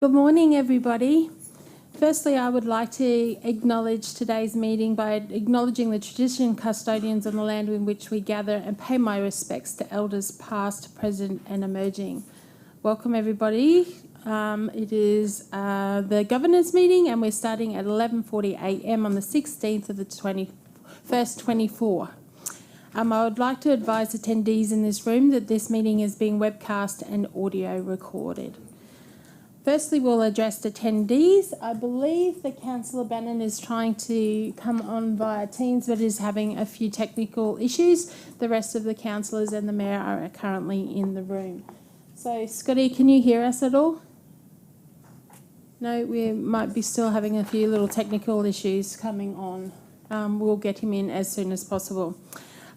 Good morning, everybody. Firstly, I would like to acknowledge today's meeting by acknowledging the tradition custodians on the land in which we gather and pay my respects to elders past, present and emerging. Welcome, everybody. It is the Governor's meeting and we're starting at 11:40am on the 16th of the 21st, 24. I would like to advise attendees in this room that this meeting is being webcast and audio recorded. Firstly, we'll address attendees. I believe that Councillor Bannon is trying to come on via Teams but is having a few technical issues. The rest of the councillors and the Mayor are currently in the room. So, Scotty, can you hear us at all? No, we might be still having a few little technical issues coming on. We'll get him in as soon as possible.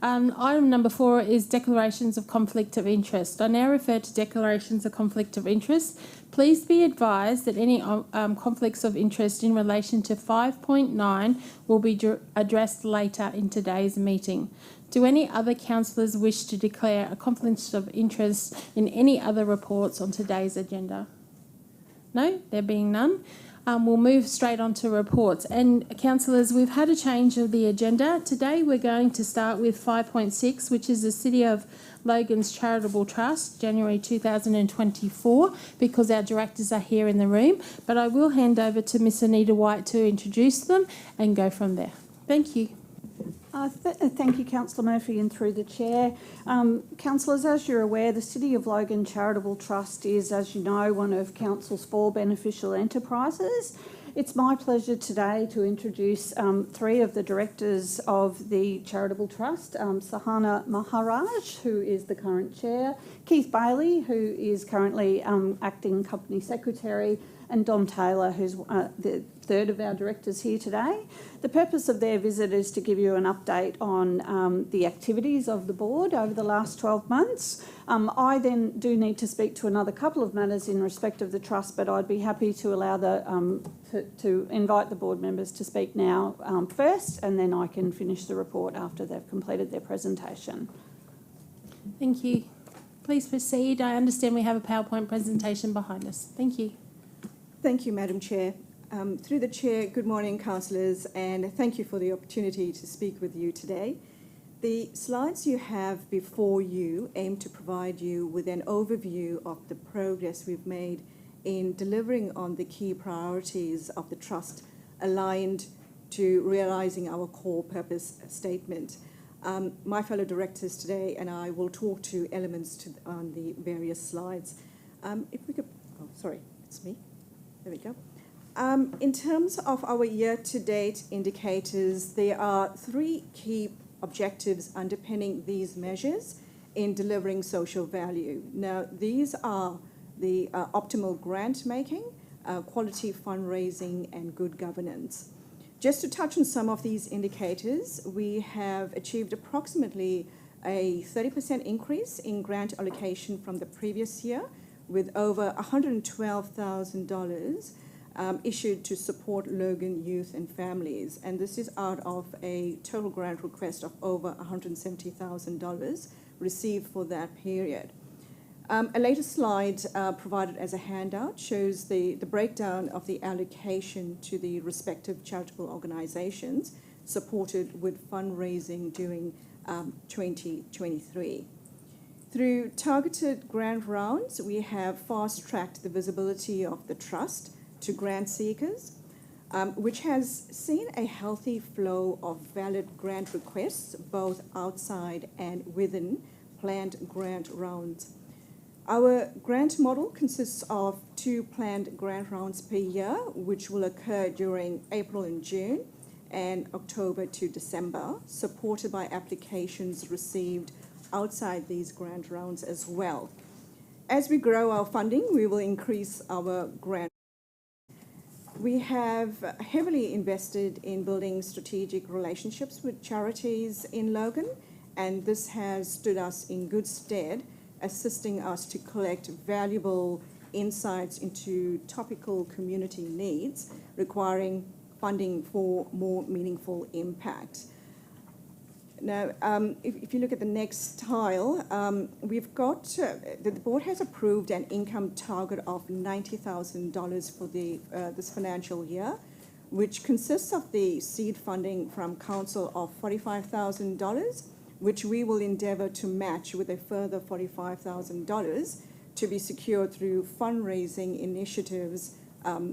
Item number 4 is declarations of conflict of interest. I now refer to declarations of conflict of interest. Please be advised that any conflicts of interest in relation to 5.9 will be addressed later in today's meeting. Do any other councillors wish to declare a conflict of interest in any other reports on today's agenda? No, there being none. We'll move straight on to reports. And councillors, we've had a change of the agenda. Today we're going to start with 5.6, which is the City of Logan's Charitable Trust, January 2024, because our directors are here in the room. But I will hand over to Miss Anita White to introduce them and go from there. Thank you. Thank you, Councillor Murphy, and through the Chair. Councillors, as you're aware, the City of Logan Charitable Trust is, as you know, one of Council's 4 beneficial enterprises. It's my pleasure today to introduce 3 of the directors of the Charitable Trust, Sahana Maharaj, who is the current Chair, Keith Bailey, who is currently Acting Company Secretary, and Dom Taylor, who's the third of our directors here today. The purpose of their visit is to give you an update on the activities of the board over the last 12 months. I then do need to speak to another couple of matters in respect of the trust, but I'd be happy to allow to invite the board members to speak now first, and then I can finish the report after they've completed their presentation. Thank you. Please proceed. I understand we have a PowerPoint presentation behind us. Thank you. Thank you, Madam Chair. Through the Chair, good morning, councillors, and thank you for the opportunity to speak with you today. The slides you have before you aim to provide you with an overview of the progress we've made in delivering on the key priorities of the Trust aligned to realising our core purpose statement. My fellow directors today and I will talk to elements on the various slides. If we could, oh, sorry, it's me. There we go. In terms of our year-to-date indicators, there are 3 key objectives underpinning these measures in delivering social value. Now, these are the optimal grant making, quality fundraising, and good governance. Just to touch on some of these indicators, we have achieved approximately a 30% increase in grant allocation from the previous year, with over $112,000 issued to support Logan youth and families. And this is out of a total grant request of over $170,000 received for that period. A later slide provided as a handout shows the breakdown of the allocation to the respective charitable organisations supported with fundraising during 2023. Through targeted grant rounds, we have fast-tracked the visibility of the Trust to grant seekers, which has seen a healthy flow of valid grant requests, both outside and within planned grant rounds. Our grant model consists of 2 planned grant rounds per year, which will occur during April and June and October to December, supported by applications received outside these grant rounds as well. As we grow our funding, we will increase our grant. We have heavily invested in building strategic relationships with charities in Logan, and this has stood us in good stead, assisting us to collect valuable insights into topical community needs, requiring funding for more meaningful impact. Now, if you look at the next tile, we've got, the board has approved an income target of $90,000 for this financial year, which consists of the seed funding from council of $45,000, which we will endeavour to match with a further $45,000 to be secured through fundraising initiatives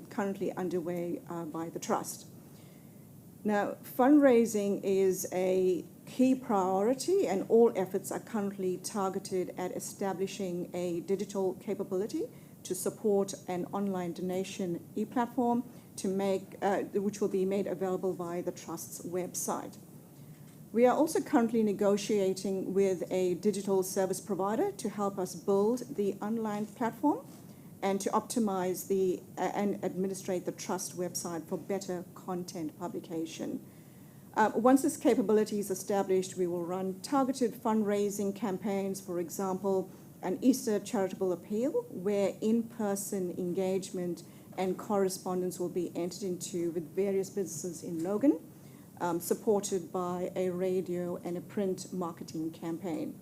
currently underway by the Trust. Now, fundraising is a key priority, and all efforts are currently targeted at establishing a digital capability to support an online donation e-platform which will be made available via the Trust's website. We are also currently negotiating with a digital service provider to help us build the online platform and to optimize and administrate the Trust website for better content publication. Once this capability is established, we will run targeted fundraising campaigns, for example, an Easter charitable appeal, where in-person engagement and correspondence will be entered into with various businesses in Logan, supported by a radio and a print marketing campaign.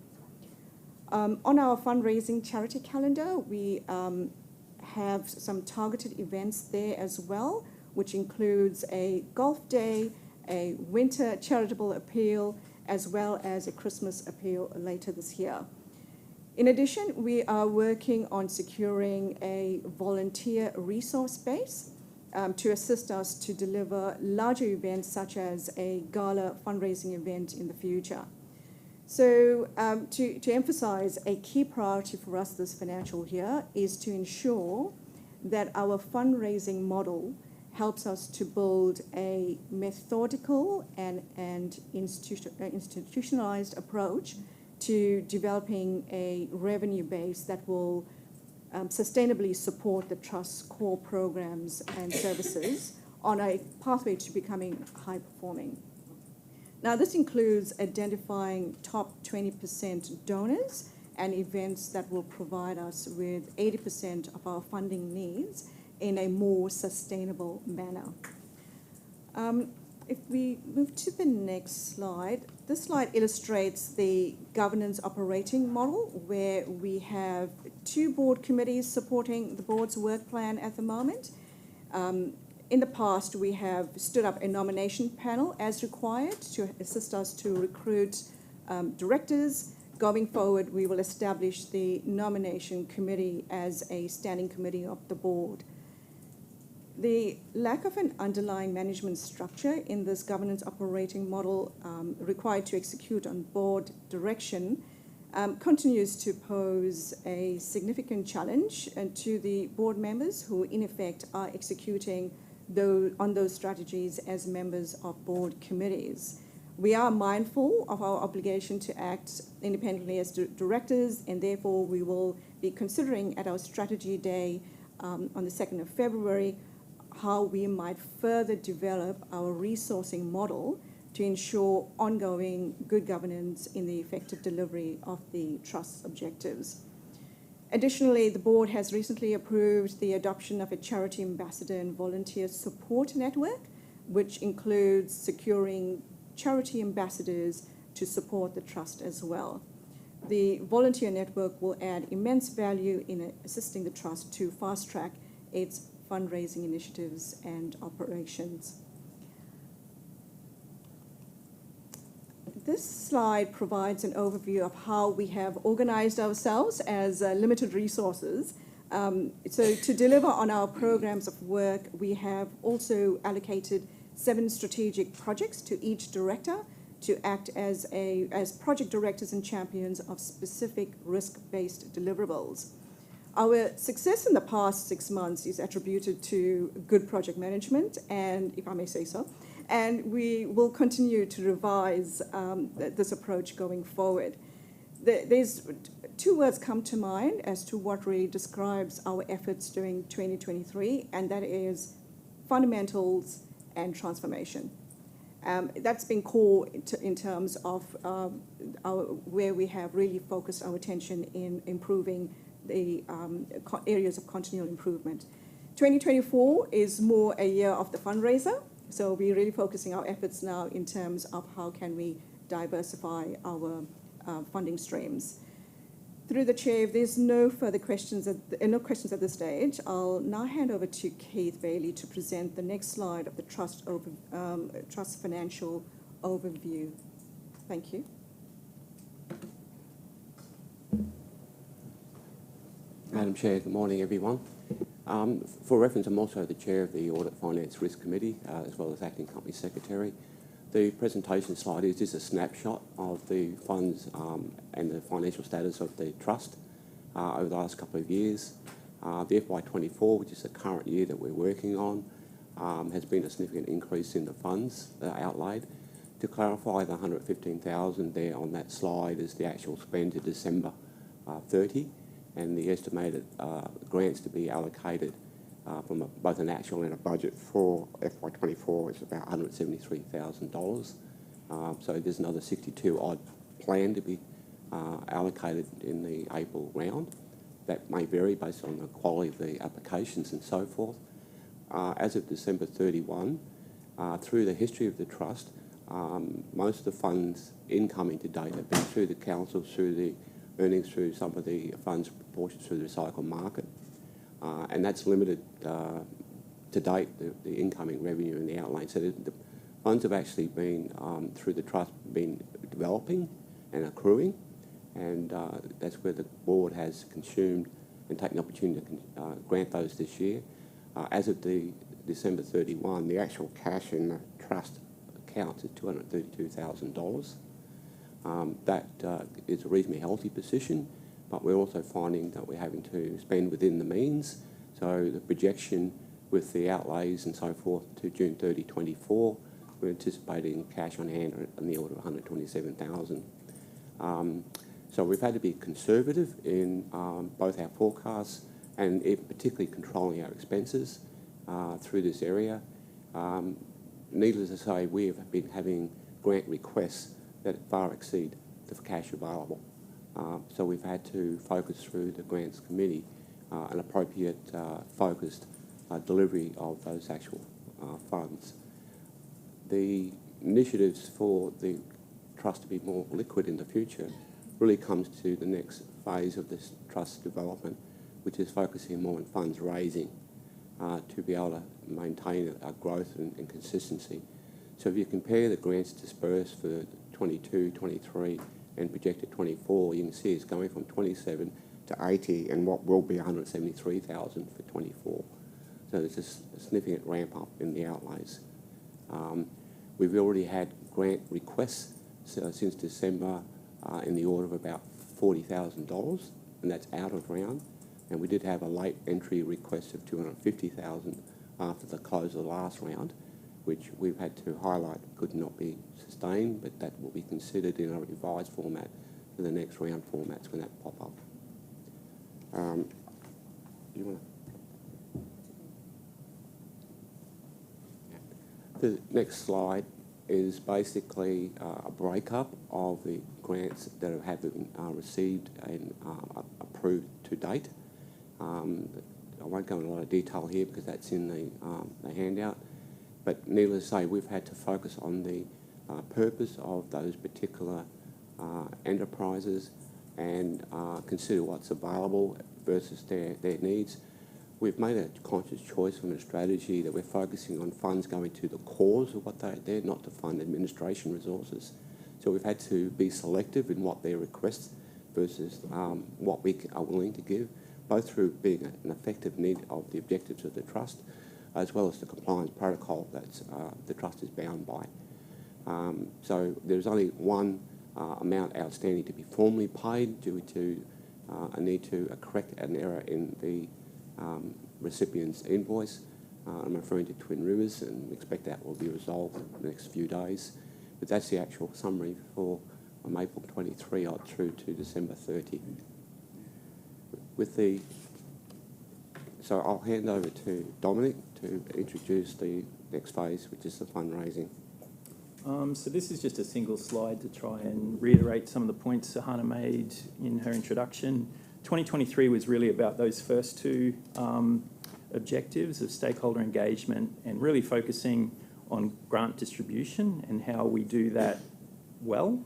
On our fundraising charity calendar, we have some targeted events there as well, which includes a golf day, a winter charitable appeal, as well as a Christmas appeal later this year. In addition, we are working on securing a volunteer resource base to assist us to deliver larger events such as a gala fundraising event in the future. So to emphasize, a key priority for us this financial year is to ensure that our fundraising model helps us to build a methodical and institutionalized approach to developing a revenue base that will sustainably support the Trust's core programs and services on a pathway to becoming high performing. Now, this includes identifying top 20% donors and events that will provide us with 80% of our funding needs in a more sustainable manner. If we move to the next slide, this slide illustrates the governance operating model, where we have 2 board committees supporting the board's work plan at the moment. In the past, we have stood up a nomination panel as required to assist us to recruit directors. Going forward, we will establish the nomination committee as a standing committee of the board. The lack of an underlying management structure in this governance operating model required to execute on board direction continues to pose a significant challenge to the board members who, in effect, are executing on those strategies as members of board committees. We are mindful of our obligation to act independently as directors, and therefore we will be considering at our strategy day on the 2nd of February how we might further develop our resourcing model to ensure ongoing good governance in the effective delivery of the Trust's objectives. Additionally, the board has recently approved the adoption of a charity ambassador and volunteer support network, which includes securing charity ambassadors to support the Trust as well. The volunteer network will add immense value in assisting the Trust to fast-track its fundraising initiatives and operations. This slide provides an overview of how we have organized ourselves as limited resources. So to deliver on our programs of work, we have also allocated 7 strategic projects to each director to act as project directors and champions of specific risk-based deliverables. Our success in the past 6 months is attributed to good project management, and if I may say so, and we will continue to revise this approach going forward. There's 2 words come to mind as to what really describes our efforts during 2023, and that is fundamentals and transformation. That's been core in terms of where we have really focused our attention in improving the areas of continual improvement. 2024 is more a year of the fundraiser, so we're really focusing our efforts now in terms of how can we diversify our funding streams. Through the chair, if there's no further questions no questions at this stage, I'll now hand over to Keith Bailey to present the next slide of the trust financial overview. Thank you. Madam Chair, good morning everyone. For reference, I'm also the Chair of the Audit Finance Risk Committee, as well as Acting Company Secretary. The presentation slide is just a snapshot of the funds and the financial status of the Trust over the last couple of years. The FY24, which is the current year that we're working on, has been a significant increase in the funds outlaid. To clarify, the $115,000 there on that slide is the actual spend to December 30, and the estimated grants to be allocated from both an actual and a budget for FY24 is about $173,000. So there's another 62 odd planned to be allocated in the April round. That may vary based on the quality of the applications and so forth. As of December 31, through the history of the Trust, most of the funds incoming to date have been through the council, through the earnings, through some of the funds proportioned through the recycle market. And that's limited to date, the incoming revenue and the outlay. So the funds have actually been, through the Trust, been developing and accruing, and that's where the board has consumed and taken the opportunity to grant those this year. As of the December 31, the actual cash in the Trust accounts is $232,000. That is a reasonably healthy position, but we're also finding that we're having to spend within the means. So the projection with the outlays and so forth to June 30, 24, we're anticipating cash on hand in the order of $127,000. So we've had to be conservative in both our forecasts and particularly controlling our expenses through this area. Needless to say, we have been having grant requests that far exceed the cash available. So we've had to focus through the Grants Committee an appropriate focused delivery of those actual funds. The initiatives for the Trust to be more liquid in the future really comes to the next phase of this Trust development, which is focusing more on funds raising to be able to maintain our growth and consistency. So if you compare the grants dispersed for 22, 23 and projected 24, you can see it's going from 27 to 80 and what will be 173,000 for 24. So there's a significant ramp up in the outlays. We've already had grant requests since December in the order of about $40,000, and that's out of round. And we did have a late entry request of $250,000 after the close of the last round, which we've had to highlight could not be sustained, but that will be considered in a revised format for the next round formats when that pop up. You want to? The next slide is basically a breakup of the grants that have been received and approved to date. I won't go into a lot of detail here because that's in the handout. But needless to say, we've had to focus on the purpose of those particular enterprises and consider what's available versus their needs. We've made a conscious choice and a strategy that we're focusing on funds going to the cause of what they're not to fund administration resources. So we've had to be selective in what their requests versus what we are willing to give, both through being an effective need of the objectives of the Trust, as well as the compliance protocol that the Trust is bound by. So there's only one amount outstanding to be formally paid due to a need to correct an error in the recipient's invoice. I'm referring to Twin Rivers and expect that will be resolved in the next few days. But that's the actual summary for April 23 on through to December 30. So I'll hand over to Dominic to introduce the next phase, which is the fundraising. So this is just a single slide to try and reiterate some of the points Sahana made in her introduction. 2023 was really about those first two objectives of stakeholder engagement and really focusing on grant distribution and how we do that well.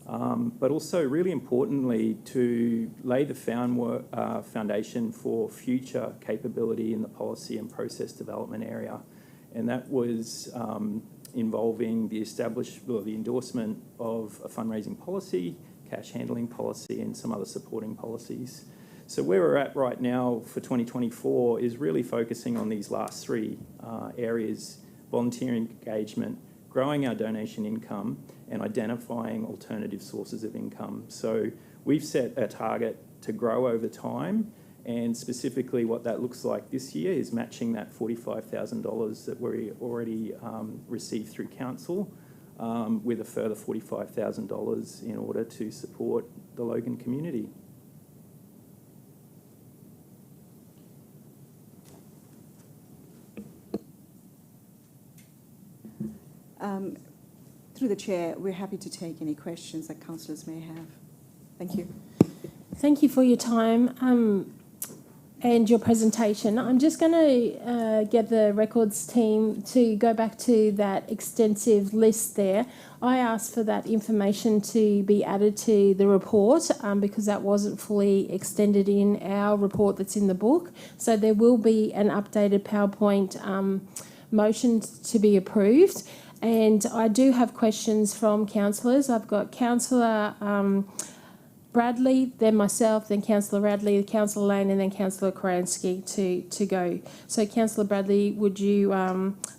But also, really importantly, to lay the foundation for future capability in the policy and process development area. And that was involving the endorsement of a fundraising policy, cash handling policy, and some other supporting policies. So where we're at right now for 2024 is really focusing on these last three areas: volunteer engagement, growing our donation income, and identifying alternative sources of income. So we've set a target to grow over time, and specifically what that looks like this year is matching that $45,000 that we already received through council with a further $45,000 in order to support the Logan community. Through the chair, we're happy to take any questions that councillors may have. Thank you. Thank you for your time and your presentation. I'm just going to get the records team to go back to that extensive list there. I asked for that information to be added to the report because that wasn't fully extended in our report that's in the book. So there will be an updated PowerPoint motion to be approved. And I do have questions from councillors. I've got Councillor Bradley, then myself, then Councillor Radley, Councillor Lane, and then Councillor Koransky to go. So Councillor Bradley, would you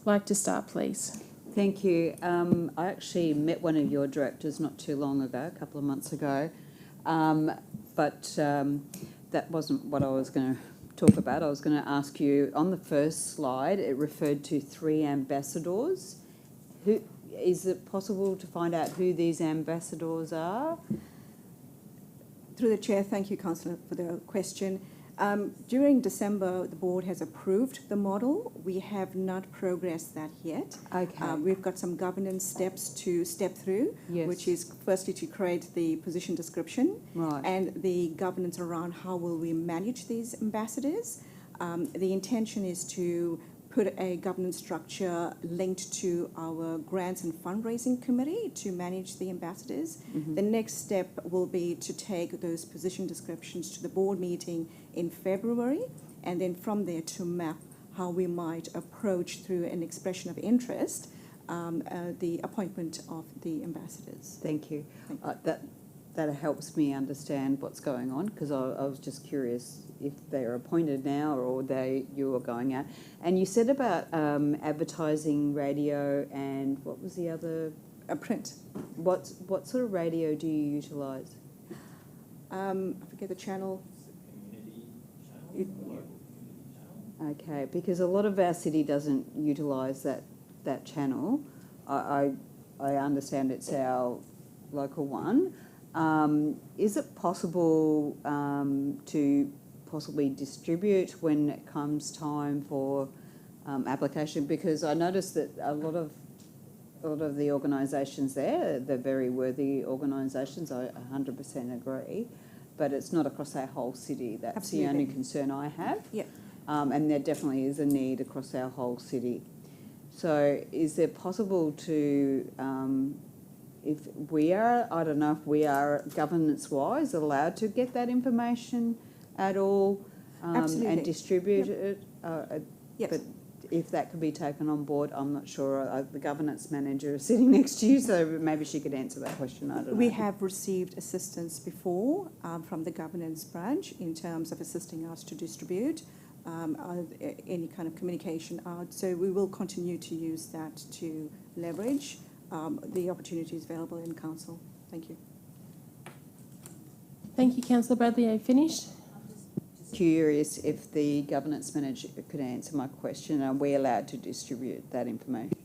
like to start, please? Thank you. I actually met one of your directors not too long ago, a couple of months ago, but that wasn't what I was going to talk about. I was going to ask you, on the first slide, it referred to 3 ambassadors. Who is it possible to find out who these ambassadors are? Through the chair, thank you, councillor, for the question. During December, the board has approved the model. We have not progressed that yet. Okay. We've got some governance steps to step through, Yes. which is firstly to create the position description Right. and the governance around how will we manage these ambassadors. The intention is to put a governance structure linked to our grants and fundraising committee to manage the ambassadors. Mm-hmm. The next step will be to take those position descriptions to the board meeting in February, and then from there to map how we might approach, through an expression of interest, the appointment of the ambassadors. Thank you. Thank you. That helps me understand what's going on, because I was just curious if they're appointed now or you are going out. And you said about advertising, radio, and what was the other? Print. What sort of radio do you utilise? I forget the channel. Okay, because a lot of our city doesn't utilise that channel. I understand it's our local one. Is it possible to possibly distribute when it comes time for application? Because I noticed that a lot of the organisations there, they're very worthy organisations. I 100% agree, but it's not across our whole city. That's Absolutely. the only concern I have. Yeah. And there definitely is a need across our whole city. So is it possible to, if we are, I don't know if we are governance-wise allowed to get that information at all Absolutely. and distribute Yep. it? Yes. But if that could be taken on board, I'm not sure. The governance manager is sitting next to you, so maybe she could answer that question. I don't know. We have received assistance before from the governance branch in terms of assisting us to distribute any kind of communication out. So we will continue to use that to leverage the opportunities available in council. Thank you. Thank you, Councillor Bradley. Are you finished? Curious if the governance manager could answer my question. Are we allowed to distribute that information?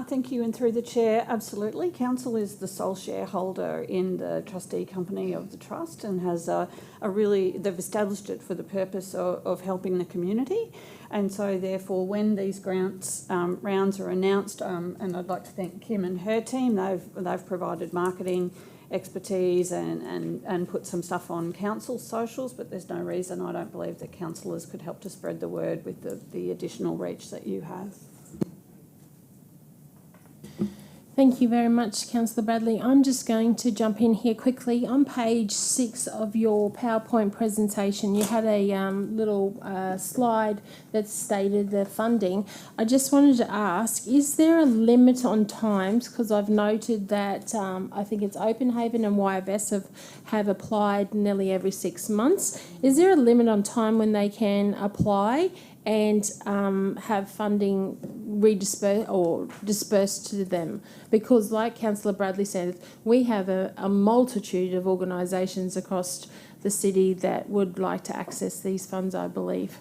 Thank you, and through the chair, absolutely. Council is the sole shareholder in the trustee company of the trust and has they've established it for the purpose of helping the community. And so therefore, when these grants rounds are announced, and I'd like to thank Kim and her team, they've provided marketing expertise and put some stuff on council socials, but there's no reason I don't believe that councillors could help to spread the word with the additional reach that you have. Thank you very much, Councillor Bradley. I'm just going to jump in here quickly. On page 6 of your PowerPoint presentation, you had a little slide that stated the funding. I just wanted to ask, is there a limit on times? Because I've noted that I think it's Openhaven and YFS have applied nearly every 6 months. Is there a limit on time when they can apply and have funding dispersed to them? Because like Councillor Bradley said, we have a multitude of organisations across the city that would like to access these funds, I believe.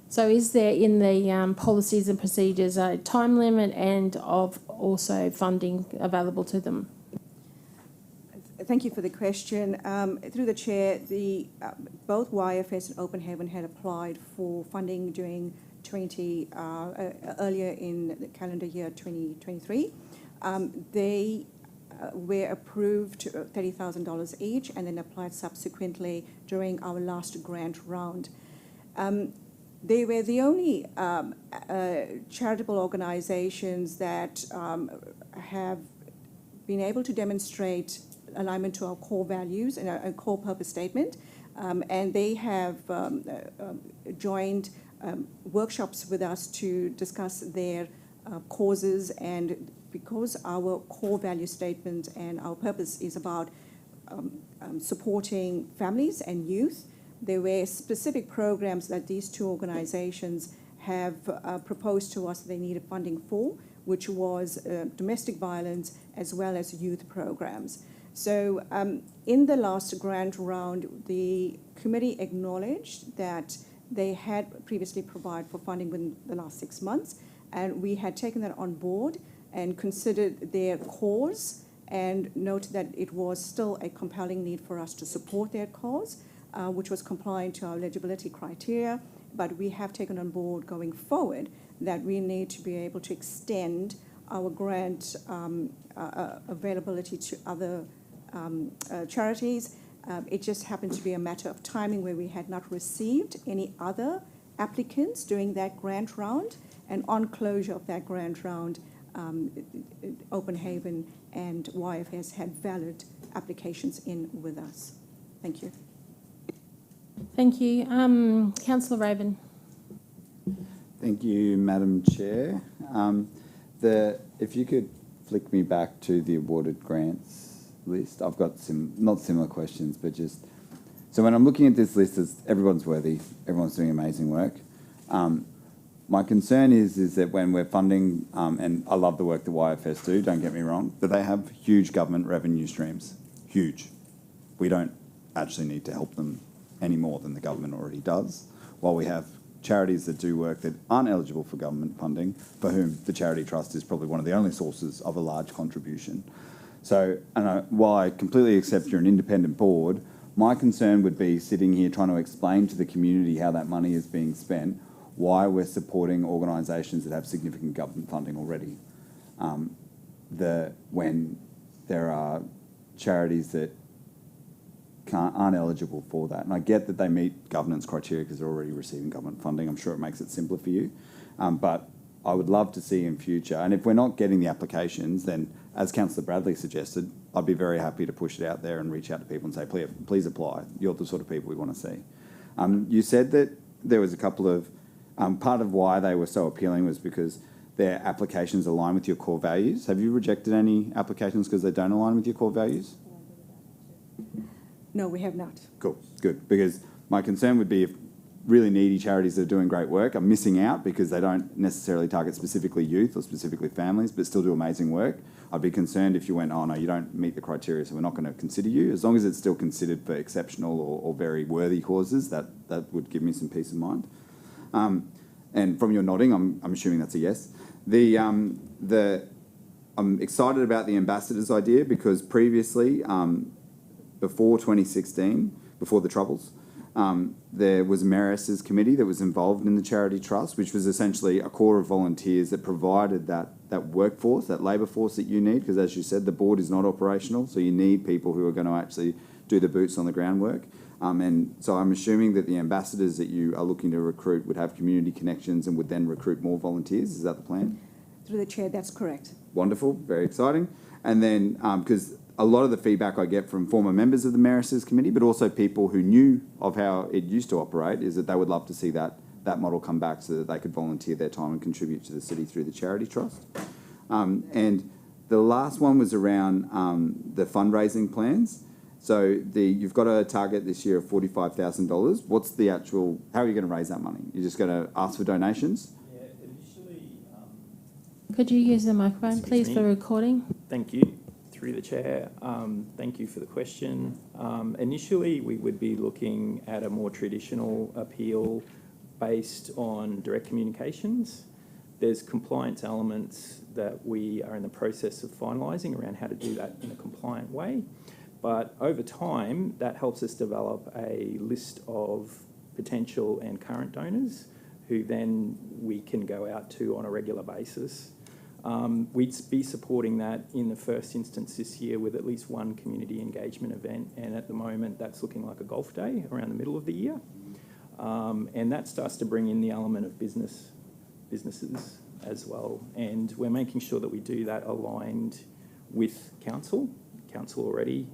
So is there in the policies and procedures a time limit and of also funding available to them? Thank you for the question. Through the chair, both YFS and Openhaven had applied for funding during earlier in the calendar year 2023. They were approved $30,000 each and then applied subsequently during our last grant round. They were the only charitable organizations that have been able to demonstrate alignment to our core values and our core purpose statement, and they have joined workshops with us to discuss their causes. And because our core value statement and our purpose is about supporting families and youth, there were specific programs that these two organizations have proposed to us that they needed funding for, which was domestic violence as well as youth programs. So in the last grant round, the committee acknowledged that they had previously provided for funding within the last 6 months, and we had taken that on board and considered their cause and noted that it was still a compelling need for us to support their cause, which was compliant to our eligibility criteria. But we have taken on board going forward that we need to be able to extend our grant availability to other charities. It just happened to be a matter of timing where we had not received any other applicants during that grant round, and on closure of that grant round, Openhaven and YFS had valid applications in with us. Thank you. Thank you. Councillor Raven. Thank you, Madam Chair. If you could flick me back to the awarded grants list. I've got not similar questions, but just, so when I'm looking at this list, everyone's worthy, everyone's doing amazing work. My concern is that when we're funding, and I love the work that YFS do, don't get me wrong, but they have huge government revenue streams, huge. We don't actually need to help them any more than the government already does, while we have charities that do work that aren't eligible for government funding, for whom the Charity Trust is probably one of the only sources of a large contribution. So, while I completely accept you're an independent board, my concern would be sitting here trying to explain to the community how that money is being spent, why we're supporting organisations that have significant government funding already. When there are charities that aren't eligible for that. And I get that they meet governance criteria because they're already receiving government funding. I'm sure it makes it simpler for you. But I would love to see in future, and if we're not getting the applications, then as Councillor Bradley suggested, I'd be very happy to push it out there and reach out to people and say, please apply. You're the sort of people we want to see. You said that there was a couple of, part of why they were so appealing was because their applications align with your core values. Have you rejected any applications because they don't align with your core values? No, we have not. Cool, good. Because my concern would be if really needy charities that are doing great work are missing out because they don't necessarily target specifically youth or specifically families, but still do amazing work. I'd be concerned if you went, oh no, you don't meet the criteria, so we're not going to consider you. As long as it's still considered for exceptional or very worthy causes, that would give me some peace of mind. And from your nodding, I'm assuming that's a yes. I'm excited about the ambassadors idea because previously, before 2016, before the Troubles, there was Maris's committee that was involved in the Charity Trust, which was essentially a core of volunteers that provided that workforce, that labour force that you need, because as you said, the board is not operational, so you need people who are going to actually do the boots on the ground work. And so I'm assuming that the ambassadors that you are looking to recruit would have community connections and would then recruit more volunteers. Is that the plan? Through the chair, that's correct. wonderful, very exciting. And then, because a lot of the feedback I get from former members of the Mayor's Committee, but also people who knew of how it used to operate, is that they would love to see that model come back so that they could volunteer their time and contribute to the city through the charity trust. And the last one was around the fundraising plans. So you've got a target this year of $45,000. What's the actual, how are you going to raise that money? You're just going to ask for donations? Yeah, initially. Could you use the microphone, Excuse please, me. for recording? Thank you. Through the chair, thank you for the question. Initially, we would be looking at a more traditional appeal based on direct communications. There's compliance elements that we are in the process of finalising around how to do that in a compliant way. But over time, that helps us develop a list of potential and current donors who then we can go out to on a regular basis. We'd be supporting that in the first instance this year with at least one community engagement event, and at the moment that's looking like a golf day around the middle of the year. And that starts to bring in the element of businesses as well, and we're making sure that we do that aligned with council. Council already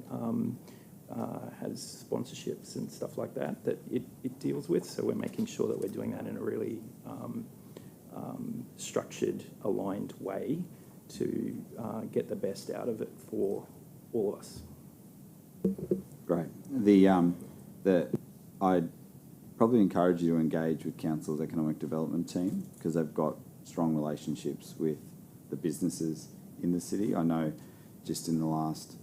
has sponsorships and stuff like that it deals with, so we're making sure that we're doing that in a really structured, aligned way to get the best out of it for all of us. Great. I'd probably encourage you to engage with Council's economic development team because they've got strong relationships with the businesses in the city. I know just in the last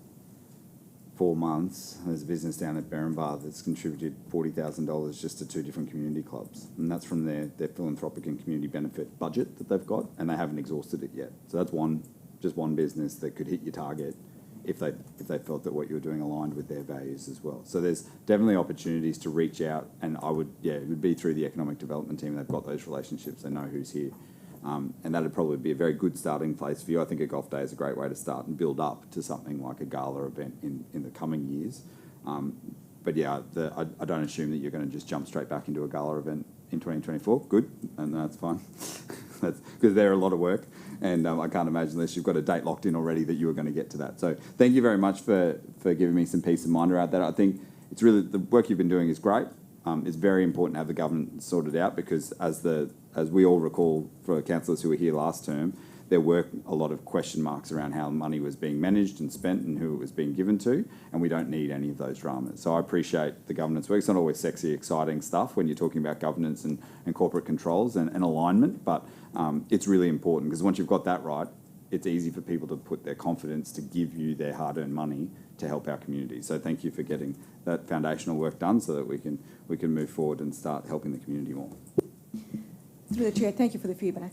4 months, there's a business down at Berrinbar that's contributed $40,000 just to 2 different community clubs. And that's from their philanthropic and community benefit budget that they've got, and they haven't exhausted it yet. So that's just one business that could hit your target if they felt that what you were doing aligned with their values as well. So there's definitely opportunities to reach out, and it would be through the economic development team. They've got those relationships, they know who's here. And that'd probably be a very good starting place for you. I think a golf day is a great way to start and build up to something like a gala event in the coming years. But yeah, I don't assume that you're going to just jump straight back into a gala event in 2024. Good, and that's fine. That's because they're a lot of work, and I can't imagine unless you've got a date locked in already that you are going to get to that. So thank you very much for giving me some peace of mind around that. I think it's really, the work you've been doing is great. It's very important to have the government sorted out because as we all recall for councillors who were here last term, there were a lot of question marks around how money was being managed and spent and who it was being given to, and we don't need any of those dramas. So I appreciate the governance work. It's not always sexy, exciting stuff when you're talking about governance and corporate controls and alignment, but it's really important because once you've got that right, it's easy for people to put their confidence to give you their hard-earned money to help our community. So thank you for getting that foundational work done so that we can move forward and start helping the community more. Through the chair, thank you for the feedback.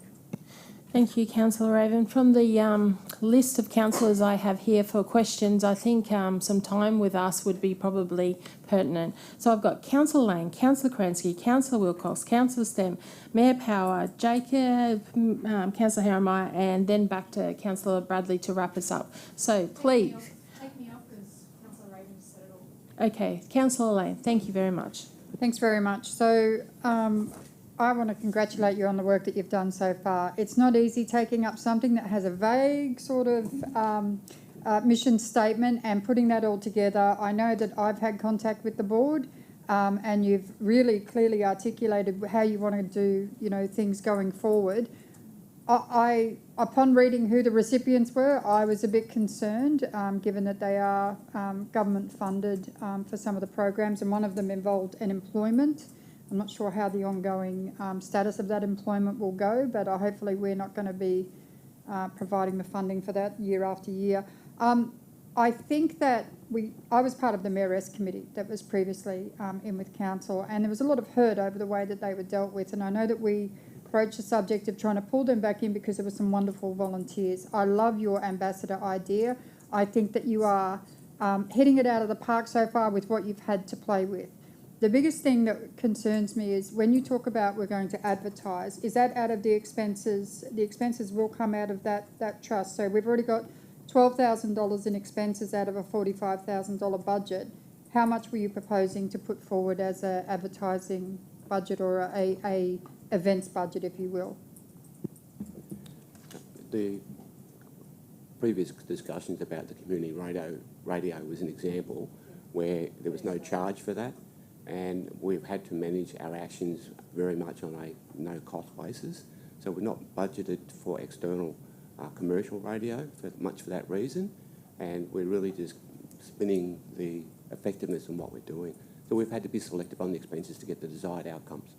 Thank you, Councillor Raven. From the list of councillors I have here for questions, I think some time with us would be probably pertinent. So I've got Councillor Lane, Councillor Kransky, Councillor Wilcox, Councillor Stem, Mayor Power, Jacob, Councillor Harrimeyer, and then back to Councillor Bradley to wrap us up. So please. Take me off because Councillor Raven said it all. Okay, Councillor Lane, thank you very much. Thanks very much. So I want to congratulate you on the work that you've done so far. It's not easy taking up something that has a vague sort of mission statement and putting that all together. I know that I've had contact with the board and you've really clearly articulated how you want to do, things going forward. Upon reading who the recipients were, I was a bit concerned, given that they are government funded for some of the programs, and one of them involved an employment. I'm not sure how the ongoing status of that employment will go, but hopefully we're not going to be providing the funding for that year after year. I think that I was part of the Mayor's Committee that was previously in with council, and there was a lot of hurt over the way that they were dealt with, and I know that we approached the subject of trying to pull them back in because there were some wonderful volunteers. I love your ambassador idea. I think that you are hitting it out of the park so far with what you've had to play with. The biggest thing that concerns me is when you talk about we're going to advertise, is that out of the expenses? The expenses will come out of that trust. So we've already got $12,000 in expenses out of a $45,000 budget. How much were you proposing to put forward as a advertising budget or a events budget, if you will? previous discussions about the community radio was an example where there was no charge for that, and we've had to manage our actions very much on a no-cost basis. So we're not budgeted for external commercial radio much for that reason, and we're really just spinning the effectiveness in what we're doing. So we've had to be selective on the expenses to get the desired outcomes.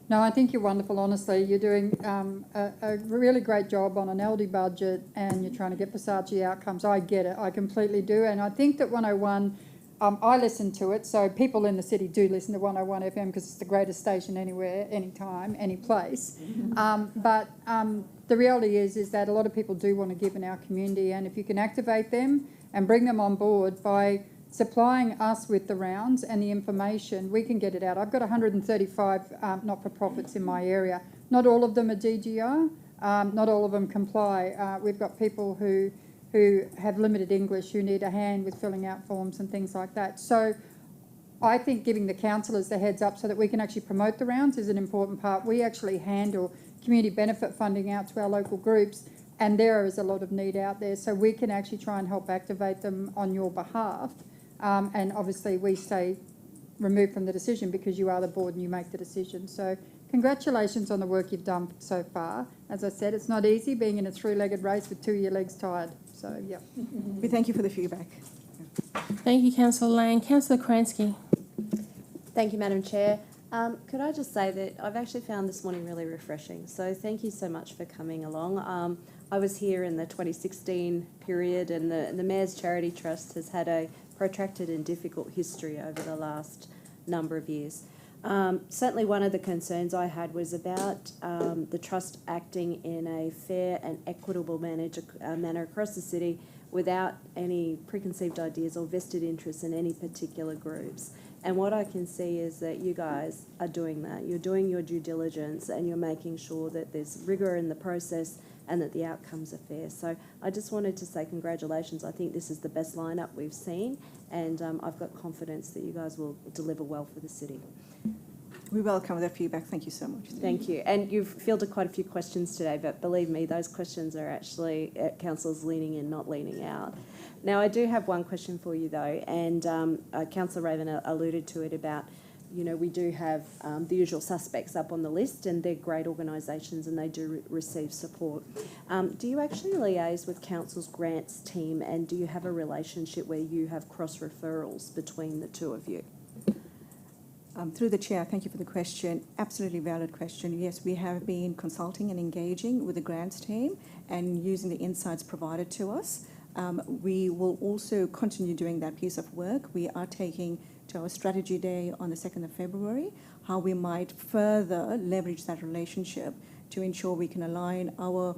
No, I think you're wonderful, honestly. You're doing a really great job on an LD budget, and you're trying to get Versace outcomes. I get it. I completely do. And I think that 101, I listen to it, so people in the city do listen to 101 FM because it's the greatest station anywhere, anytime, any place. But the reality is that a lot of people do want to give in our community, and if you can activate them and bring them on board by supplying us with the rounds and the information, we can get it out. I've got 135 not-for-profits in my area. Not all of them are DGR, not all of them comply. We've got people who have limited English, who need a hand with filling out forms and things like that. So I think giving the councillors the heads up so that we can actually promote the rounds is an important part. We actually handle community benefit funding out to our local groups, and there is a lot of need out there, so we can actually try and help activate them on your behalf. And obviously we stay removed from the decision because you are the board and you make the decision. So congratulations on the work you've done so far. As I said, it's not easy being in a three-legged race with two of your legs tied. So, yeah. We thank you for the feedback. Thank you, Councillor Lang. Councillor Kransky. Thank you, Madam Chair. Could I just say that I've actually found this morning really refreshing. So thank you so much for coming along. I was here in the 2016 period, and the Mayor's Charity Trust has had a protracted and difficult history over the last number of years. Certainly one of the concerns I had was about the Trust acting in a fair and equitable manner across the city without any preconceived ideas or vested interests in any particular groups. And what I can see is that you guys are doing that. You're doing your due diligence and you're making sure that there's rigour in the process and that the outcomes are fair. So I just wanted to say congratulations. I think this is the best lineup we've seen, and I've got confidence that you guys will deliver well for the city. We welcome that feedback. Thank you so much. Thank you. And you've fielded quite a few questions today, but believe me, those questions are actually councillors leaning in, not leaning out. Now, I do have one question for you, though, and Councillor Raven alluded to it about, you know, we do have the usual suspects up on the list, and they're great organisations and they do receive support. Do you actually liaise with Council's grants team, and do you have a relationship where you have cross-referrals between the two of you? Through the chair, thank you for the question. Absolutely valid question. Yes, we have been consulting and engaging with the grants team and using the insights provided to us. We will also continue doing that piece of work. We are taking to our strategy day on the 2nd of February, how we might further leverage that relationship to ensure we can align our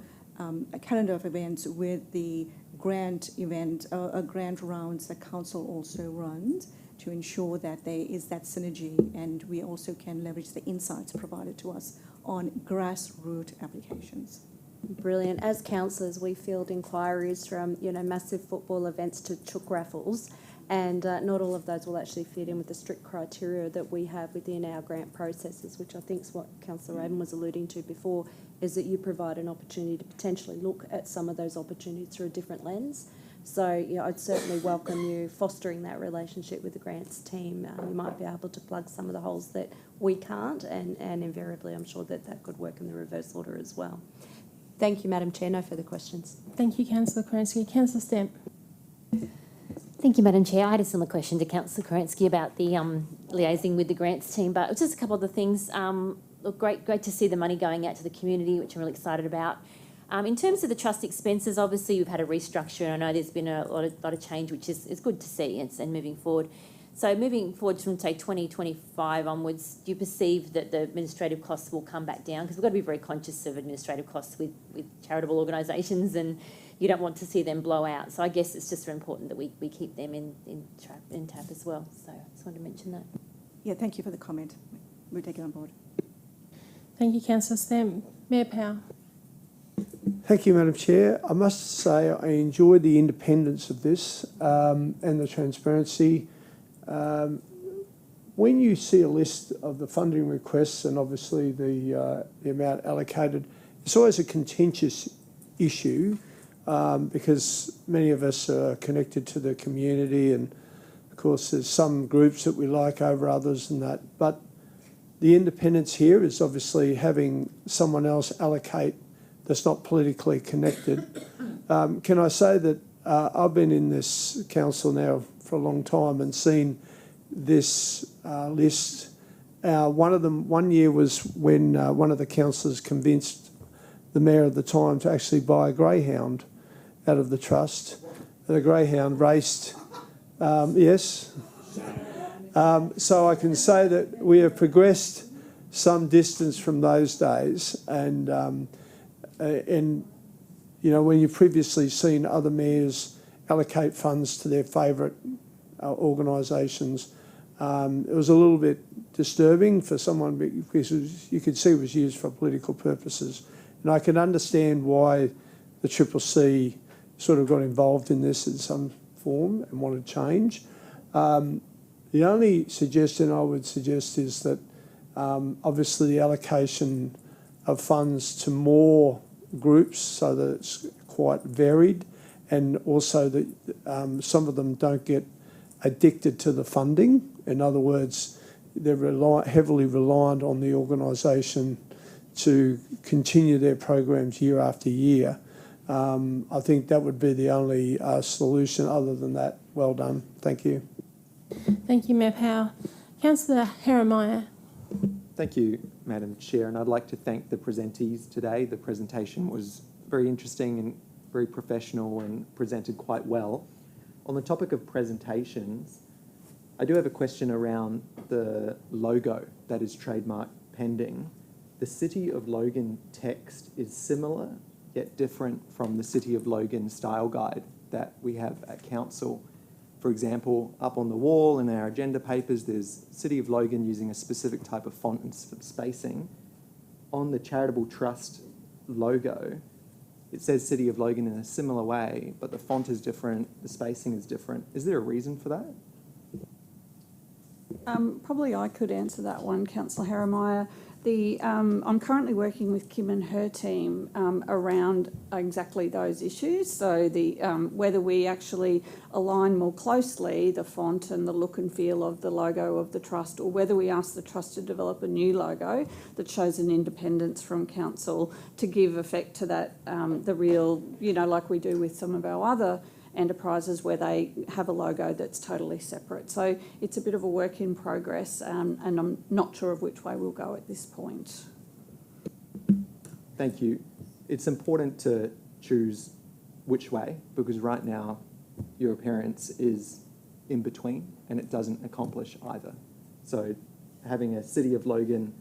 calendar of events with the grant event, grant rounds that council also runs, to ensure that there is that synergy, and we also can leverage the insights provided to us on grassroots applications. Brilliant. As councillors, we field inquiries from, you know, massive football events to chook raffles, and not all of those will actually fit in with the strict criteria that we have within our grant processes, which I think is what Councillor Raven was alluding to before, is that you provide an opportunity to potentially look at some of those opportunities through a different lens. So, you know, I'd certainly welcome you fostering that relationship with the grants team. You might be able to plug some of the holes that we can't, and invariably I'm sure that that could work in the reverse order as well. Thank you, Madam Chair. No further questions. Thank you, Councillor Kransky. Councillor Stamp. Thank you, Madam Chair. I had a similar question to Councillor Kransky about the liaising with the grants team, but just a couple of the things. Look, great to see the money going out to the community, which I'm really excited about. In terms of the trust expenses, obviously we've had a restructure, and I know there's been a lot of change, which is good to see, and moving forward. So moving forward from, say, 2025 onwards, do you perceive that the administrative costs will come back down? Because we've got to be very conscious of administrative costs with charitable organisations, and you don't want to see them blow out. So I guess it's just very important that we keep them in tap as well. So I just wanted to mention that. Yeah, thank you for the comment. We'll take it on board. Thank you, Councillor Stamp. Mayor Powell. Thank you, Madam Chair. I must say I enjoyed the independence of this and the transparency. When you see a list of the funding requests and obviously the amount allocated, it's always a contentious issue because many of us are connected to the community, and of course there's some groups that we like over others and that. But the independence here is obviously having someone else allocate that's not politically connected. Can I say that I've been in this council now for a long time and seen this list. One year was when one of the councillors convinced the mayor at the time to actually buy a greyhound out of the trust. The greyhound raced, yes. So I can say that we have progressed some distance from those days, and you know, when you've previously seen other mayors allocate funds to their favourite organisations, it was a little bit disturbing for someone because you could see it was used for political purposes. And I can understand why the CCC sort of got involved in this in some form and wanted change. The only suggestion I would suggest is that obviously the allocation of funds to more groups so that it's quite varied, and also that some of them don't get addicted to the funding. In other words, they're heavily reliant on the organisation to continue their programs year after year. I think that would be the only solution. Other than that, well done. Thank you. Thank you, Mayor Powell. Councillor Heremiah. Thank you, Madam Chair, and I'd like to thank the presentees today. The presentation was very interesting and very professional and presented quite well. On the topic of presentations, I do have a question around the logo that is trademark pending. The City of Logan text is similar yet different from the City of Logan style guide that we have at Council. For example, up on the wall in our agenda papers, there's City of Logan using a specific type of font and spacing. On the Charitable Trust logo, it says City of Logan in a similar way, but the font is different, the spacing is different. Is there a reason for that? Probably I could answer that one, Councillor Heremiah. I'm currently working with Kim and her team around exactly those issues. So whether we actually align more closely the font and the look and feel of the logo of the trust, or whether we ask the trust to develop a new logo that shows an independence from council to give effect to that, the real, you know, like we do with some of our other enterprises where they have a logo that's totally separate. So it's a bit of a work in progress, and I'm not sure of which way we'll go at this point. Thank you. It's important to choose which way, because right now your appearance is in between and it doesn't accomplish either. So having a City of Logan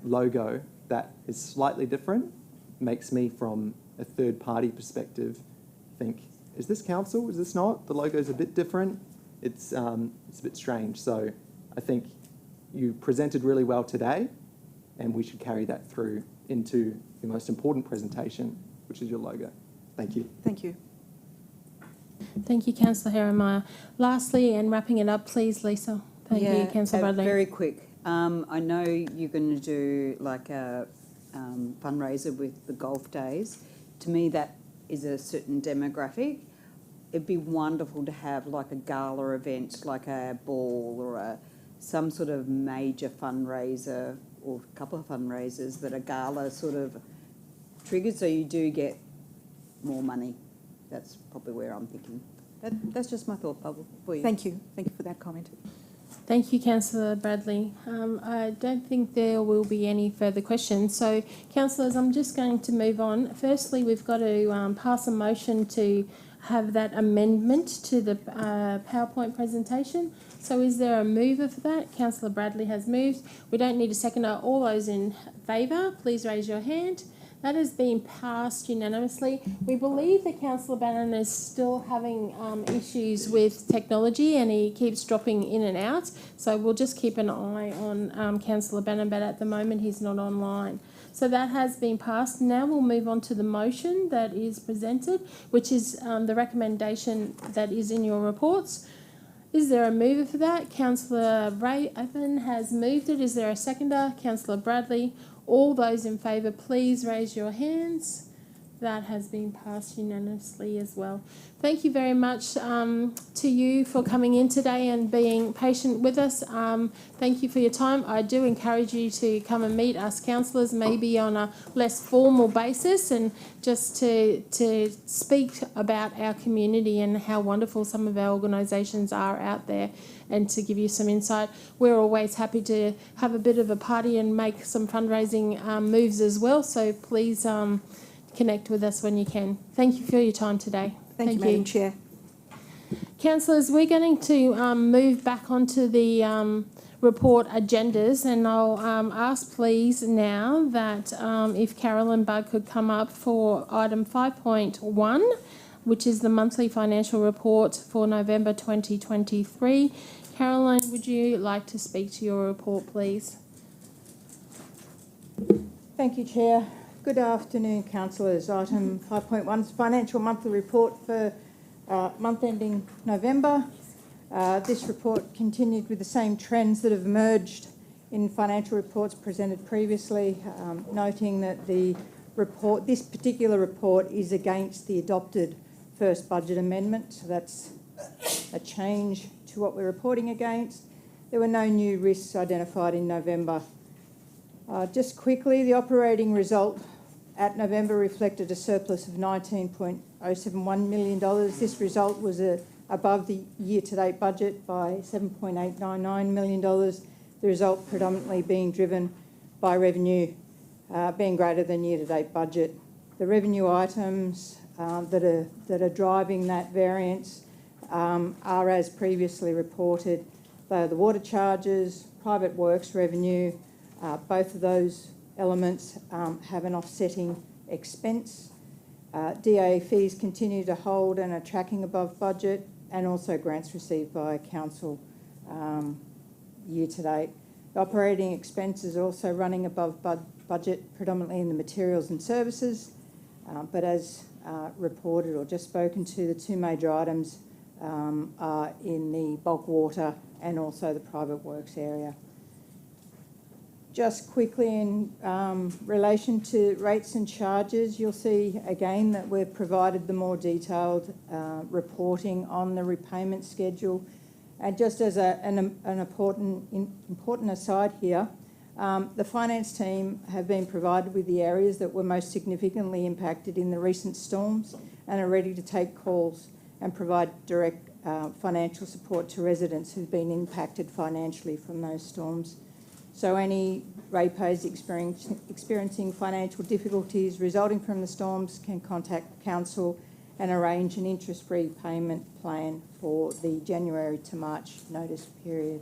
logo that is slightly different makes me, from a third party perspective, think, is this council? Is this not? The logo's a bit different. It's a bit strange. So I think you presented really well today, and we should carry that through into the most important presentation, which is your logo. Thank you. Thank you. Thank you, Councillor Heremiah. Lastly, and wrapping it up, please, Lisa. Thank you, Councillor Bradley. Very quick. I know you're going to do like a fundraiser with the golf days. To me, that is a certain demographic. It'd be wonderful to have like a gala event, like a ball or some sort of major fundraiser, or a couple of fundraisers that a gala sort of triggered, so you do get more money. That's probably where I'm thinking. That's just my thought bubble for you. Thank you. Thank you for that comment. Thank you, Councillor Bradley. I don't think there will be any further questions. So, councillors, I'm just going to move on. Firstly, we've got to pass a motion to have that amendment to the PowerPoint presentation. So is there a mover for that? Councillor Bradley has moved. We don't need a seconder. All those in favour, please raise your hand. That has been passed unanimously. We believe that Councillor Bannon is still having issues with technology, and he keeps dropping in and out. So we'll just keep an eye on Councillor Bannon, but at the moment he's not online. So that has been passed. Now we'll move on to the motion that is presented, which is the recommendation that is in your reports. Is there a mover for that? Councillor Ray Evan has moved it. Is there a seconder? Councillor Bradley. All those in favour, please raise your hands. That has been passed unanimously as well. Thank you very much to you for coming in today and being patient with us. Thank you for your time. I do encourage you to come and meet us councillors, maybe on a less formal basis, and just to speak about our community and how wonderful some of our organisations are out there, and to give you some insight. We're always happy to have a bit of a party and make some fundraising moves as well, so please connect with us when you can. Thank you for your time today. Thank you, Madam Chair. Councillors, we're going to move back onto the report agendas, and I'll ask please now that if Carolyn Bugg could come up for item 5.1, which is the monthly financial report for November 2023. Caroline, would you like to speak to your report, please? Thank you, Chair. Good afternoon, councillors. Item 5.1 is financial monthly report for month ending November. This report continued with the same trends that have emerged in financial reports presented previously, noting that this particular report is against the adopted first budget amendment, so that's a change to what we're reporting against. There were no new risks identified in November. Just quickly, the operating result at November reflected a surplus of $19.071 million. This result was above the year-to-date budget by $7.899 million, the result predominantly being driven by revenue being greater than year-to-date budget. The revenue items that are driving that variance are as previously reported. They are the water charges, private works revenue. Both of those elements have an offsetting expense. DA fees continue to hold and are tracking above budget, and also grants received by council year to date. The operating expenses are also running above budget, predominantly in the materials and services, but as reported or just spoken to, the two major items are in the bulk water and also the private works area. Just quickly in relation to rates and charges, you'll see again that we've provided the more detailed reporting on the repayment schedule. And just as an important aside here, the finance team have been provided with the areas that were most significantly impacted in the recent storms and are ready to take calls and provide direct financial support to residents who've been impacted financially from those storms. So any ratepayers experiencing financial difficulties resulting from the storms can contact council and arrange an interest-free payment plan for the January to March notice period.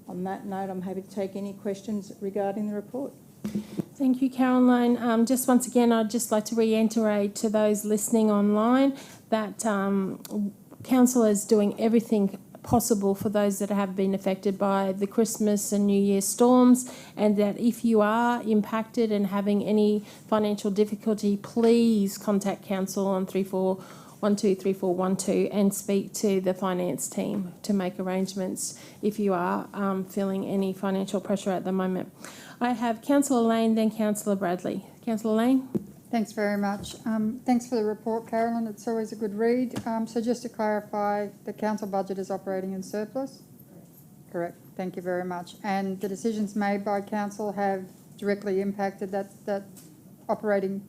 On that note, I'm happy to take any questions regarding the report. Thank you, Caroline. Just once again, I'd just like to reiterate to those listening online that council is doing everything possible for those that have been affected by the Christmas and New Year storms, and that if you are impacted and having any financial difficulty, please contact council on 34123412 and speak to the finance team to make arrangements if you are feeling any financial pressure at the moment. I have Councillor Lane, then Councillor Bradley. Councillor Lane. Thanks very much. Thanks for the report, Carolyn. It's always a good read. So just to clarify, the council budget is operating in surplus? Correct. Thank you very much. And the decisions made by council have directly impacted that operating?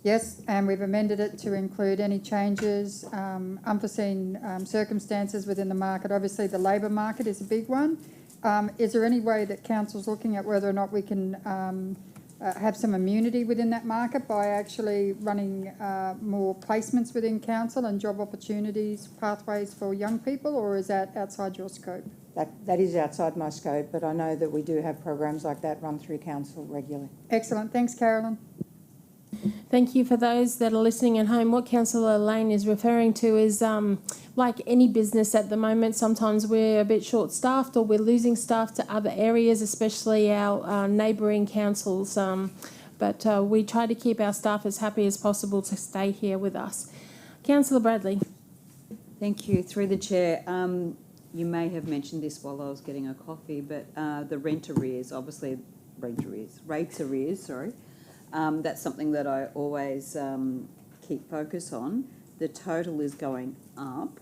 Yes, and we've amended it to include any changes, unforeseen circumstances within the market. Obviously, the labour market is a big one. Is there any way that council's looking at whether or not we can have some immunity within that market by actually running more placements within council and job opportunities, pathways for young people, or is that outside your scope? That is outside my scope, but I know that we do have programs like that run through council regularly. Excellent. Thanks, Carolyn. Thank you. For those that are listening at home, what Councillor Lane is referring to is like any business at the moment, sometimes we're a bit short-staffed or we're losing staff to other areas, especially our neighbouring councils. But we try to keep our staff as happy as possible to stay here with us. Councillor Bradley. Thank you. Through the chair, you may have mentioned this while I was getting a coffee, but the rates arrears, That's something that I always keep focus on. The total is going up.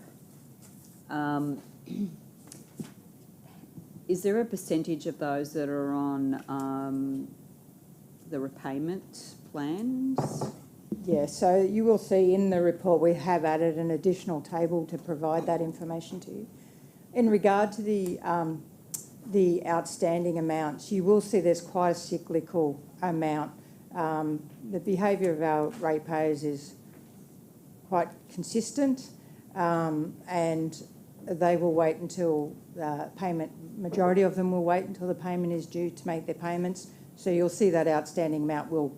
Is there a percentage of those that are on the repayment plans? Yeah, so you will see in the report we have added an additional table to provide that information to you. In regard to the outstanding amounts, you will see there's quite a cyclical amount. The behaviour of our ratepayers is quite consistent, and they will wait until payment, majority of them will wait until the payment is due to make their payments. So you'll see that outstanding amount will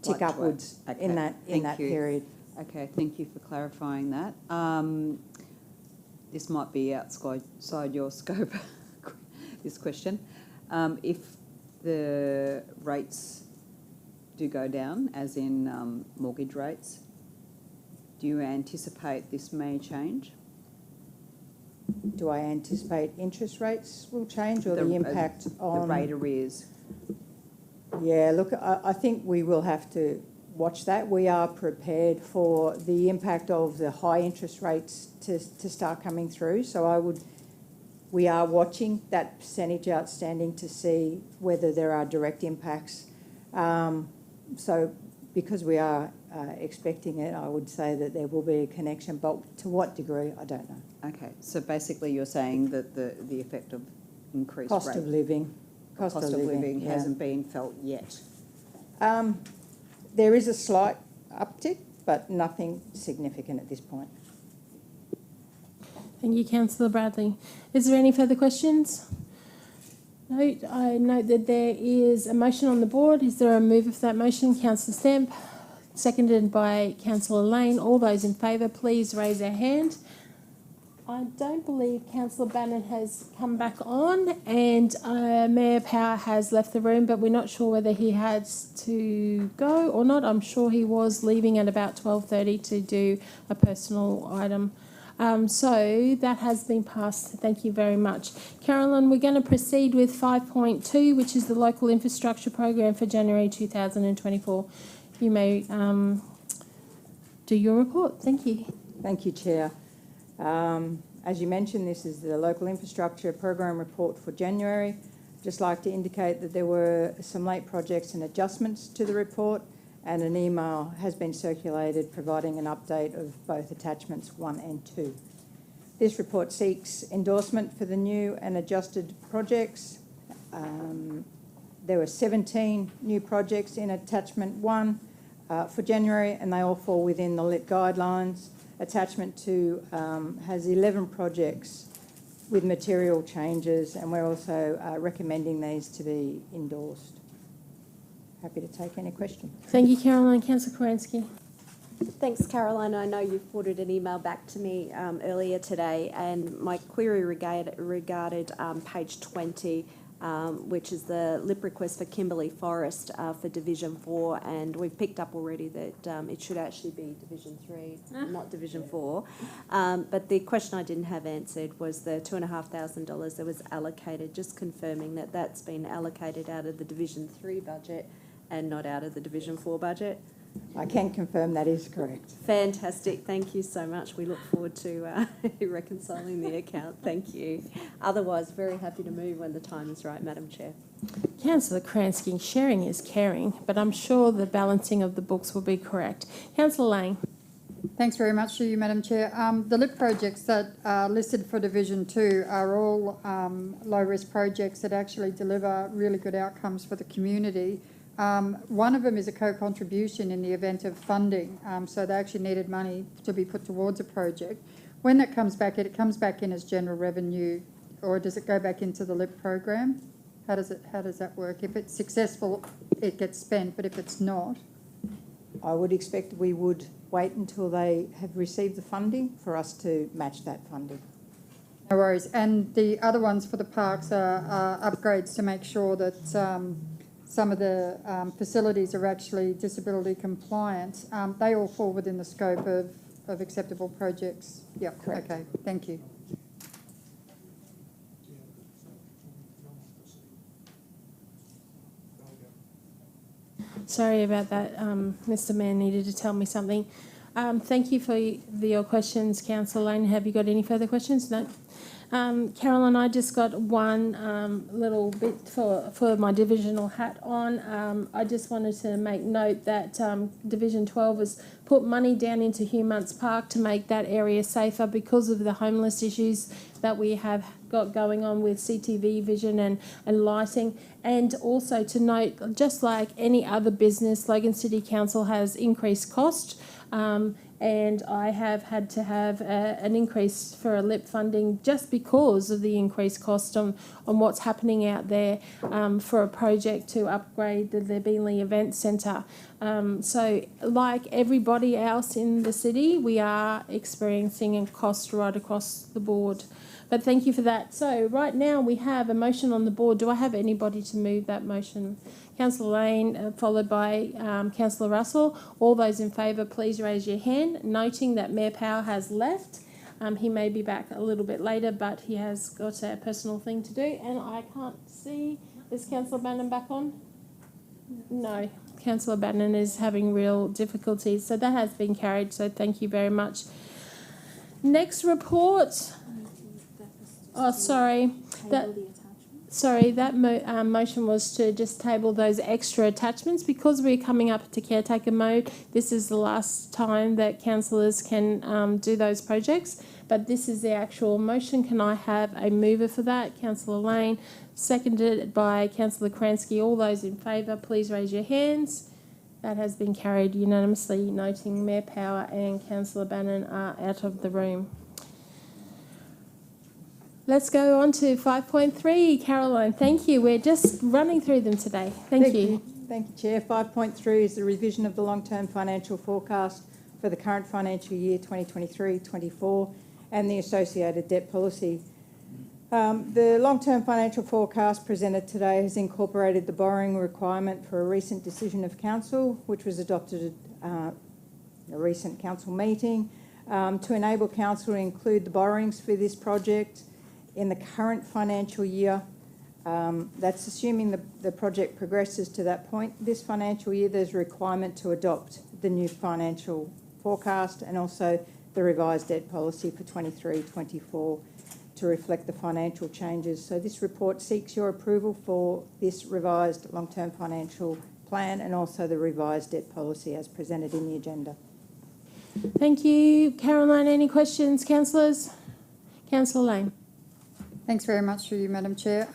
tick upwards in that period. Okay, thank you for clarifying that. This might be outside your scope, this question. If the rates do go down, as in mortgage rates, do you anticipate this may change? Do I anticipate interest rates will change, or the impact on... The rate arrears. Yeah, look, I think we will have to watch that. We are prepared for the impact of the high interest rates to start coming through. So we are watching that percentage outstanding to see whether there are direct impacts. So because we are expecting it, I would say that there will be a connection, but to what degree, I don't know. Okay, so basically you're saying that the effect of increased Cost of living. Cost of living hasn't been felt yet. There is a slight uptick, but nothing significant at this point. Thank you, Councillor Bradley. Is there any further questions? No, I note that there is a motion on the board. Is there a mover for that motion? Councillor Stamp, seconded by Councillor Lane. All those in favour, please raise their hand. I don't believe Councillor Bannon has come back on, and Mayor Power has left the room, but we're not sure whether he has to go or not. I'm sure he was leaving at about 12:30 to do a personal item. So that has been passed. Thank you very much. Carolyn, we're going to proceed with 5.2, which is the local infrastructure program for January 2024. You may do your report. Thank you. Thank you, Chair. As you mentioned, this is the local infrastructure program report for January. I'd just like to indicate that there were some late projects and adjustments to the report, and an email has been circulated providing an update of both attachments 1 and 2. This report seeks endorsement for the new and adjusted projects. There were 17 new projects in attachment 1 for January, and they all fall within the LIT guidelines. Attachment 2 has 11 projects with material changes, and we're also recommending these to be endorsed. Happy to take any questions. Thank you, Caroline. Councillor Karansky. Thanks, Caroline. I know you forwarded an email back to me earlier today, and my query regarded page 20, which is the LIP request for Kimberley Forest for Division 4, and we've picked up already that it should actually be Division 3, not Division 4. But the question I didn't have answered was the $2,500 that was allocated, just confirming that that's been allocated out of the Division 3 budget and not out of the Division 4 budget. I can confirm that is correct. Fantastic. Thank you so much. We look forward to reconciling the account. Thank you. Otherwise, very happy to move when the time is right, Madam Chair. Councillor Karansky, sharing is caring, but I'm sure the balancing of the books will be correct. Councillor Lane. Thanks very much to you, Madam Chair. The LIP projects that are listed for Division 2 are all low-risk projects that actually deliver really good outcomes for the community. One of them is a co-contribution in the event of funding, so they actually needed money to be put towards a project. When that comes back, it comes back in as general revenue, or does it go back into the LIP program? How does that work? If it's successful, it gets spent, but if it's not? I would expect we would wait until they have received the funding for us to match that funding. No worries. And the other ones for the parks are upgrades to make sure that some of the facilities are actually disability compliant. They all fall within the scope of acceptable projects. Yep, correct. Okay, thank you. Sorry about that. Mr. Mann needed to tell me something. Thank you for your questions, Councillor Lane. Have you got any further questions? No. Caroline, I just got one little bit for my divisional hat on. I just wanted to make note that Division 12 has put money down into Hugh Muntz Park to make that area safer because of the homeless issues that we have got going on with CTV vision and lighting. And also to note, just like any other business, Logan City Council has increased cost. And I have had to have an increase for a LIP funding just because of the increased cost on what's happening out there for a project to upgrade the Beanley Event Centre. So like everybody else in the city, we are experiencing a cost right across the board. But thank you for that. So right now we have a motion on the board. Do I have anybody to move that motion? Councillor Lane, followed by Councillor Russell. All those in favour, please raise your hand, noting that Mayor Powell has left. He may be back a little bit later, but he has got a personal thing to do. And I can't see, is Councillor Bannon back on? No, Councillor Bannon is having real difficulties. So that has been carried, so thank you very much. Next report. Oh, sorry. That motion was to just table those extra attachments because we're coming up to caretaker mode. This is the last time that councillors can do those projects, but this is the actual motion. Can I have a mover for that? Councillor Lane, seconded by Councillor Kransky. All those in favour, please raise your hands. That has been carried unanimously, noting Mayor Power and Councillor Bannon are out of the room. Let's go on to 5.3. Caroline, thank you. We're just running through them today. Thank you. Thank you, Chair. 5.3 is the revision of the long-term financial forecast for the current financial year 2023-24 and the associated debt policy. The long-term financial forecast presented today has incorporated the borrowing requirement for a recent decision of Council, which was adopted at a recent Council meeting, to enable Council to include the borrowings for this project in the current financial year. That's assuming the project progresses to that point. This financial year, there's a requirement to adopt the new financial forecast and also the revised debt policy for 23-24 to reflect the financial changes. So this report seeks your approval for this revised long-term financial plan and also the revised debt policy as presented in the agenda. Thank you. Caroline, any questions, councillors? Councillor Lane. Thanks very much through you, Madam Chair.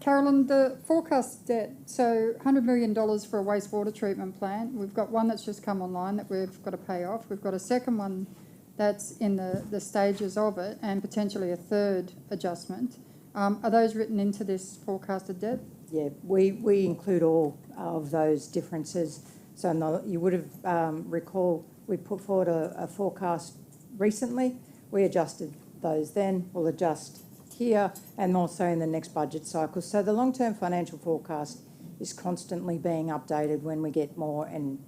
Carolyn, the forecast debt, so $100 million for a wastewater treatment plant. We've got one that's just come online that we've got to pay off. We've got a second one that's in the stages of it and potentially a third adjustment. Are those written into this forecasted debt? Yeah, we include all of those differences. So you would have recall we put forward a forecast recently. We adjusted those then. We'll adjust here and also in the next budget cycle. So the long-term financial forecast is constantly being updated when we get more and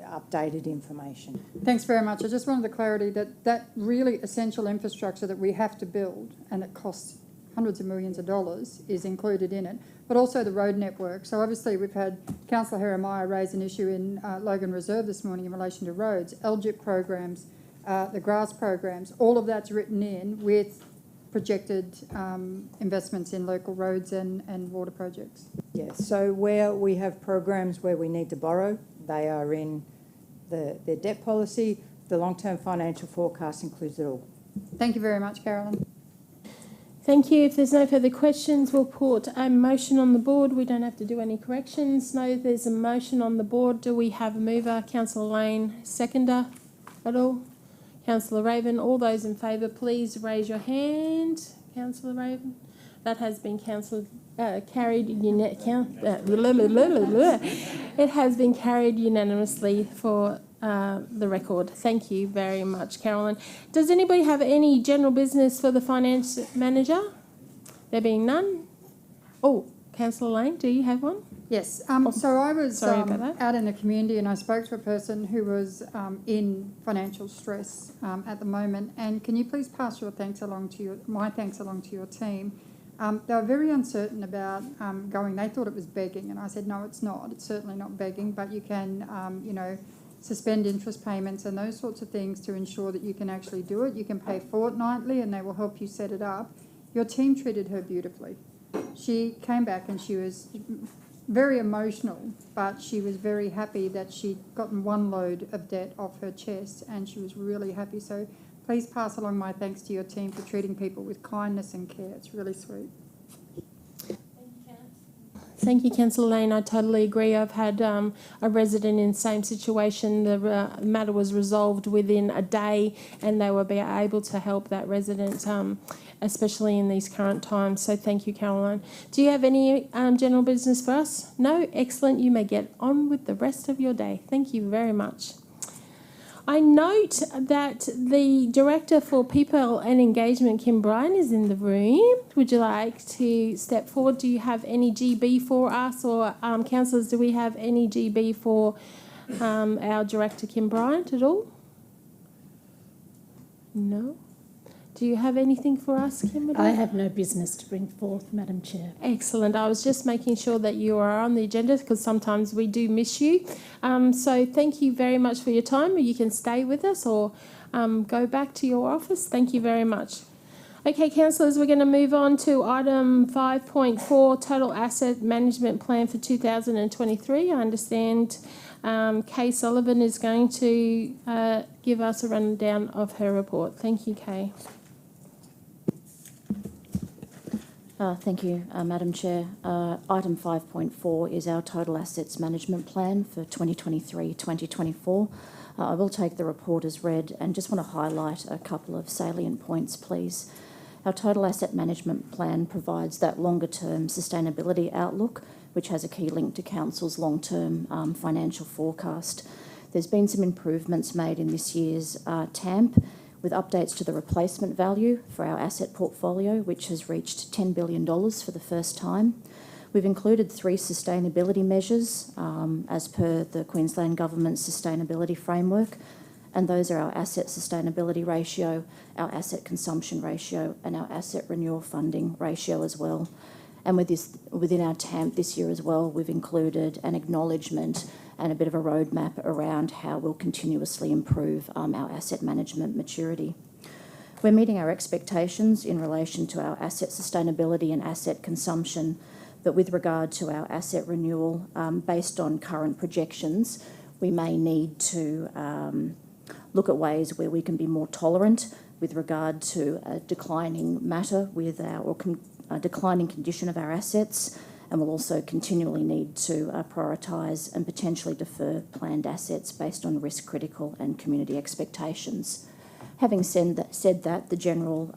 updated information. Thanks very much. I just wanted the clarity that really essential infrastructure that we have to build and it costs hundreds of millions of dollars is included in it, but also the road network. So obviously we've had Councillor Jeremiah raise an issue in Logan Reserve this morning in relation to roads, LGIP programs, the grass programs, all of that's written in with projected investments in local roads and water projects. Yes, so where we have programs where we need to borrow, they are in the debt policy. The long-term financial forecast includes it all. Thank you very much, Carolyn. Thank you. If there's no further questions, we'll put a motion on the board. We don't have to do any corrections. No, there's a motion on the board. Do we have a mover? Councillor Lane, seconder at all? Councillor Raven, all those in favour, please raise your hand. Councillor Raven. That has been carried. It has been carried unanimously for the record. Thank you very much, Carolyn. Does anybody have any general business for the finance manager? There being none. Oh, Councillor Lane, do you have one? Yes. So I was out in the community and I spoke to a person who was in financial stress at the moment. And can you please pass your thanks along to my thanks along to your team? They were very uncertain about going. They thought it was begging, and I said, no, it's not. It's certainly not begging, but you can, suspend interest payments and those sorts of things to ensure that you can actually do it. You can pay fortnightly, and they will help you set it up. Your team treated her beautifully. She came back and she was very emotional, but she was very happy that she'd gotten one load of debt off her chest, and she was really happy. So please pass along my thanks to your team for treating people with kindness and care. It's really sweet. Thank you, Councillor Lane. I totally agree. I've had a resident in the same situation. The matter was resolved within a day, and they were able to help that resident, especially in these current times. So thank you, Caroline. Do you have any general business for us? No? Excellent. You may get on with the rest of your day. Thank you very much. I note that the Director for People and Engagement, Kim Bryan, is in the room. Would you like to step forward? Do you have any GB for us, or councillors, do we have any GB for our Director, Kim Bryan, at all? No? Do you have anything for us, Kim? I have no business to bring forth, Madam Chair. Excellent. I was just making sure that you are on the agenda, because sometimes we do miss you. So thank you very much for your time. You can stay with us or go back to your office. Thank you very much. Okay, councillors, we're going to move on to item 5.4, Total Asset Management Plan for 2023. I understand Kay Sullivan is going to give us a rundown of her report. Thank you, Kay. Thank you, Madam Chair. Item 5.4 is our Total Assets Management Plan for 2023-2024. I will take the report as read and just want to highlight a couple of salient points, please. Our Total Asset Management Plan provides that longer-term sustainability outlook, which has a key link to Council's long-term financial forecast. There's been some improvements made in this year's TAMP, with updates to the replacement value for our asset portfolio, which has reached $10 billion for the first time. We've included 3 sustainability measures as per the Queensland Government's sustainability framework, and those are our asset sustainability ratio, our asset consumption ratio, and our asset renewal funding ratio as well. And within our TAMP this year as well, we've included an acknowledgement and a bit of a roadmap around how we'll continuously improve our asset management maturity. We're meeting our expectations in relation to our asset sustainability and asset consumption, but with regard to our asset renewal, based on current projections, we may need to look at ways where we can be more tolerant with regard to a declining matter with our declining condition of our assets, and we'll also continually need to prioritise and potentially defer planned assets based on risk critical and community expectations. Having said that, the general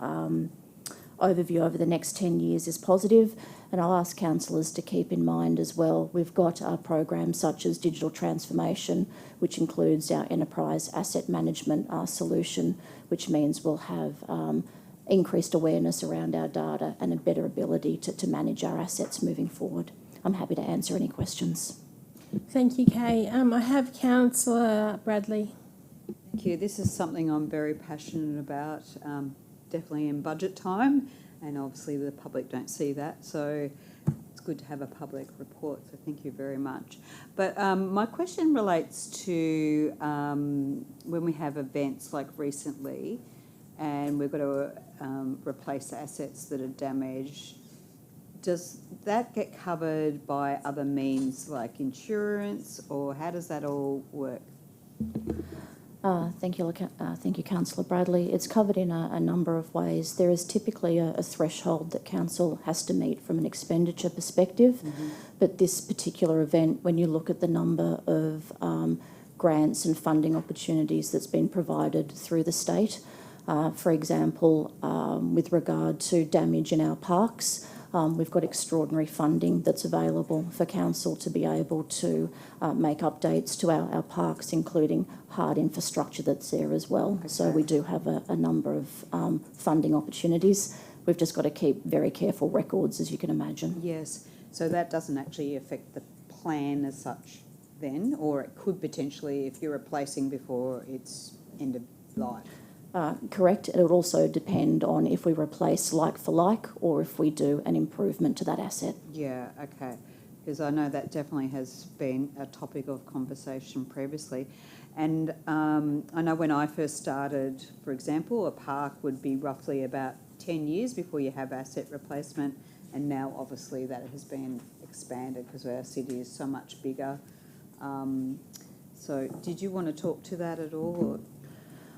overview over the next 10 years is positive, and I'll ask councillors to keep in mind as well, we've got programs such as digital transformation, which includes our enterprise asset management solution, which means we'll have increased awareness around our data and a better ability to manage our assets moving forward. I'm happy to answer any questions. Thank you, Kay. I have Councillor Bradley. Thank you. This is something I'm very passionate about, definitely in budget time, and obviously the public don't see that, so it's good to have a public report, so thank you very much. But my question relates to when we have events like recently, and we've got to replace assets that are damaged. Does that get covered by other means like insurance, or how does that all work? Thank you, Councillor Bradley. It's covered in a number of ways. There is typically a threshold that Council has to meet from an expenditure perspective, but this particular event, when you look at the number of grants and funding opportunities that's been provided through the state, for example, with regard to damage in our parks, we've got extraordinary funding that's available for Council to be able to make updates to our parks, including hard infrastructure that's there as well. Okay. So we do have a number of funding opportunities. We've just got to keep very careful records, as you can imagine. Yes, so that doesn't actually affect the plan as such then, or it could potentially if you're replacing before it's end of life. correct. It would also depend on if we replace like for like or if we do an improvement to that asset. Yeah, okay. Because I know that definitely has been a topic of conversation previously. And I know when I first started, for example, a park would be roughly about 10 years before you have asset replacement. And now obviously that has been expanded because our city is so much bigger. So did you want to talk to that at all?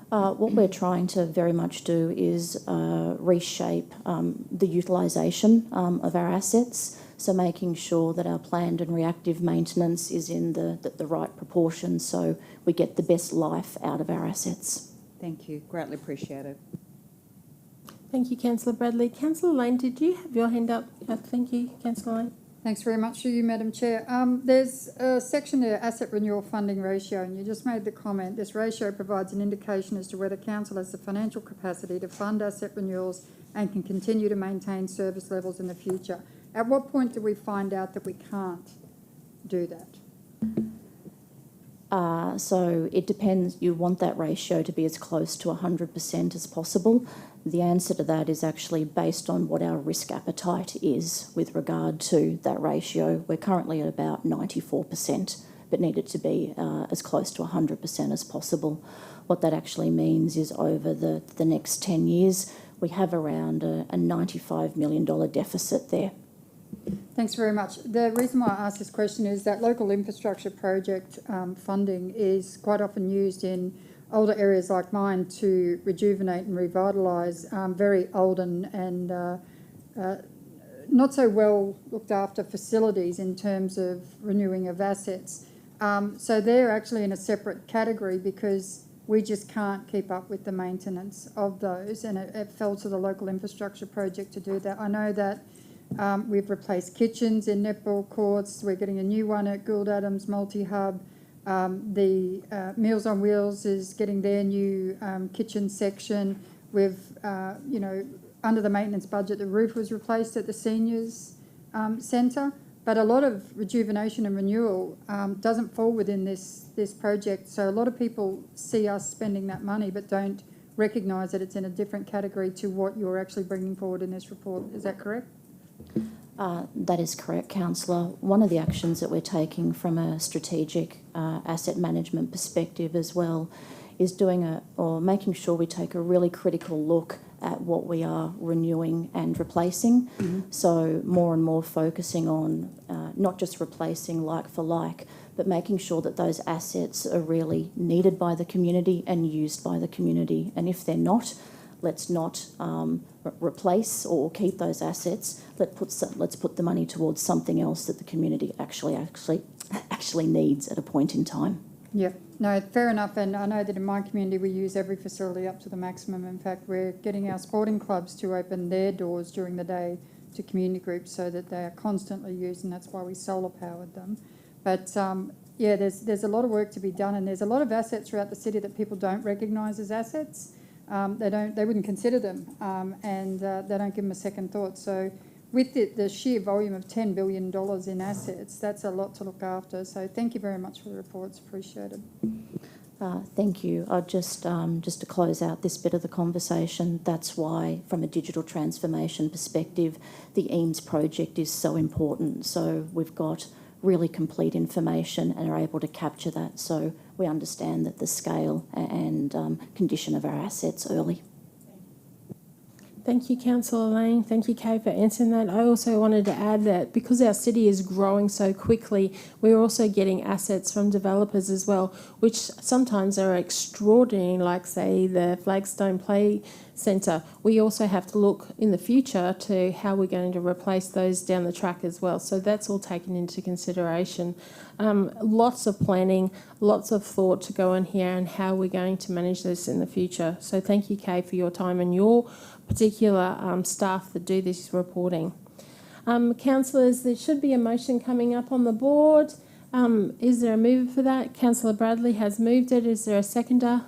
What we're trying to very much do is reshape the utilisation of our assets, so making sure that our planned and reactive maintenance is in the right proportion so we get the best life out of our assets. Thank you. Greatly appreciated. Thank you, Councillor Bradley. Councillor Lane, did you have your hand up? Thank you, Councillor Lane. Thanks very much to you, Madam Chair. There's a section there, asset renewal funding ratio, and you just made the comment, this ratio provides an indication as to whether council has the financial capacity to fund asset renewals and can continue to maintain service levels in the future. At what point do we find out that we can't do that? So it depends. You want that ratio to be as close to 100% as possible. The answer to that is actually based on what our risk appetite is with regard to that ratio. We're currently at about 94%, but need it to be as close to 100% as possible. What that actually means is over the next 10 years, we have around a $95 million deficit there. Thanks very much. The reason why I asked this question is that local infrastructure project funding is quite often used in older areas like mine to rejuvenate and revitalise very old and not so well looked after facilities in terms of renewing of assets. So they're actually in a separate category because we just can't keep up with the maintenance of those, and it fell to the local infrastructure project to do that. I know that we've replaced kitchens in netball courts. We're getting a new one at Gould Adams Multi-Hub. The Meals on Wheels is getting their new kitchen section. We've, under the maintenance budget, the roof was replaced at the seniors centre. But a lot of rejuvenation and renewal doesn't fall within this project. So a lot of people see us spending that money but don't recognise that it's in a different category to what you're actually bringing forward in this report. Is that correct? That is correct, Councillor. One of the actions that we're taking from a strategic asset management perspective as well is making sure we take a really critical look at what we are renewing and replacing. Mm-hmm. So more and more focusing on not just replacing like for like, but making sure that those assets are really needed by the community and used by the community. And if they're not, let's not replace or keep those assets. Let's put the money towards something else that the community actually needs at a point in time. Yeah, no, fair enough. And I know that in my community we use every facility up to the maximum. In fact, we're getting our sporting clubs to open their doors during the day to community groups so that they are constantly used, and that's why we solar powered them. But there's a lot of work to be done, and there's a lot of assets throughout the city that people don't recognise as assets. They wouldn't consider them, and they don't give them a second thought. So with the sheer volume of $10 billion in assets, that's a lot to look after. So thank you very much for the reports. Appreciated. Thank you. Just to close out this bit of the conversation, that's why, from a digital transformation perspective, the EAMS project is so important. So we've got really complete information and are able to capture that so we understand that the scale and condition of our assets early. Thank you, Councillor Lane. Thank you, Kay, for answering that. I also wanted to add that because our city is growing so quickly, we're also getting assets from developers as well, which sometimes are extraordinary, like, say, the Flagstone Play Centre. We also have to look in the future to how we're going to replace those down the track as well. So that's all taken into consideration. Lots of planning, lots of thought to go in here and how we're going to manage this in the future. So thank you, Kay, for your time and your particular staff that do this reporting. Councillors, there should be a motion coming up on the board. Is there a mover for that? Councillor Bradley has moved it. Is there a seconder?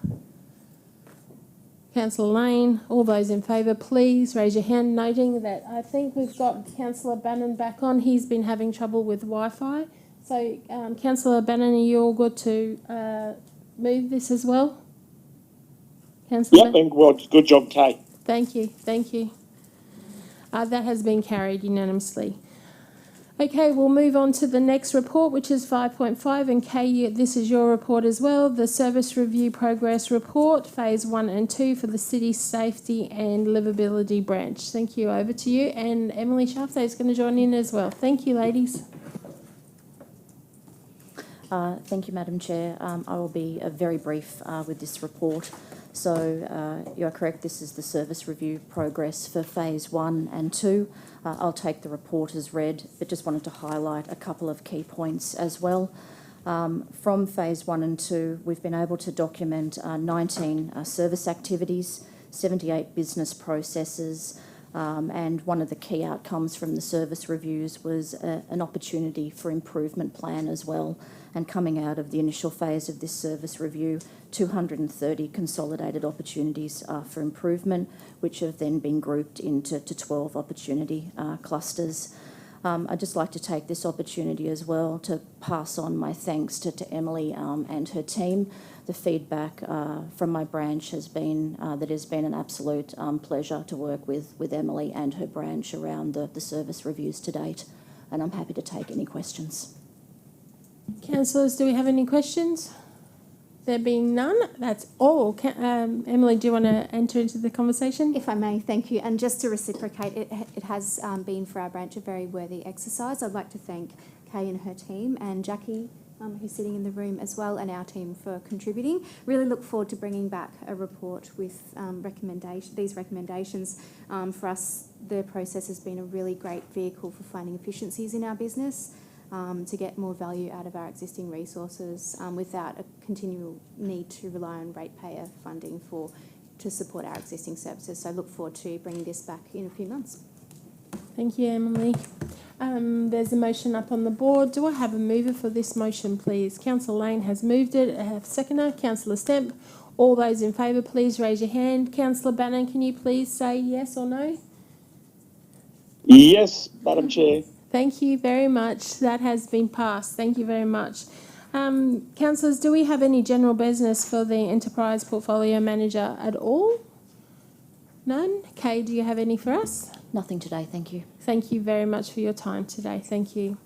Councillor Lane. All those in favour, please raise your hand, noting that I think we've got Councillor Bannon back on. He's been having trouble with Wi-Fi. So, Councillor Bannon, are you all good to move this as well? Councillor Yep, and well, good job, Kay. Thank you, thank you. That has been carried unanimously. Okay, we'll move on to the next report, which is 5.5, and Kay, this is your report as well, the Service Review Progress Report, Phase 1 and 2 for the City Safety and Livability Branch. Thank you, over to you, and Emily Shafter is going to join in as well. Thank you, ladies. Thank you, Madam Chair. I will be very brief with this report. So you are correct, this is the service review progress for Phase 1 and 2. I'll take the report as read, but just wanted to highlight a couple of key points as well. From Phase 1 and 2, we've been able to document 19 service activities, 78 business processes, and one of the key outcomes from the service reviews was an opportunity for improvement plan as well. And coming out of the initial phase of this service review, 230 consolidated opportunities for improvement, which have then been grouped into 12 opportunity clusters. I'd just like to take this opportunity as well to pass on my thanks to Emily and her team. The feedback from my branch has been that it has been an absolute pleasure to work with Emily and her branch around the service reviews to date, and I'm happy to take any questions. Councillors, do we have any questions? There being none, that's all. Emily, do you want to enter into the conversation? If I may, thank you. And just to reciprocate, it has been for our branch a very worthy exercise. I'd like to thank Kay and her team, and Jackie, who's sitting in the room as well, and our team for contributing. Really look forward to bringing back a report with these recommendations. For us, the process has been a really great vehicle for finding efficiencies in our business, to get more value out of our existing resources without a continual need to rely on ratepayer funding to support our existing services. So I look forward to bringing this back in a few months. Thank you, Emily. There's a motion up on the board. Do I have a mover for this motion, please? Councillor Lane has moved it. I have a seconder. Councillor Stemp. All those in favour, please raise your hand. Councillor Bannon, can you please say yes or no? Yes, Madam Chair. Thank you very much. That has been passed. Thank you very much. Councillors, do we have any general business for the Enterprise Portfolio Manager at all? None? Kay, do you have any for us? Nothing today, thank you. Thank you very much for your time today. Thank you.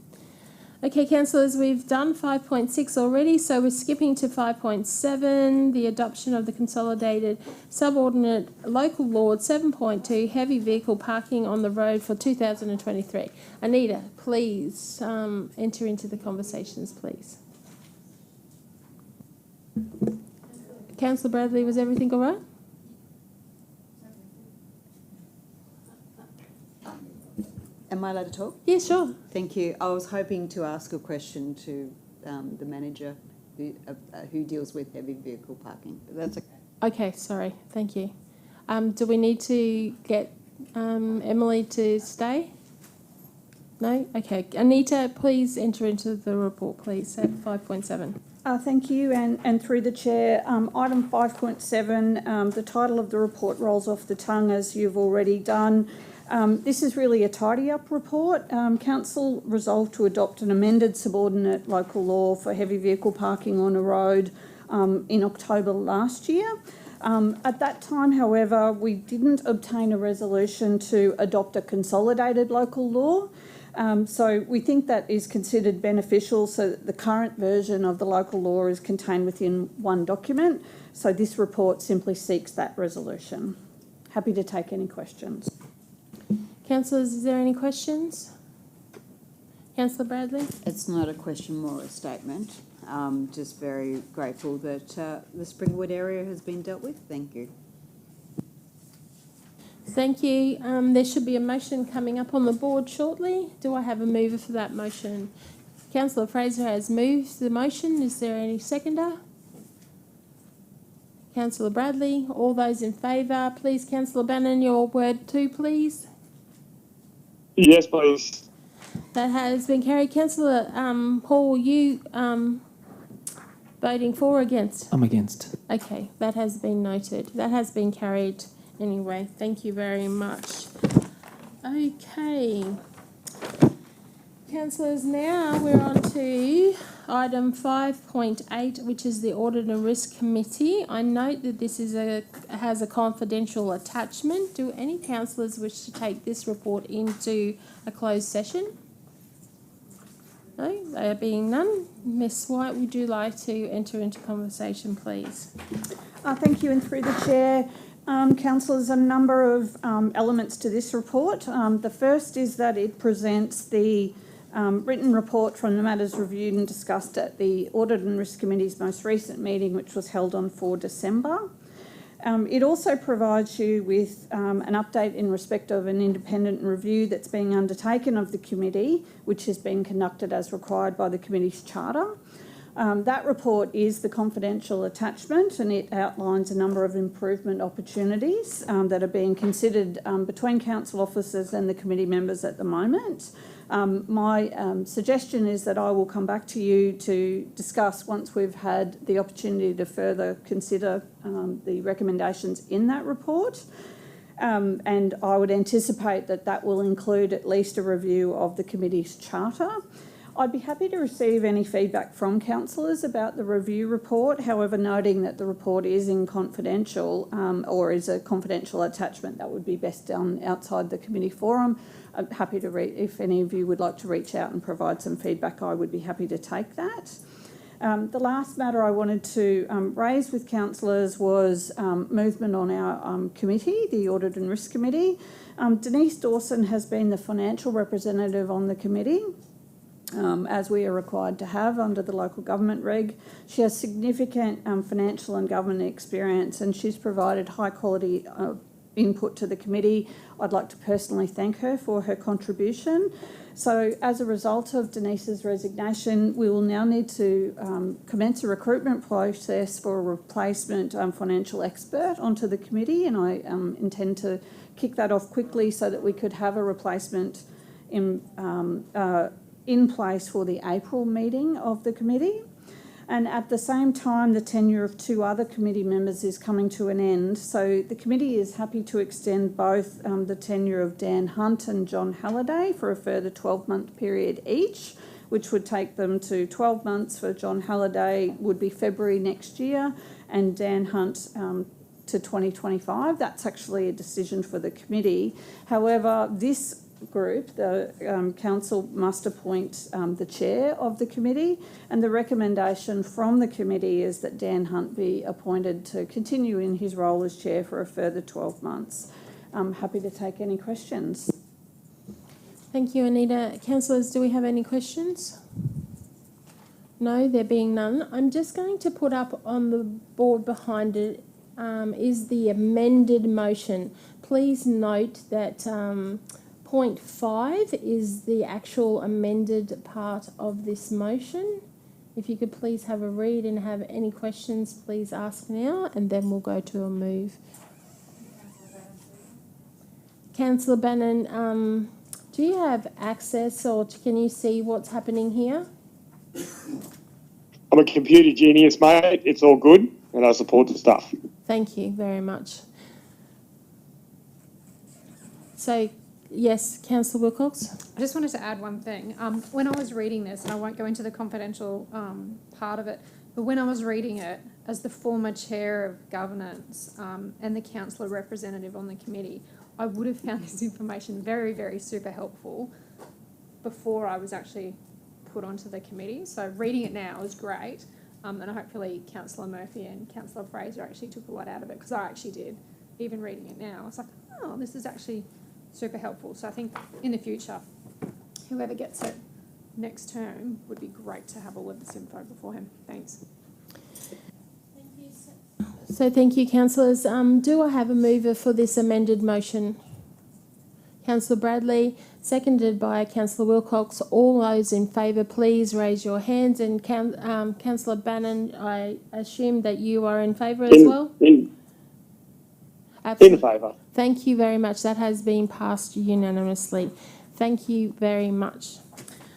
Okay, councillors, we've done 5.6 already, so we're skipping to 5.7, the adoption of the consolidated subordinate local law 7.2, heavy vehicle parking on the road for 2023. Anita, please enter into the conversations, please. Councillor Bradley, was everything all right? Am I allowed to talk? Yeah, sure. Thank you. I was hoping to ask a question to the manager who deals with heavy vehicle parking. But that's okay. Okay, sorry. Thank you. Do we need to get Emily to stay? No? Okay. Anita, please enter into the report, please, at 5.7. Thank you, and through the chair, item 5.7, the title of the report rolls off the tongue as you've already done. This is really a tidy-up report. Council resolved to adopt an amended subordinate local law for heavy vehicle parking on a road in October last year. At that time, however, we didn't obtain a resolution to adopt a consolidated local law. So we think that is considered beneficial, so that the current version of the local law is contained within one document. So this report simply seeks that resolution. Happy to take any questions. Councillors, is there any questions? Councillor Bradley? It's not a question, more a statement. Just very grateful that the Springwood area has been dealt with. Thank you. Thank you. There should be a motion coming up on the board shortly. Do I have a mover for that motion? Councillor Fraser has moved the motion. Is there any seconder? Councillor Bradley. All those in favour, please. Councillor Bannon, your word too, please. Yes, please. That has been carried. Councillor Hall, you voting for or against? I'm against. Okay, that has been noted. That has been carried anyway. Thank you very much. Okay. councillors, now we're on to item 5.8, which is the Audit and Risk Committee. I note that this has a confidential attachment. Do any councillors wish to take this report into a closed session? No, there being none. Ms White, would you like to enter into conversation, please? Thank you, and through the chair, councillors, a number of elements to this report. The first is that it presents the written report from the matters reviewed and discussed at the Audit and Risk Committee's most recent meeting, which was held on 4 December. It also provides you with an update in respect of an independent review that's being undertaken of the committee, which has been conducted as required by the committee's charter. That report is the confidential attachment, and it outlines a number of improvement opportunities that are being considered between council officers and the committee members at the moment. My suggestion is that I will come back to you to discuss once we've had the opportunity to further consider the recommendations in that report. And I would anticipate that that will include at least a review of the committee's charter. I'd be happy to receive any feedback from councillors about the review report, however, noting that the report is in confidential or is a confidential attachment, that would be best done outside the committee forum. I'm happy to if any of you would like to reach out and provide some feedback, I would be happy to take that. The last matter I wanted to raise with councillors was movement on our committee, the Audit and Risk Committee. Denise Dawson has been the financial representative on the committee, as we are required to have under the local government reg. She has significant financial and government experience, and she's provided high quality input to the committee. I'd like to personally thank her for her contribution. So as a result of Denise's resignation, we will now need to commence a recruitment process for a replacement financial expert onto the committee, and I intend to kick that off quickly so that we could have a replacement in place for the April meeting of the committee. And at the same time, the tenure of 2 other committee members is coming to an end. So the committee is happy to extend both the tenure of Dan Hunt and John Halliday for a further 12-month period each, which would take them to 12 months for John Halliday, would be February next year, and Dan Hunt to 2025. That's actually a decision for the committee. However, this group, the council must appoint the chair of the committee, and the recommendation from the committee is that Dan Hunt be appointed to continue in his role as chair for a further 12 months. I'm happy to take any questions. Thank you, Anita. Councillors, do we have any questions? No, there being none. I'm just going to put up on the board behind it is the amended motion. Please note that point 5 is the actual amended part of this motion. If you could please have a read and have any questions, please ask now, and then we'll go to a move. Councillor Bannon, do you have access or can you see what's happening here? I'm a computer genius, mate. It's all good, and I support the stuff. Thank you very much. So, yes, Councillor Wilcox? I just wanted to add one thing. When I was reading this, and I won't go into the confidential part of it, but when I was reading it, as the former chair of governance and the councillor representative on the committee, I would have found this information very, very super helpful before I was actually put onto the committee. So reading it now is great, and hopefully Councillor Murphy and Councillor Fraser actually took a lot out of it, because I actually did. Even reading it now, I was like, oh, this is actually super helpful. So I think in the future, whoever gets it next term would be great to have all of this info beforehand. Thanks. So thank you, councillors. Do I have a mover for this amended motion? Councillor Bradley, seconded by Councillor Wilcox. All those in favour, please raise your hands. And Councillor Bannon, I assume that you are in favour as well? In favour. Thank you very much. That has been passed unanimously. Thank you very much.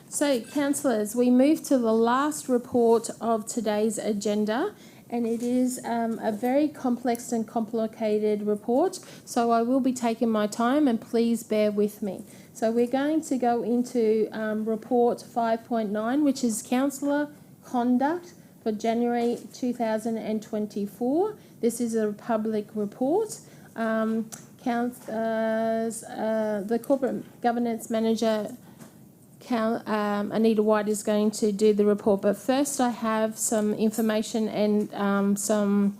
So, councillors, we move to the last report of today's agenda, and it is a very complex and complicated report, so I will be taking my time and please bear with me. So we're going to go into report 5.9, which is councillor conduct for January 2024. This is a public report. The corporate governance manager, Anita White, is going to do the report. But first I have some information and some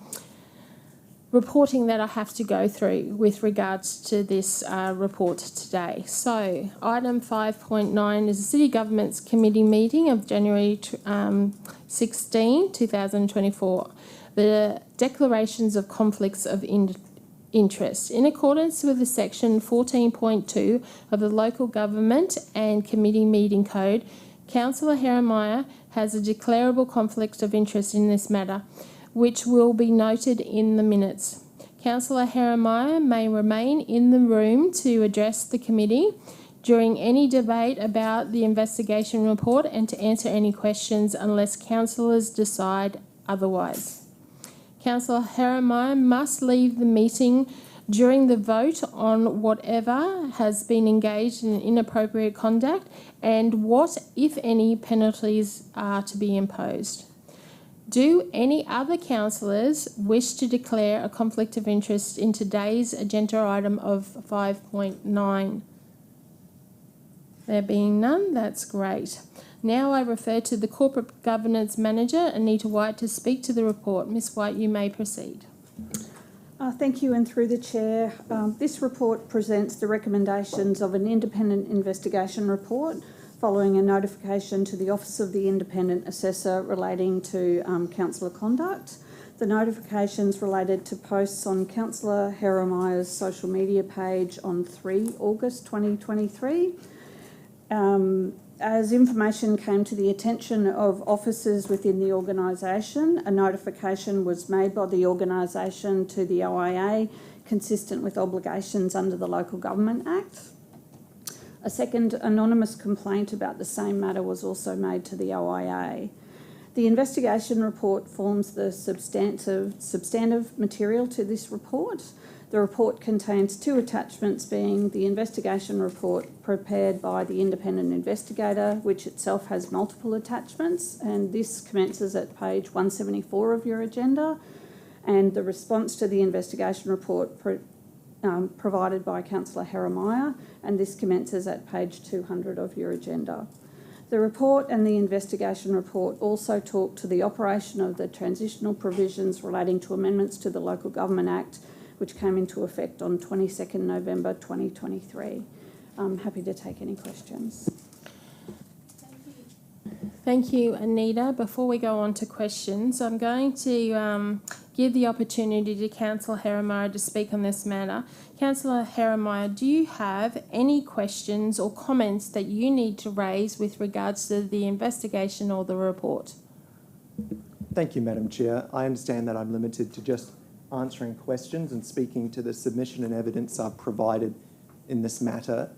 reporting that I have to go through with regards to this report today. So item 5.9 is the City Government's Committee meeting of January 16, 2024. The declarations of conflicts of interest. In accordance with the section 14.2 of the Local Government and Committee Meeting Code, Councillor Jeremiah has a declarable conflict of interest in this matter, which will be noted in the minutes. Councillor Jeremiah may remain in the room to address the committee during any debate about the investigation report and to answer any questions unless councillors decide otherwise. Councillor Jeremiah must leave the meeting during the vote on whatever has been engaged in inappropriate conduct and what, if any, penalties are to be imposed. Do any other councillors wish to declare a conflict of interest in today's agenda item of 5.9? There being none, that's great. Now I refer to the Corporate Governance Manager, Anita White, to speak to the report. Ms White, you may proceed. Thank you, and through the Chair, this report presents the recommendations of an independent investigation report following a notification to the Office of the Independent Assessor relating to councillor conduct. The notifications related to posts on Councillor Jeremiah's social media page on 3 August 2023. As information came to the attention of officers within the organisation, a notification was made by the organisation to the OIA consistent with obligations under the Local Government Act. A second anonymous complaint about the same matter was also made to the OIA. The investigation report forms the substantive material to this report. The report contains 2 attachments, being the investigation report prepared by the independent investigator, which itself has multiple attachments, and this commences at page 174 of your agenda, and the response to the investigation report provided by Councillor Jeremiah, and this commences at page 200 of your agenda. The report and the investigation report also talk to the operation of the transitional provisions relating to amendments to the Local Government Act, which came into effect on 22nd November 2023. I'm happy to take any questions. Thank you, Anita. Before we go on to questions, I'm going to give the opportunity to Councillor Jeremiah to speak on this matter. Councillor Jeremiah, do you have any questions or comments that you need to raise with regards to the investigation or the report? Thank you, Madam Chair. I understand that I'm limited to just answering questions and speaking to the submission and evidence I've provided in this matter.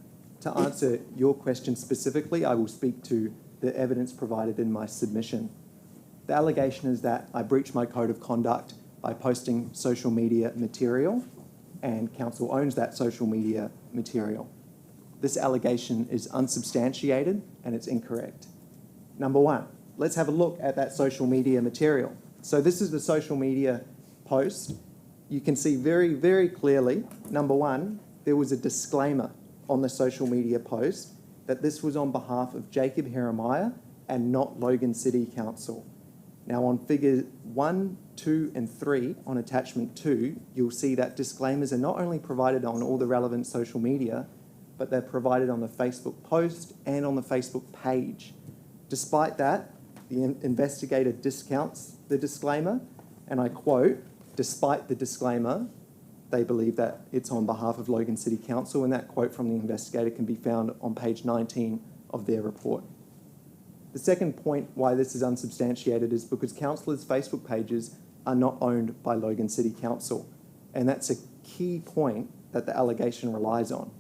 To answer your question specifically, I will speak to the evidence provided in my submission. The allegation is that I breached my code of conduct by posting social media material, and council owns that social media material. This allegation is unsubstantiated and it's incorrect. Number 1, let's have a look at that social media material. So this is the social media post. You can see very, very clearly, number 1, there was a disclaimer on the social media post that this was on behalf of Jacob Jeremiah and not Logan City Council. Now on figure 1, 2 and 3 on attachment 2, you'll see that disclaimers are not only provided on all the relevant social media, but they're provided on the Facebook post and on the Facebook page. Despite that, the investigator discounts the disclaimer, and I quote, "Despite the disclaimer, they believe that it's on behalf of Logan City Council," and that quote from the investigator can be found on page 19 of their report. The second point why this is unsubstantiated is because councillors' Facebook pages are not owned by Logan City Council, and that's a key point that the allegation relies on.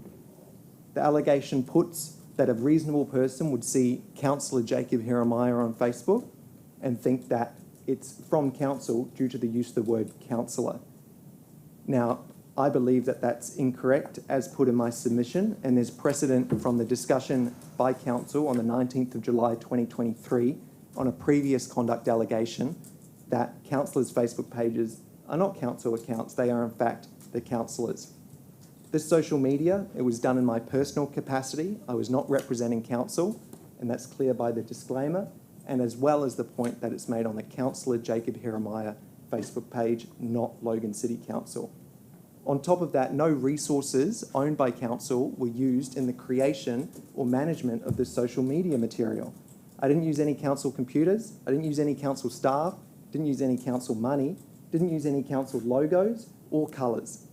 The allegation puts that a reasonable person would see Councillor Jacob Jeremiah on Facebook and think that it's from council due to the use of the word councillor. Now, I believe that that's incorrect as put in my submission, and there's precedent from the discussion by council on the 19th of July 2023 on a previous conduct allegation that councillors' Facebook pages are not council accounts, they are in fact the councillors. This social media, it was done in my personal capacity. I was not representing council, and that's clear by the disclaimer, and as well as the point that it's made on the Councillor Jacob Jeremiah Facebook page, not Logan City Council. On top of that, no resources owned by council were used in the creation or management of this social media material. I didn't use any council computers, I didn't use any council staff, didn't use any council money, didn't use any council logos or colours.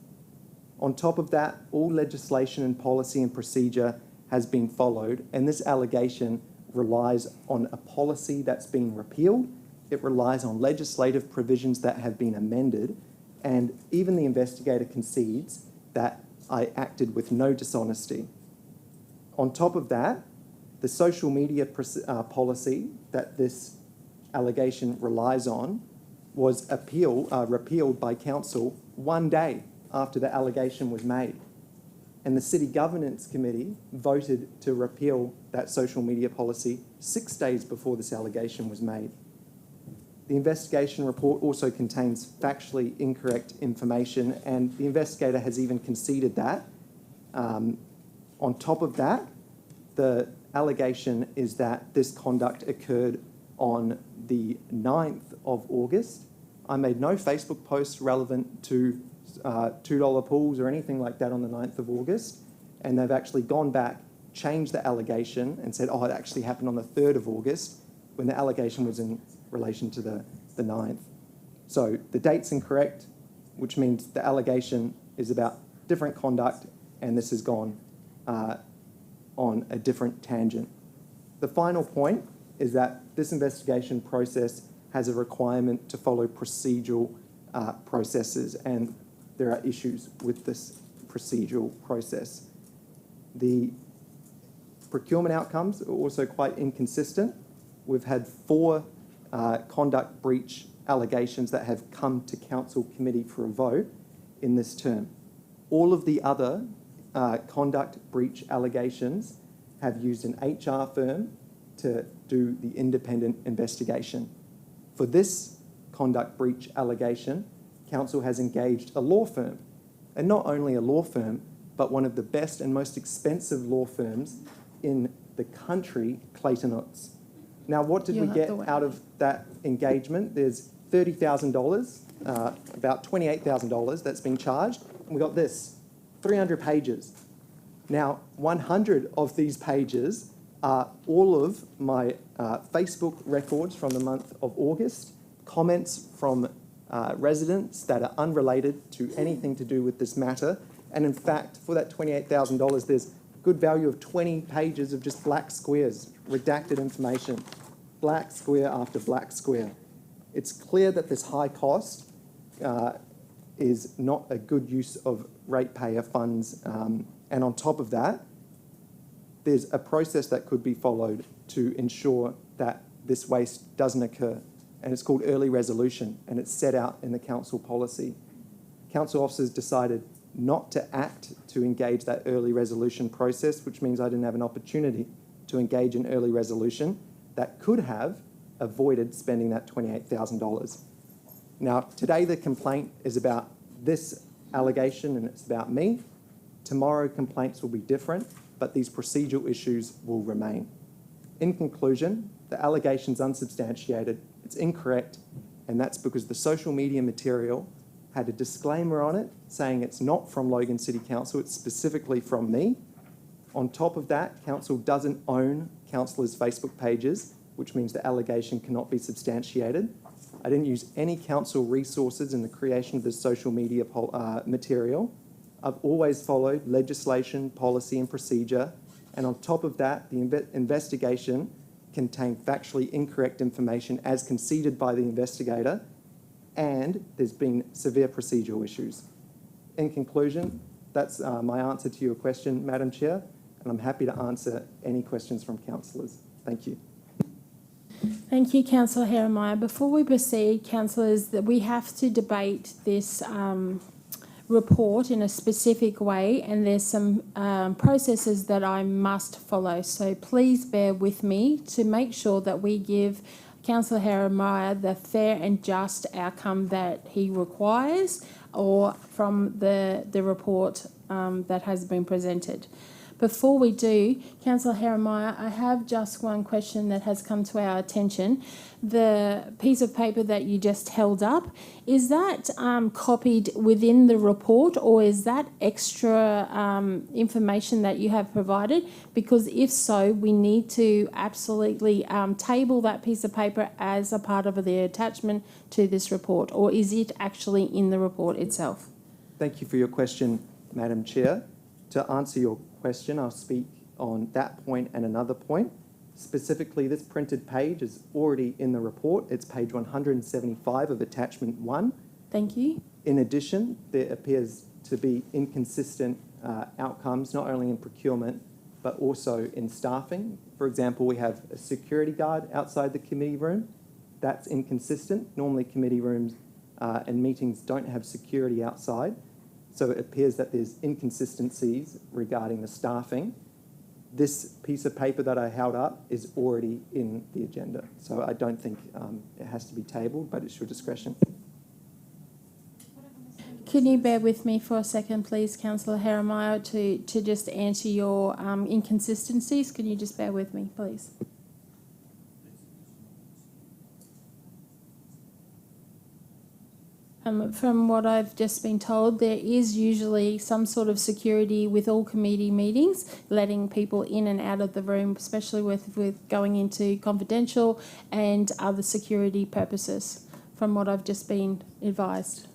On top of that, all legislation and policy and procedure has been followed, and this allegation relies on a policy that's been repealed, it relies on legislative provisions that have been amended, and even the investigator concedes that I acted with no dishonesty. On top of that, the social media policy that this allegation relies on was repealed by council one day after the allegation was made. And the City Governance Committee voted to repeal that social media policy 6 days before this allegation was made. The investigation report also contains factually incorrect information, and the investigator has even conceded that. On top of that, the allegation is that this conduct occurred on the 9th of August. I made no Facebook posts relevant to $2 pools or anything like that on the 9th of August, and they've actually gone back, changed the allegation and said, oh, it actually happened on the 3rd of August when the allegation was in relation to the 9th. So the date's incorrect, which means the allegation is about different conduct, and this has gone on a different tangent. The final point is that this investigation process has a requirement to follow procedural processes, and there are issues with this procedural process. The procurement outcomes are also quite inconsistent. We've had 4 conduct breach allegations that have come to council committee for a vote in this term. All of the other conduct breach allegations have used an HR firm to do the independent investigation. For this conduct breach allegation, council has engaged a law firm, and not only a law firm, but one of the best and most expensive law firms in the country, Clayton Utz. Now, what did we get out of that engagement? There's $30,000, about $28,000 that's been charged, and we got this, 300 pages. Now, 100 of these pages are all of my Facebook records from the month of August, comments from residents that are unrelated to anything to do with this matter, and in fact, for that $28,000, there's good value of 20 pages of just black squares, redacted information, black square after black square. It's clear that this high cost is not a good use of ratepayer funds, and on top of that, there's a process that could be followed to ensure that this waste doesn't occur, and it's called early resolution, and it's set out in the council policy. Council officers decided not to act to engage that early resolution process, which means I didn't have an opportunity to engage in early resolution that could have avoided spending that $28,000. Now, today the complaint is about this allegation and it's about me. Tomorrow complaints will be different, but these procedural issues will remain. In conclusion, the allegation's unsubstantiated, it's incorrect, and that's because the social media material had a disclaimer on it saying it's not from Logan City Council, it's specifically from me. On top of that, council doesn't own councillors' Facebook pages, which means the allegation cannot be substantiated. I didn't use any council resources in the creation of this social media material. I've always followed legislation, policy and procedure, and on top of that, the investigation contained factually incorrect information as conceded by the investigator, and there's been severe procedural issues. In conclusion, that's my answer to your question, Madam Chair, and I'm happy to answer any questions from councillors. Thank you. Thank you, Councillor Heremiah. Before we proceed, councillors, that we have to debate this report in a specific way, and there's some processes that I must follow. So please bear with me to make sure that we give Councillor Heremiah the fair and just outcome that he requires, or from the report that has been presented. Before we do, Councillor Heremiah, I have just one question that has come to our attention. The piece of paper that you just held up, is that copied within the report, or is that extra information that you have provided? Because if so, we need to absolutely table that piece of paper as a part of the attachment to this report, or is it actually in the report itself? Thank you for your question, Madam Chair. To answer your question, I'll speak on that point and another point. Specifically, this printed page is already in the report. It's page 175 of attachment 1. Thank you. In addition, there appears to be inconsistent outcomes, not only in procurement, but also in staffing. For example, we have a security guard outside the committee room. That's inconsistent. Normally, committee rooms and meetings don't have security outside. So it appears that there's inconsistencies regarding the staffing. This piece of paper that I held up is already in the agenda. So I don't think it has to be tabled, but it's your discretion. Can you bear with me for a second, please, Councillor Heremiah, to just answer your inconsistencies? Can you just bear with me, please? From what I've just been told, there is usually some sort of security with all committee meetings, letting people in and out of the room, especially with going into confidential and other security purposes, from what I've just been advised.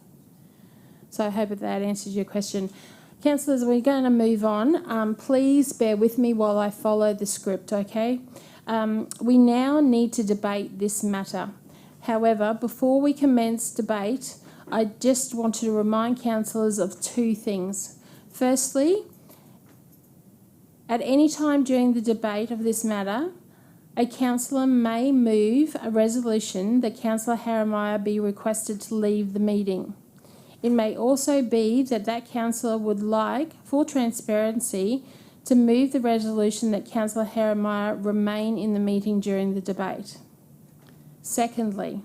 So I hope that answers your question. Councillors, we're going to move on. Please bear with me while I follow the script, okay? We now need to debate this matter. However, before we commence debate, I just want to remind councillors of two things. Firstly, at any time during the debate of this matter, a councillor may move a resolution that Councillor Heremiah be requested to leave the meeting. It may also be that that councillor would like, for transparency, to move the resolution that Councillor Heremiah remain in the meeting during the debate. Secondly,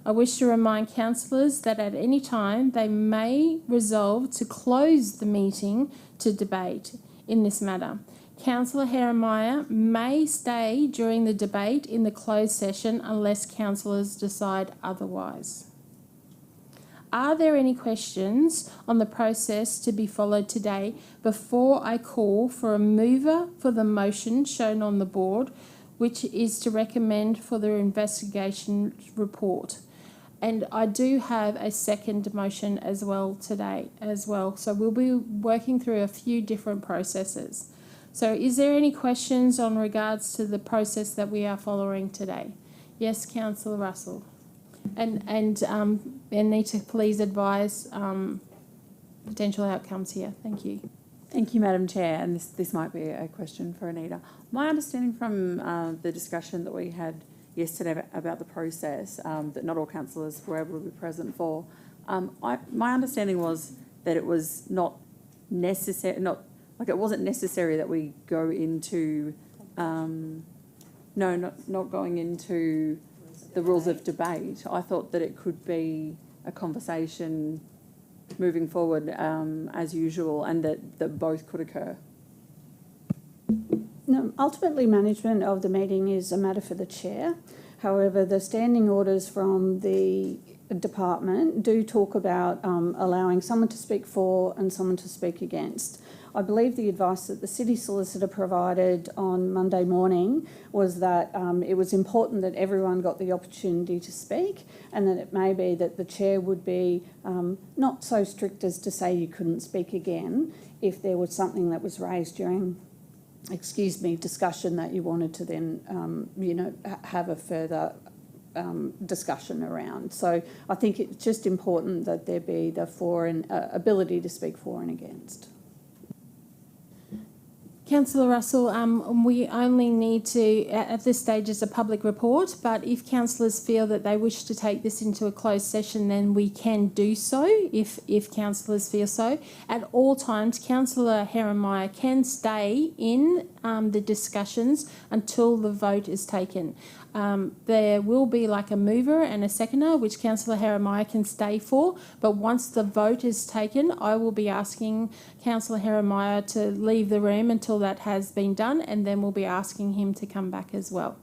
I wish to remind councillors that at any time they may resolve to close the meeting to debate in this matter. Councillor Heremiah may stay during the debate in the closed session unless councillors decide otherwise. Are there any questions on the process to be followed today before I call for a mover for the motion shown on the board, which is to recommend for the investigation report? And I do have a second motion as well today as well. So we'll be working through a few different processes. So is there any questions on regards to the process that we are following today? Yes, Councillor Russell. And Anita, please advise potential outcomes here. Thank you. Thank you, Madam Chair. And this might be a question for Anita. My understanding from the discussion that we had yesterday about the process that not all councillors were able to be present for. My understanding was that it was not necessary, it wasn't necessary that we go into, not going into the rules of debate. I thought that it could be a conversation moving forward as usual, and that both could occur. No, ultimately, management of the meeting is a matter for the chair. However, the standing orders from the department do talk about allowing someone to speak for and someone to speak against. I believe the advice that the city solicitor provided on Monday morning was that it was important that everyone got the opportunity to speak, and that it may be that the chair would be not so strict as to say you couldn't speak again if there was something that was raised during discussion that you wanted to then, have a further discussion around. So I think it's just important that there be the for and ability to speak for and against. Councillor Russell, we only need to, at this stage, it's a public report, but if councillors feel that they wish to take this into a closed session, then we can do so if councillors feel so. At all times, Councillor Herrenmeyer can stay in the discussions until the vote is taken. There will be like a mover and a seconder, which Councillor Herrenmeyer can stay for, but once the vote is taken, I will be asking Councillor Herrenmeyer to leave the room until that has been done, and then we'll be asking him to come back as well.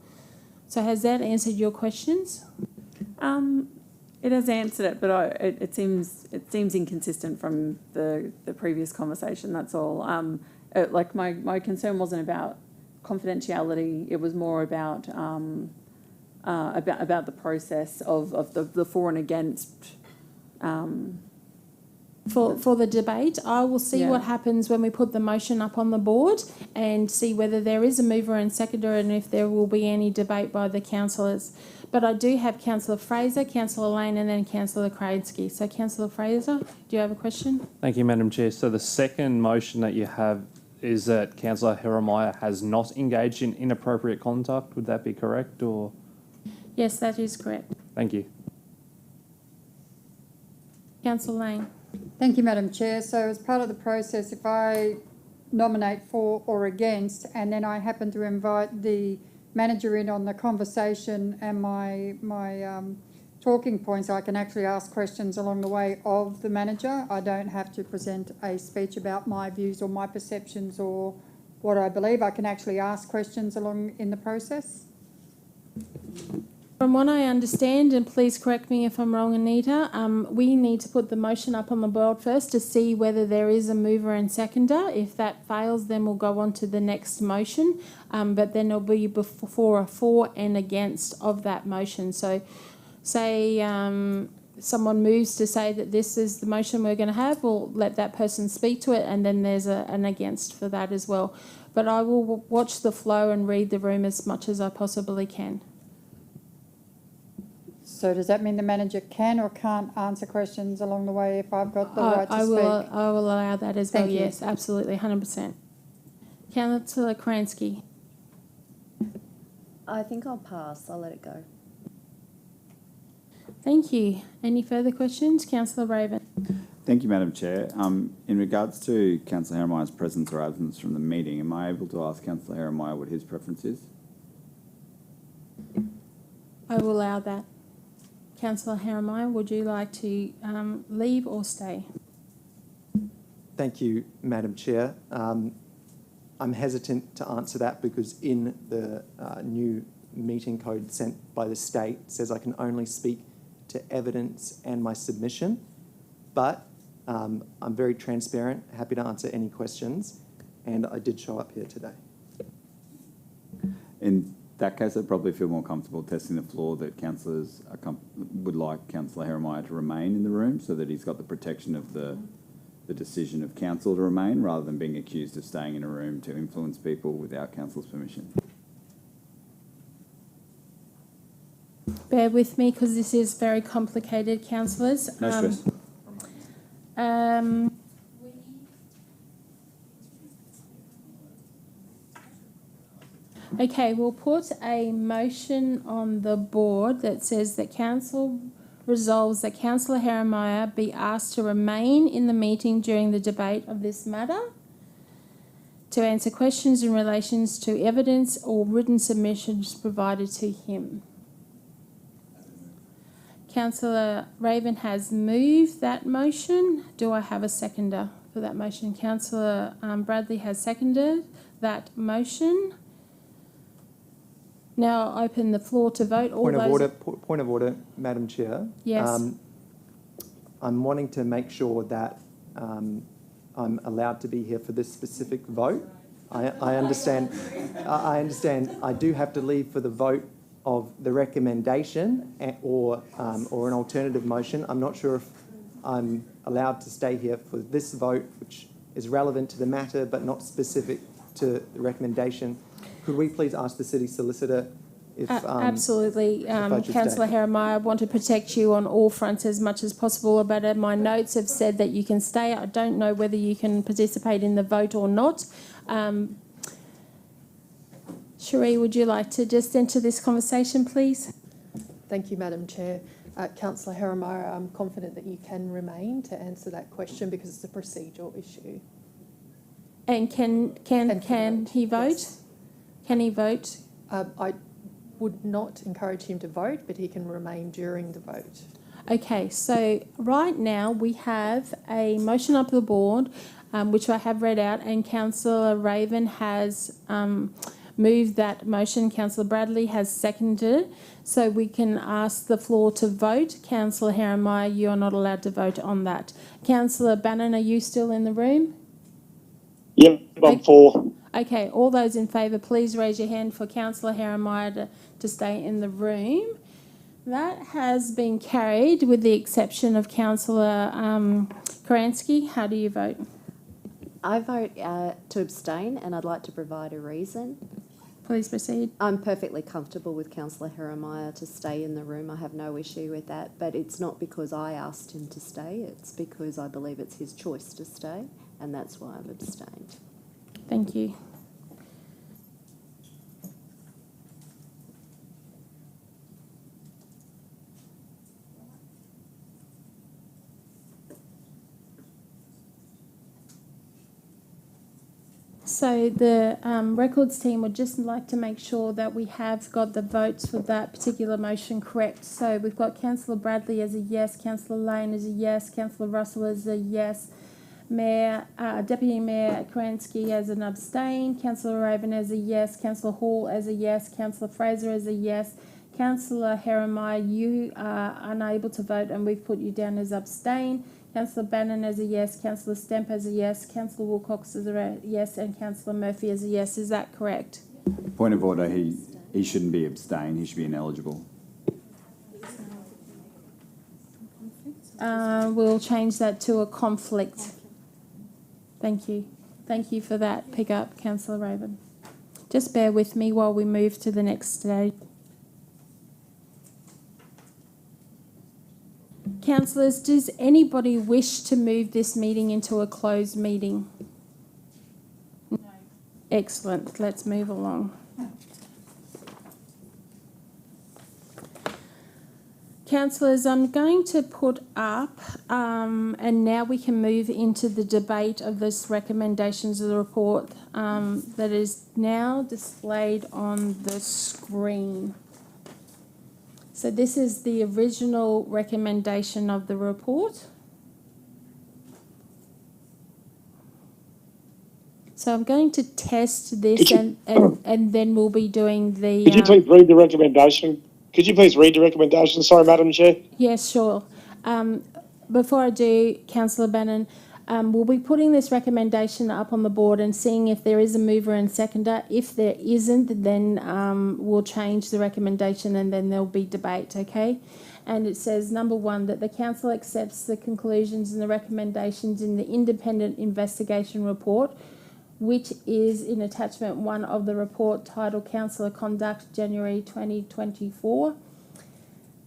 So has that answered your questions? It has answered it, but it seems inconsistent from the previous conversation. That's all. Like my concern wasn't about confidentiality. It was more about the process of the for and against. For the debate, I will see Yeah. what happens when we put the motion up on the board and see whether there is a mover and seconder and if there will be any debate by the councillors. But I do have Councillor Fraser, Councillor Lane and then Councillor Krainski. So Councillor Fraser, do you have a question? Thank you, Madam Chair. So the second motion that you have is that Councillor Herrenmeyer has not engaged in inappropriate conduct. Would that be correct, or? Yes, that is correct. Thank you. Councillor Lane. Thank you, Madam Chair. So as part of the process, if I nominate for or against, and then I happen to invite the manager in on the conversation and my talking points, I can actually ask questions along the way of the manager. I don't have to present a speech about my views or my perceptions or what I believe. I can actually ask questions along in the process. From what I understand, and please correct me if I'm wrong, Anita, we need to put the motion up on the board first to see whether there is a mover and seconder. If that fails, then we'll go on to the next motion, but then there'll be before a for and against of that motion. So say someone moves to say that this is the motion we're going to have, we'll let that person speak to it, and then there's an against for that as well. But I will watch the flow and read the room as much as I possibly can. So does that mean the manager can or can't answer questions along the way if I've got the right to speak? I will allow that as well, Thank you. yes, absolutely, 100%. Councillor Kransky. I think I'll pass. I'll let it go. Thank you. Any further questions? Councillor Raven. Thank you, Madam Chair. In regards to Councillor Herrenmeyer's presence or absence from the meeting, am I able to ask Councillor Herrenmeyer what his preference is? I will allow that. Councillor Herrenmeyer, would you like to leave or stay? Thank you, Madam Chair. I'm hesitant to answer that because in the new meeting code sent by the state says I can only speak to evidence and my submission, but I'm very transparent, happy to answer any questions, and I did show up here today. In that case, I'd probably feel more comfortable testing the floor that councillors would like Councillor Herrenmeyer to remain in the room so that he's got the protection of the decision of council to remain rather than being accused of staying in a room to influence people without council's permission. Bear with me because this is very complicated, councillors. No stress. Okay, we'll put a motion on the board that says that council resolves that Councillor Herrenmeyer be asked to remain in the meeting during the debate of this matter, to answer questions in relation to evidence or written submissions provided to him. Councillor Raven has moved that motion. Do I have a seconder for that motion? Councillor Bradley has seconded that motion. Now I'll open the floor to vote. Point of order, Madam Chair. Yes. I'm wanting to make sure that I'm allowed to be here for this specific vote. I understand. I understand. I do have to leave for the vote of the recommendation or an alternative motion. I'm not sure if I'm allowed to stay here for this vote, which is relevant to the matter but not specific to the recommendation. Could we please ask the City Solicitor if... absolutely. if Councillor Herrenmeyer, I want to protect you on all fronts as much as possible, but my notes have said that you can stay. I don't know whether you can participate in the vote or not. Cherie, would you like to just enter this conversation, please? Thank you, Madam Chair. Councillor Herremeier, I'm confident that you can remain to answer that question because it's a procedural issue. And can he vote? Yes. Can he vote? I would not encourage him to vote, but he can remain during the vote. Okay, so right now we have a motion up the board, which I have read out, and Councillor Raven has moved that motion. Councillor Bradley has seconded it. So we can ask the floor to vote. Councillor Herremeier, you are not allowed to vote on that. Councillor Bannon, are you still in the room? Yep, I'm for. Okay, all those in favour, please raise your hand for Councillor Herremeier to stay in the room. That has been carried with the exception of Councillor Karansky. How do you vote? I vote to abstain, and I'd like to provide a reason. Please proceed. I'm perfectly comfortable with Councillor Herremeier to stay in the room. I have no issue with that, but it's not because I asked him to stay. It's because I believe it's his choice to stay, and that's why I've abstained. Thank you. So the records team would just like to make sure that we have got the votes for that particular motion correct. So we've got Councillor Bradley as a yes, Councillor Lane as a yes, Councillor Russell as a yes, Mayor, Deputy Mayor Karansky as an abstain, Councillor Raven as a yes, Councillor Hall as a yes, Councillor Fraser as a yes, Councillor Herremeier, you are unable to vote and we've put you down as abstain. Councillor Bannon as a yes, Councillor Stemp as a yes, Councillor Wilcox as a yes, and Councillor Murphy as a yes. Is that correct? Point of order, he shouldn't be abstained, he should be ineligible. We'll change that to a conflict. Thank you. Thank you for that pick up, Councillor Raven. Just bear with me while we move to the next stage. Councillors, does anybody wish to move this meeting into a closed meeting? No. Excellent. Let's move along. Councillors, I'm going to put up, and now we can move into the debate of this recommendations of the report that is now displayed on the screen. So this is the original recommendation of the report. So I'm going to test this and then we'll be doing the... Could you please read the recommendation? Could you please read the recommendation? Sorry, Madam Chair. Yes, sure. Before I do, Councillor Bannon, we'll be putting this recommendation up on the board and seeing if there is a mover and seconder. If there isn't, then we'll change the recommendation and then there'll be debate, okay? And it says, number one, that the council accepts the conclusions and the recommendations in the independent investigation report, which is in attachment 1 of the report titled Councillor Conduct January 2024.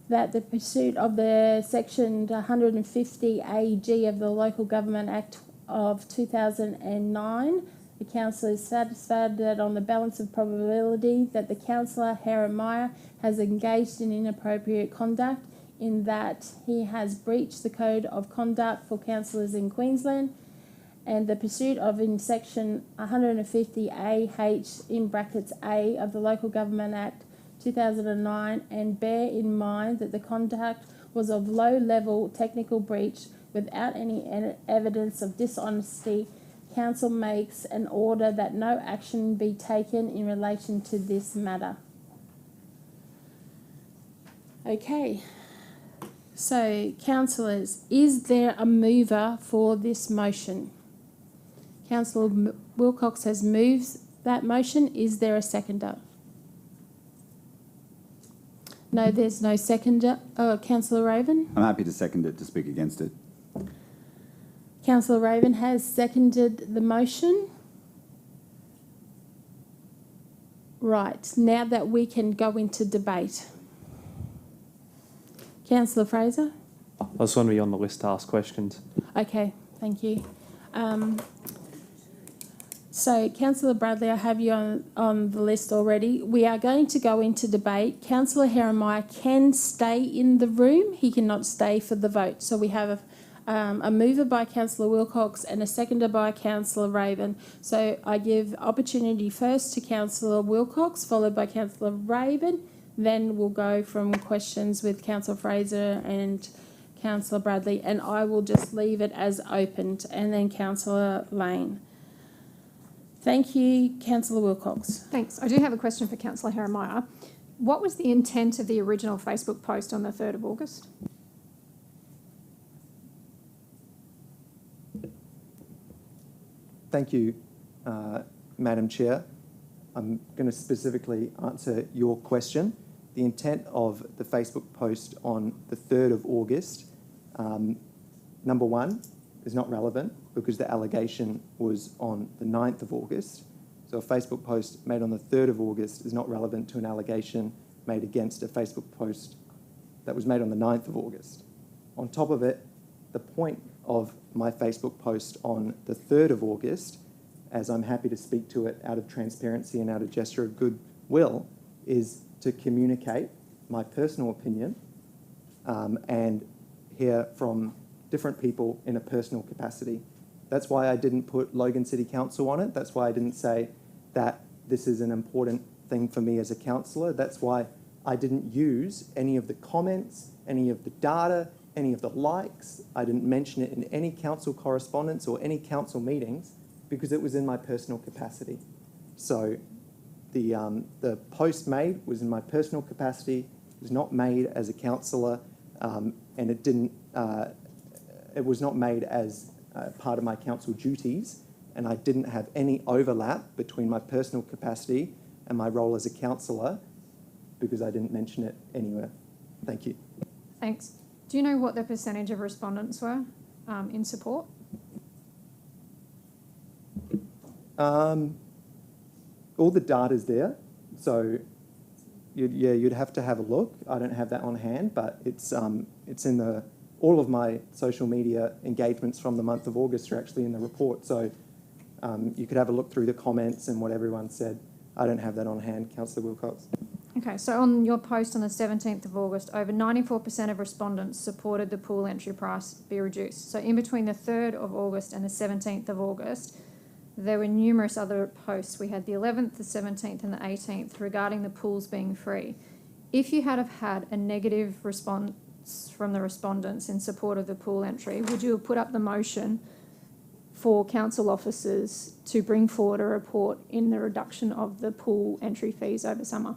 That the pursuit of the Section 150 AG of the Local Government Act of 2009, the council is satisfied that on the balance of probability that the councillor Herremeier has engaged in inappropriate conduct in that he has breached the Code of Conduct for Councillors in Queensland, and the pursuit of in Section 150 AH in brackets A of the Local Government Act 2009, and bear in mind that the conduct was of low-level technical breach without any evidence of dishonesty, council makes an order that no action be taken in relation to this matter. Okay. So, councillors, is there a mover for this motion? Councillor Wilcox has moved that motion. Is there a seconder? No, there's no seconder. Oh, Councillor Raven? I'm happy to second it to speak against it. Councillor Raven has seconded the motion. Right, now that we can go into debate. Councillor Fraser? I just want to be on the list to ask questions. Okay, thank you. So, Councillor Bradley, I have you on the list already. We are going to go into debate. Councillor Jeremiah can stay in the room. He cannot stay for the vote. So we have a mover by Councillor Wilcox and a seconder by Councillor Raven. So I give opportunity first to Councillor Wilcox, followed by Councillor Raven. Then we'll go from questions with Councillor Fraser and Councillor Bradley, and I will just leave it as opened, and then Councillor Lane. Thank you, Councillor Wilcox. Thanks. I do have a question for Councillor Jeremiah. What was the intent of the original Facebook post on the 3rd of August? Thank you, Madam Chair. I'm going to specifically answer your question. The intent of the Facebook post on the 3rd of August, number one, is not relevant because the allegation was on the 9th of August. So a Facebook post made on the 3rd of August is not relevant to an allegation made against a Facebook post that was made on the 9th of August. On top of it, the point of my Facebook post on the 3rd of August, as I'm happy to speak to it out of transparency and out of gesture of goodwill, is to communicate my personal opinion and hear from different people in a personal capacity. That's why I didn't put Logan City Council on it. That's why I didn't say that this is an important thing for me as a councillor. That's why I didn't use any of the comments, any of the data, any of the likes. I didn't mention it in any council correspondence or any council meetings because it was in my personal capacity. So the post made was in my personal capacity, it was not made as a councillor, and it was not made as part of my council duties, and I didn't have any overlap between my personal capacity and my role as a councillor because I didn't mention it anywhere. Thank you. Thanks. Do you know what the percentage of respondents were in support? All the data's there, so you'd have to have a look. I don't have that on hand, but it's in all of my social media engagements from the month of August are actually in the report. So you could have a look through the comments and what everyone said. I don't have that on hand, Councillor Wilcox. Okay, so on your post on the 17th of August, over 94% of respondents supported the pool entry price be reduced. So in between the 3rd of August and the 17th of August, there were numerous other posts. We had the 11th, the 17th and the 18th regarding the pools being free. If you had have had a negative response from the respondents in support of the pool entry, would you have put up the motion for council officers to bring forward a report in the reduction of the pool entry fees over summer?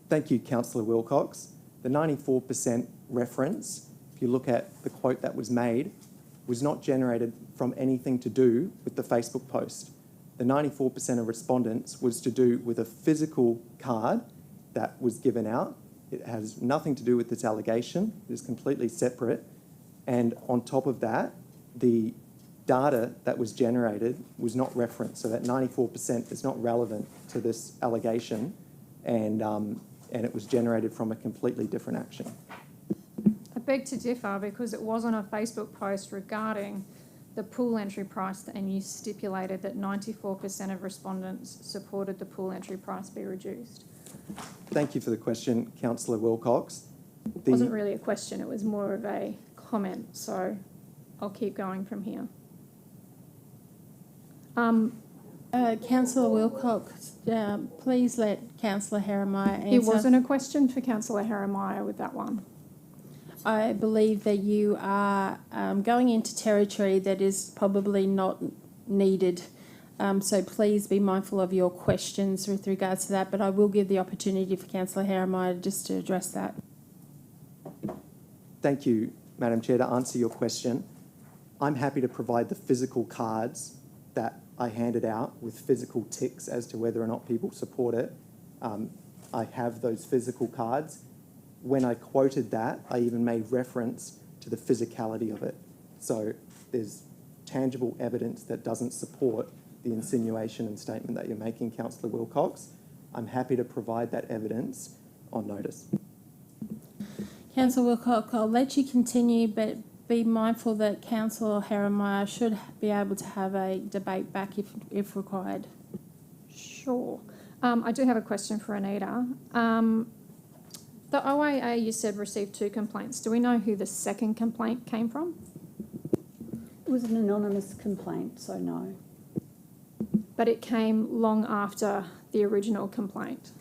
Thank you, Councillor Wilcox. The 94% reference, if you look at the quote that was made, was not generated from anything to do with the Facebook post. The 94% of respondents was to do with a physical card that was given out. It has nothing to do with this allegation. It is completely separate. And on top of that, the data that was generated was not referenced. So that 94% is not relevant to this allegation, and it was generated from a completely different action. I beg to differ because it was on a Facebook post regarding the pool entry price, and you stipulated that 94% of respondents supported the pool entry price be reduced. Thank you for the question, Councillor Wilcox. It wasn't really a question, it was more of a comment, so I'll keep going from here. Councillor Wilcox, please let Councillor Jeremiah answer. It wasn't a question for Councillor Jeremiah with that one. I believe that you are going into territory that is probably not needed. So please be mindful of your questions with regards to that, but I will give the opportunity for Councillor Jeremiah just to address that. Thank you, Madam Chair. To answer your question, I'm happy to provide the physical cards that I handed out with physical ticks as to whether or not people support it. I have those physical cards. When I quoted that, I even made reference to the physicality of it. So there's tangible evidence that doesn't support the insinuation and statement that you're making, Councillor Wilcox. I'm happy to provide that evidence on notice. Councillor Wilcox, I'll let you continue, but be mindful that Councillor Heremiah should be able to have a debate back if required. Sure. I do have a question for Anita. The OIA, you said, received 2 complaints. Do we know who the second complaint came from? It was an anonymous complaint, so no. But it came long after the original complaint.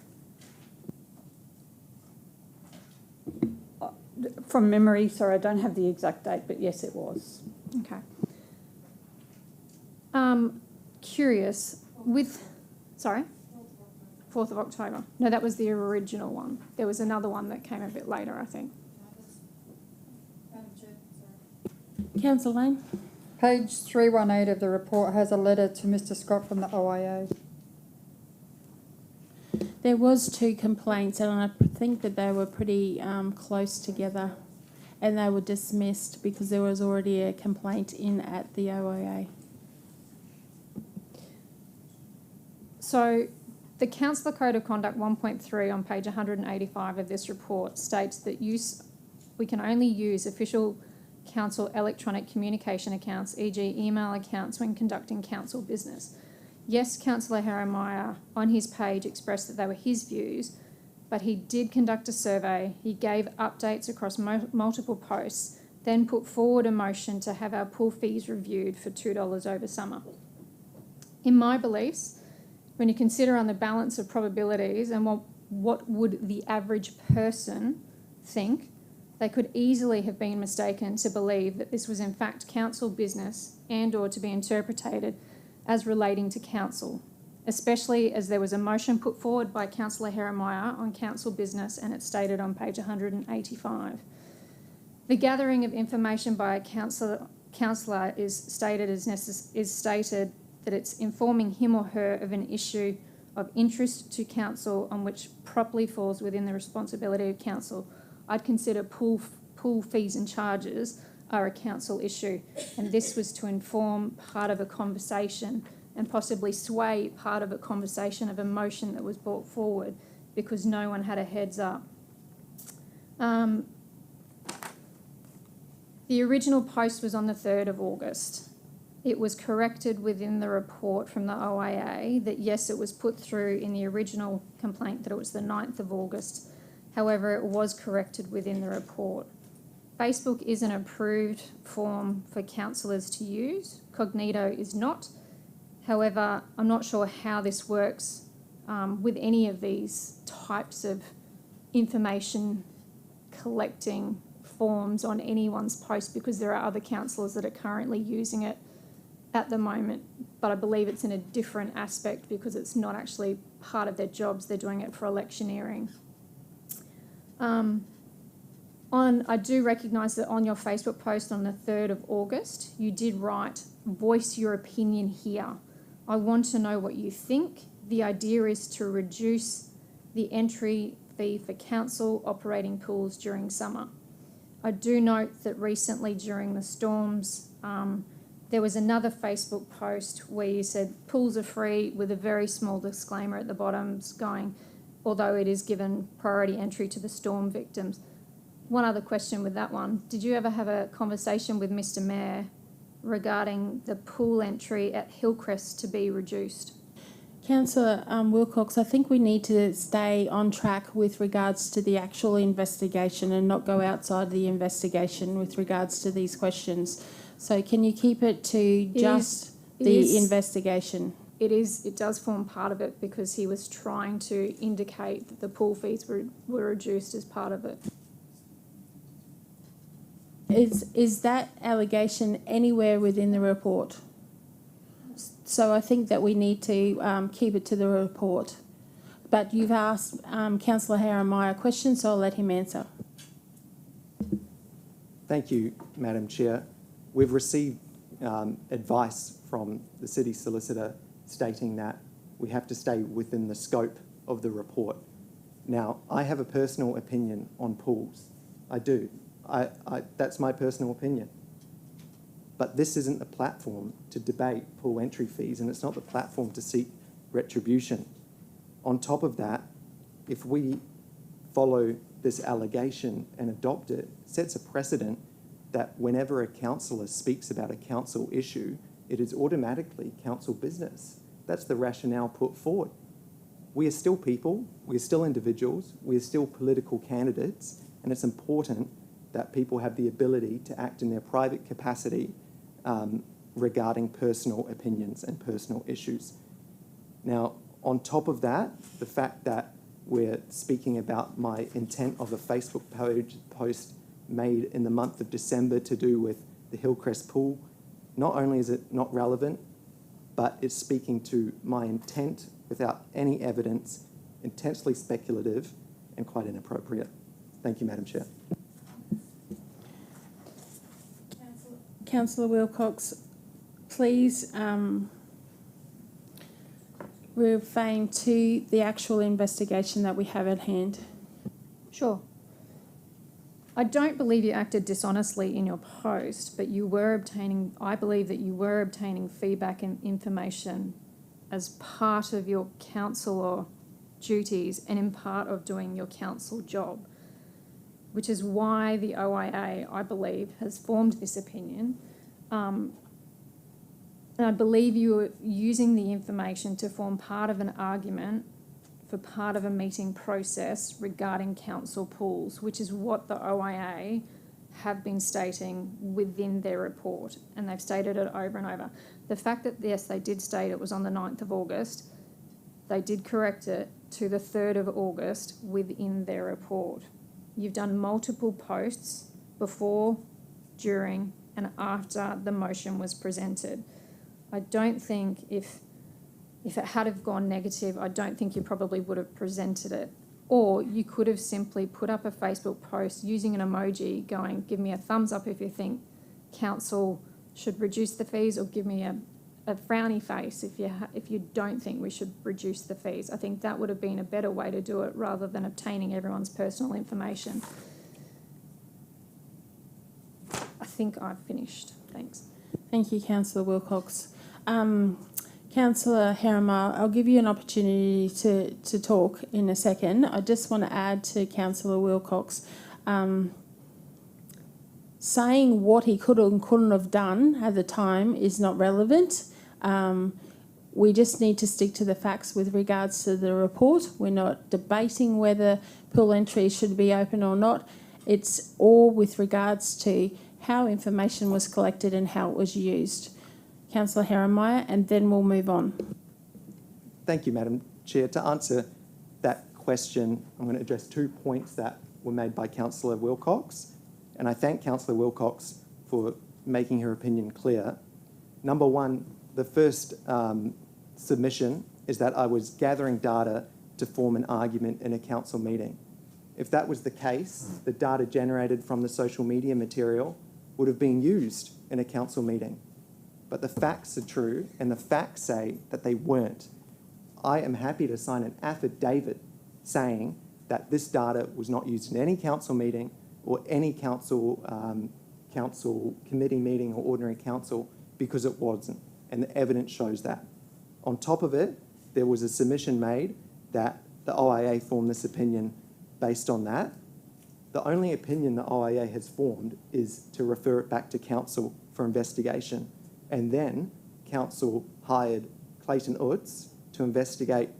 From memory, sorry, I don't have the exact date, but yes, it was. Okay. Curious, sorry? 4th of October. No, that was the original one. There was another one that came a bit later, I think. Councillor Lane? Page 318 of the report has a letter to Mr Scott from the OIA. There was 2 complaints, and I think that they were pretty close together, and they were dismissed because there was already a complaint in at the OIA. So the Councillor Code of Conduct 1.3 on page 185 of this report states that we can only use official council electronic communication accounts, e.g. email accounts, when conducting council business. Yes, Councillor Heremiah on his page expressed that they were his views, but he did conduct a survey, he gave updates across multiple posts, then put forward a motion to have our pool fees reviewed for $2 over summer. In my beliefs, when you consider on the balance of probabilities and what would the average person think, they could easily have been mistaken to believe that this was in fact council business and or to be interpreted as relating to council, especially as there was a motion put forward by Councillor Heremiah on council business and it's stated on page 185. The gathering of information by a councillor is stated that it's informing him or her of an issue of interest to council on which properly falls within the responsibility of council. I'd consider pool fees and charges are a council issue, and this was to inform part of a conversation and possibly sway part of a conversation of a motion that was brought forward because no one had a heads up. The original post was on the 3rd of August. It was corrected within the report from the OIA that yes, it was put through in the original complaint that it was the 9th of August. However, it was corrected within the report. Facebook is an approved form for councillors to use. Cognito is not. However, I'm not sure how this works with any of these types of information collecting forms on anyone's post because there are other councillors that are currently using it at the moment, but I believe it's in a different aspect because it's not actually part of their jobs. They're doing it for electioneering. I do recognise that on your Facebook post on the 3rd of August, you did write, voice your opinion here. I want to know what you think. The idea is to reduce the entry fee for council operating pools during summer. I do note that recently during the storms, there was another Facebook post where you said pools are free with a very small disclaimer at the bottom going, although it is given priority entry to the storm victims. One other question with that one. Did you ever have a conversation with Mr Mayor regarding the pool entry at Hillcrest to be reduced? Councillor Wilcox, I think we need to stay on track with regards to the actual investigation and not go outside the investigation with regards to these questions. So can you keep it to just the investigation? It does form part of it because he was trying to indicate that the pool fees were reduced as part of it. Is that allegation anywhere within the report? So I think that we need to keep it to the report. But you've asked Councillor Heremiah a question, so I'll let him answer. Thank you, Madam Chair. We've received advice from the City Solicitor stating that we have to stay within the scope of the report. Now, I have a personal opinion on pools. I do. That's my personal opinion. But this isn't the platform to debate pool entry fees, and it's not the platform to seek retribution. On top of that, if we follow this allegation and adopt it, sets a precedent that whenever a councillor speaks about a council issue, it is automatically council business. That's the rationale put forward. We are still people, we are still individuals, we are still political candidates, and it's important that people have the ability to act in their private capacity regarding personal opinions and personal issues. Now, on top of that, the fact that we're speaking about my intent of a Facebook post made in the month of December to do with the Hillcrest pool, not only is it not relevant, but it's speaking to my intent without any evidence, intensely speculative and quite inappropriate. Thank you, Madam Chair. Councillor Wilcox, please refer to the actual investigation that we have at hand. Sure. I don't believe you acted dishonestly in your post, but I believe that you were obtaining feedback and information as part of your councillor duties and in part of doing your council job, which is why the OIA, I believe, has formed this opinion. And I believe you were using the information to form part of an argument for part of a meeting process regarding council pools, which is what the OIA have been stating within their report, and they've stated it over and over. The fact that, yes, they did state it was on the 9th of August, they did correct it to the 3rd of August within their report. You've done multiple posts before, during, and after the motion was presented. I don't think if it had have gone negative, I don't think you probably would have presented it. Or you could have simply put up a Facebook post using an emoji going, give me a thumbs up if you think council should reduce the fees, or give me a frowny face if you don't think we should reduce the fees. I think that would have been a better way to do it rather than obtaining everyone's personal information. I think I've finished. Thanks. Thank you, Councillor Wilcox. Councillor Herrimer, I'll give you an opportunity to talk in a second. I just want to add to Councillor Wilcox saying what he could and couldn't have done at the time is not relevant. We just need to stick to the facts with regards to the report. We're not debating whether pool entries should be open or not. It's all with regards to how information was collected and how it was used. Councillor Herrimer, and then we'll move on. Thank you, Madam Chair. To answer that question, I'm going to address 2 points that were made by Councillor Wilcox, and I thank Councillor Wilcox for making her opinion clear. Number one, the first submission is that I was gathering data to form an argument in a council meeting. If that was the case, the data generated from the social media material would have been used in a council meeting. But the facts are true, and the facts say that they weren't. I am happy to sign an affidavit saying that this data was not used in any council meeting or any council committee meeting or ordinary council, because it wasn't, and the evidence shows that. On top of it, there was a submission made that the OIA formed this opinion based on that. The only opinion the OIA has formed is to refer it back to council for investigation. And then council hired Clayton Utz to investigate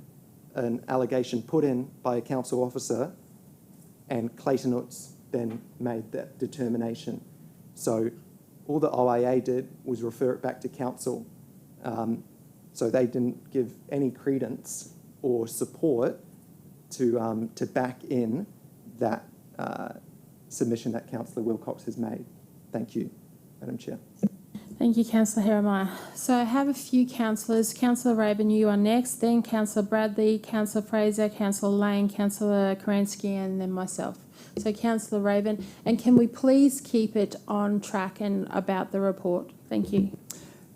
an allegation put in by a council officer, and Clayton Utz then made that determination. So all the OIA did was refer it back to council. So they didn't give any credence or support to back in that submission that Councillor Wilcox has made. Thank you, Madam Chair. Thank you, Councillor Herrimer. So I have a few councillors. Councillor Raven, you are next, then Councillor Bradley, Councillor Fraser, Councillor Lane, Councillor Kerensky, and then myself. So Councillor Raven, and can we please keep it on track and about the report? Thank you.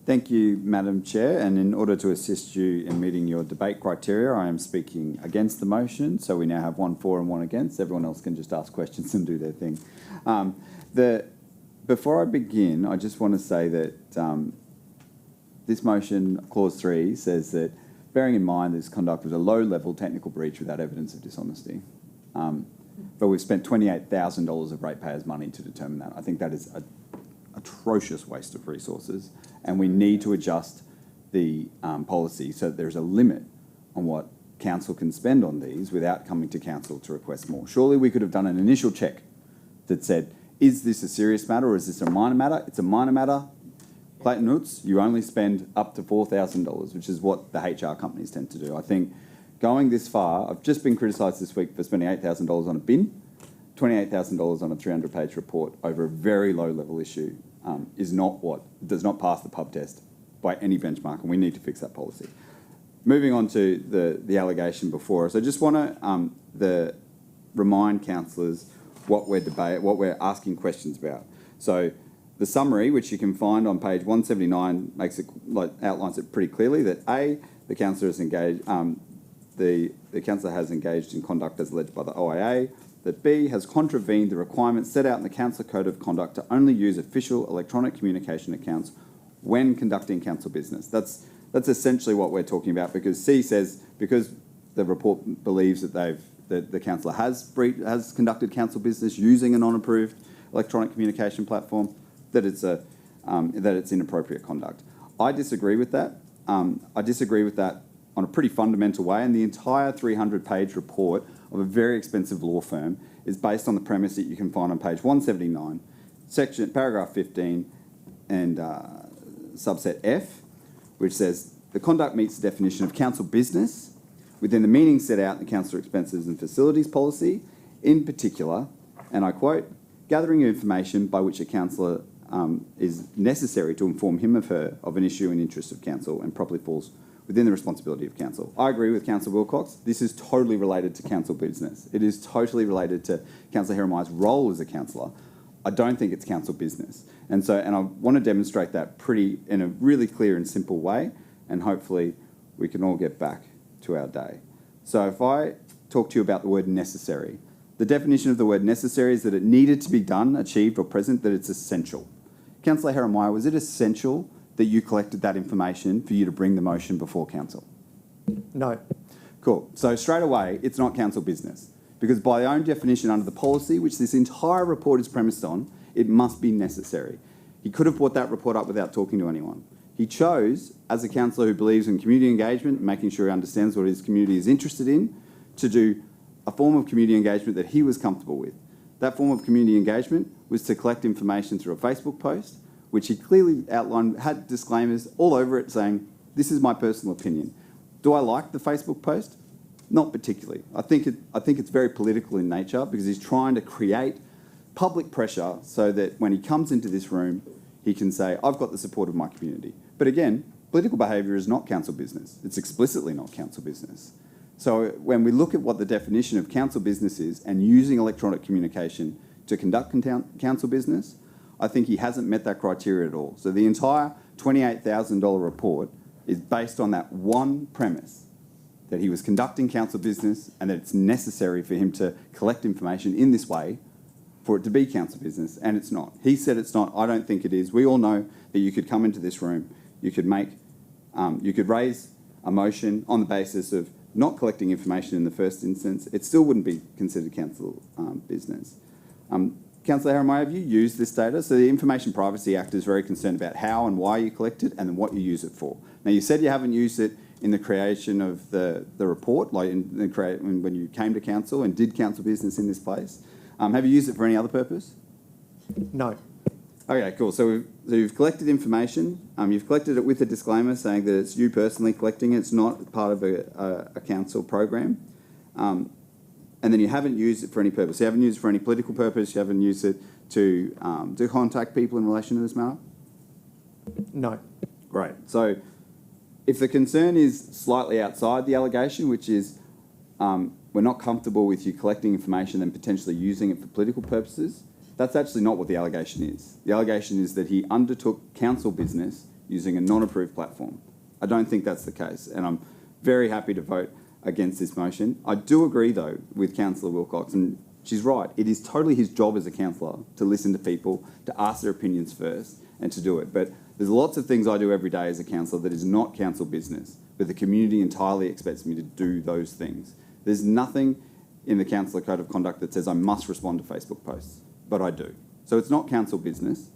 Thank you, Madam Chair, and in order to assist you in meeting your debate criteria, I am speaking against the motion, so we now have 1 for and 1 against. Everyone else can just ask questions and do their thing. Before I begin, I just want to say that this motion, Clause 3, says that, bearing in mind this conduct was a low-level technical breach without evidence of dishonesty, but we've spent $28,000 of ratepayers' money to determine that. I think that is a atrocious waste of resources, and we need to adjust the policy so that there's a limit on what council can spend on these without coming to council to request more. Surely we could have done an initial check that said, is this a serious matter or is this a minor matter? It's a minor matter. Clayton Utz, you only spend up to $4,000, which is what the HR companies tend to do. I think going this far, I've just been criticised this week for spending $8,000 on a bin, $28,000 on a 300-page report over a very low-level issue does not pass the pub test by any benchmark, and we need to fix that policy. Moving on to the allegation before us, I just want to remind councillors what we're asking questions about. So the summary, which you can find on page 179, outlines it pretty clearly that A, the councillor has engaged, the councillor has engaged in conduct as alleged by the OIA, that B, has contravened the requirements set out in the Council Code of Conduct to only use official electronic communication accounts when conducting council business. That's essentially what we're talking about, because C says, because the report believes that the councillor has conducted council business using a non-approved electronic communication platform, that it's inappropriate conduct. I disagree with that. I disagree with that on a pretty fundamental way, and the entire 300-page report of a very expensive law firm is based on the premise that you can find on page 179, paragraph 15, and subset F, which says the conduct meets the definition of council business within the meaning set out in the council expenses and facilities policy, in particular, and I quote, gathering information by which a councillor is necessary to inform him or her of an issue in interest of council and properly falls within the responsibility of council. I agree with Councillor Wilcox. This is totally related to council business. It is totally related to Councillor Heremeyer's role as a councillor. I don't think it's council business. And I want to demonstrate that in a really clear and simple way, and hopefully we can all get back to our day. So if I talk to you about the word necessary, the definition of the word necessary is that it needed to be done, achieved or present, that it's essential. Councillor Heremeyer, was it essential that you collected that information for you to bring the motion before council? No. Cool. So straight away, it's not council business, because by own definition under the policy, which this entire report is premised on, it must be necessary. He could have brought that report up without talking to anyone. He chose, as a councillor who believes in community engagement, making sure he understands what his community is interested in, to do a form of community engagement that he was comfortable with. That form of community engagement was to collect information through a Facebook post, which he clearly outlined, had disclaimers all over it saying, this is my personal opinion. Do I like the Facebook post? Not particularly. I think it's very political in nature, because he's trying to create public pressure so that when he comes into this room, he can say, I've got the support of my community. But again, political behaviour is not council business. It's explicitly not council business. So when we look at what the definition of council business is and using electronic communication to conduct council business, I think he hasn't met that criteria at all. So the entire $28,000 report is based on that one premise, that he was conducting council business and that it's necessary for him to collect information in this way for it to be council business, and it's not. He said it's not. I don't think it is. We all know that you could come into this room, you could raise a motion on the basis of not collecting information in the first instance. It still wouldn't be considered council business. Councillor Heremeyer, have you used this data? So the Information Privacy Act is very concerned about how and why you collect it and then what you use it for. Now, you said you haven't used it in the creation of the report, like when you came to council and did council business in this place. Have you used it for any other purpose? No. Okay, cool. So you've collected information. You've collected it with a disclaimer saying that it's you personally collecting it. It's not part of a council program. And then you haven't used it for any purpose. You haven't used it for any political purpose. You haven't used it to contact people in relation to this matter? No. Great. So if the concern is slightly outside the allegation, which is we're not comfortable with you collecting information and potentially using it for political purposes, that's actually not what the allegation is. The allegation is that he undertook council business using a non-approved platform. I don't think that's the case, and I'm very happy to vote against this motion. I do agree, though, with Councillor Wilcox, and she's right. It is totally his job as a councillor to listen to people, to ask their opinions first, and to do it. But there's lots of things I do every day as a councillor that is not council business, but the community entirely expects me to do those things. There's nothing in the Councillor Code of Conduct that says I must respond to Facebook posts, but I do. So it's not council business.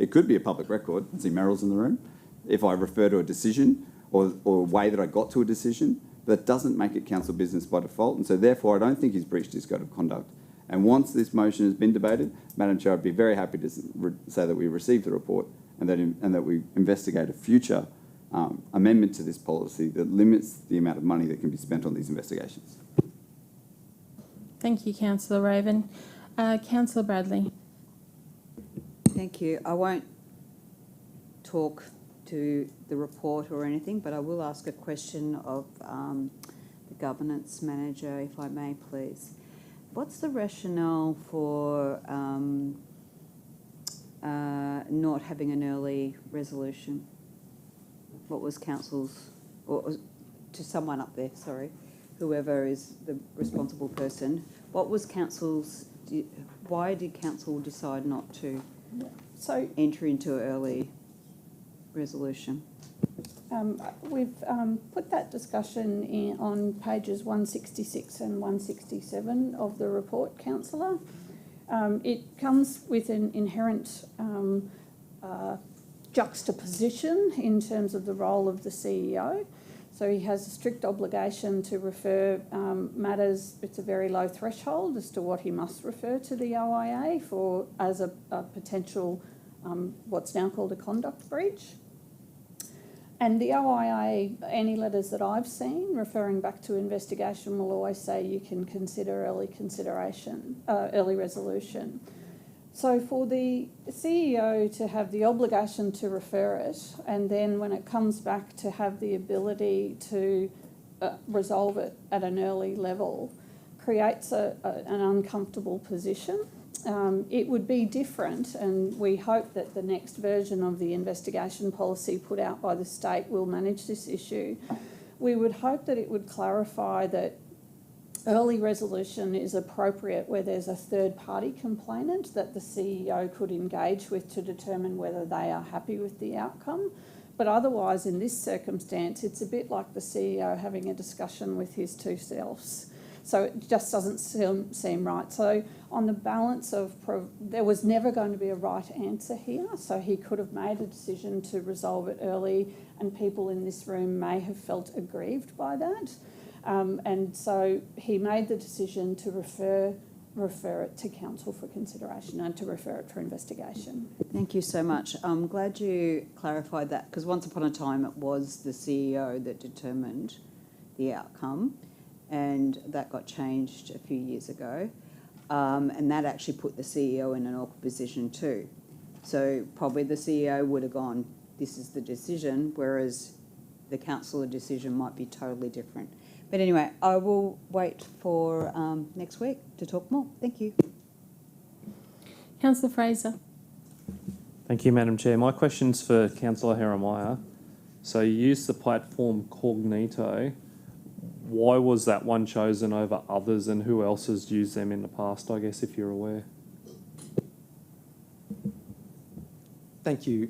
It could be a public record. I see Meryl's in the room. If I refer to a decision or a way that I got to a decision, that doesn't make it council business by default. And so therefore, I don't think he's breached his code of conduct. And once this motion has been debated, Madam Chair, I'd be very happy to say that we received the report and that we investigate a future amendment to this policy that limits the amount of money that can be spent on these investigations. Thank you, Councillor Raven. Councillor Bradley. Thank you. I won't talk to the report or anything, but I will ask a question of the governance manager, if I may, please. What's the rationale for not having an early resolution? What was council's, or to someone up there, sorry, whoever is the responsible person, what was council's, why did council decide not to enter into early resolution? We've put that discussion on pages 166 and 167 of the report, Councillor. It comes with an inherent juxtaposition in terms of the role of the CEO. So he has a strict obligation to refer matters. It's a very low threshold as to what he must refer to the OIA for as a potential what's now called a conduct breach. And the OIA, any letters that I've seen referring back to investigation will always say you can consider early resolution. So for the CEO to have the obligation to refer it, and then when it comes back to have the ability to resolve it at an early level, creates an uncomfortable position. It would be different, and we hope that the next version of the investigation policy put out by the state will manage this issue. We would hope that it would clarify that early resolution is appropriate where there's a third-party complainant that the CEO could engage with to determine whether they are happy with the outcome. But otherwise, in this circumstance, it's a bit like the CEO having a discussion with his two selves. So it just doesn't seem right. So on the balance of, there was never going to be a right answer here, so he could have made a decision to resolve it early, and people in this room may have felt aggrieved by that. And so he made the decision to refer it to council for consideration and to refer it for investigation. Thank you so much. I'm glad you clarified that, because once upon a time it was the CEO that determined the outcome, and that got changed a few years ago. And that actually put the CEO in an awkward position too. So probably the CEO would have gone, this is the decision, whereas the councillor decision might be totally different. But anyway, I will wait for next week to talk more. Thank you. Councillor Fraser. Thank you, Madam Chair. My question's for Councillor Jeremiah. So you used the platform Cognito. Why was that one chosen over others, and who else has used them in the past, I guess, if you're aware? Thank you,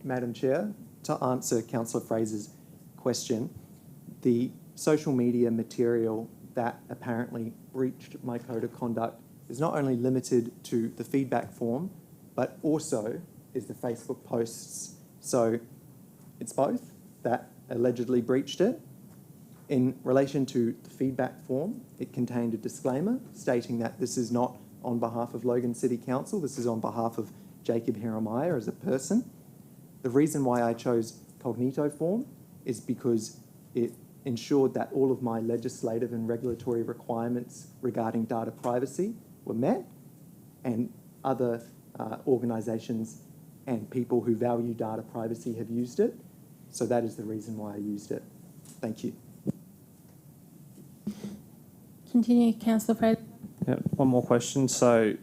Madam Chair. To answer Councillor Fraser's question, the social media material that apparently breached my code of conduct is not only limited to the feedback form, but also is the Facebook posts. So it's both that allegedly breached it. In relation to the feedback form, it contained a disclaimer stating that this is not on behalf of Logan City Council, this is on behalf of Jacob Jeremiah as a person. The reason why I chose Cognito form is because it ensured that all of my legislative and regulatory requirements regarding data privacy were met, and other organisations and people who value data privacy have used it. So that is the reason why I used it. Thank you. Continue, Councillor Fraser. Yeah, one more question. So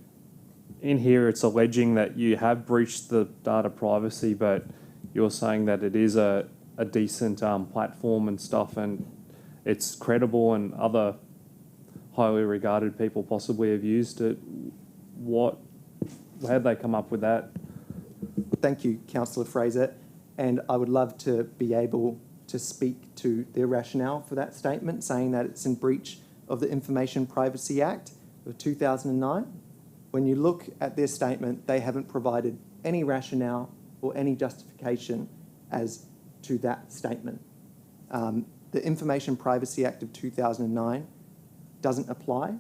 in here it's alleging that you have breached the data privacy, but you're saying that it is a decent platform and stuff, and it's credible, and other highly regarded people possibly have used it. How did they come up with that? Thank you, Councillor Fraser, and I would love to be able to speak to their rationale for that statement, saying that it's in breach of the Information Privacy Act of 2009. When you look at their statement, they haven't provided any rationale or any justification as to that statement. The Information Privacy Act of 2009 doesn't apply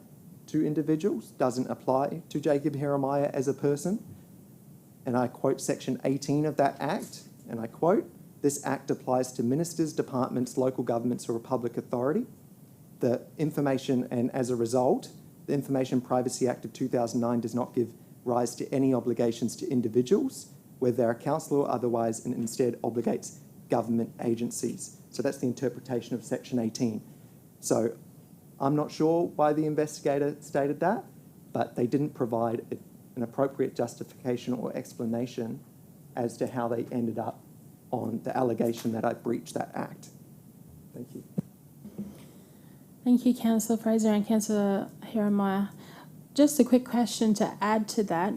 to individuals, doesn't apply to Jacob Jeremiah as a person. And I quote section 18 of that act, and I quote, "This act applies to ministers, departments, local governments or a public authority. The information, and as a result, the Information Privacy Act of 2009 does not give rise to any obligations to individuals, whether they're a councillor or otherwise, and instead obligates government agencies." So that's the interpretation of section 18. So I'm not sure why the investigator stated that, but they didn't provide an appropriate justification or explanation as to how they ended up on the allegation that I breached that act. Thank you. Thank you, Councillor Fraser and Councillor Jeremiah. Just a quick question to add to that,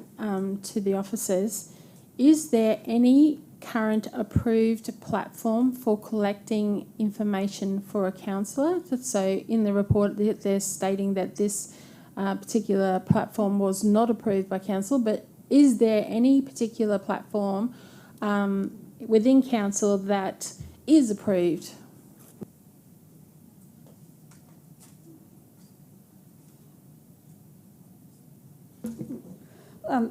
to the officers. Is there any current approved platform for collecting information for a councillor? So in the report, they're stating that this particular platform was not approved by council, but is there any particular platform within council that is approved?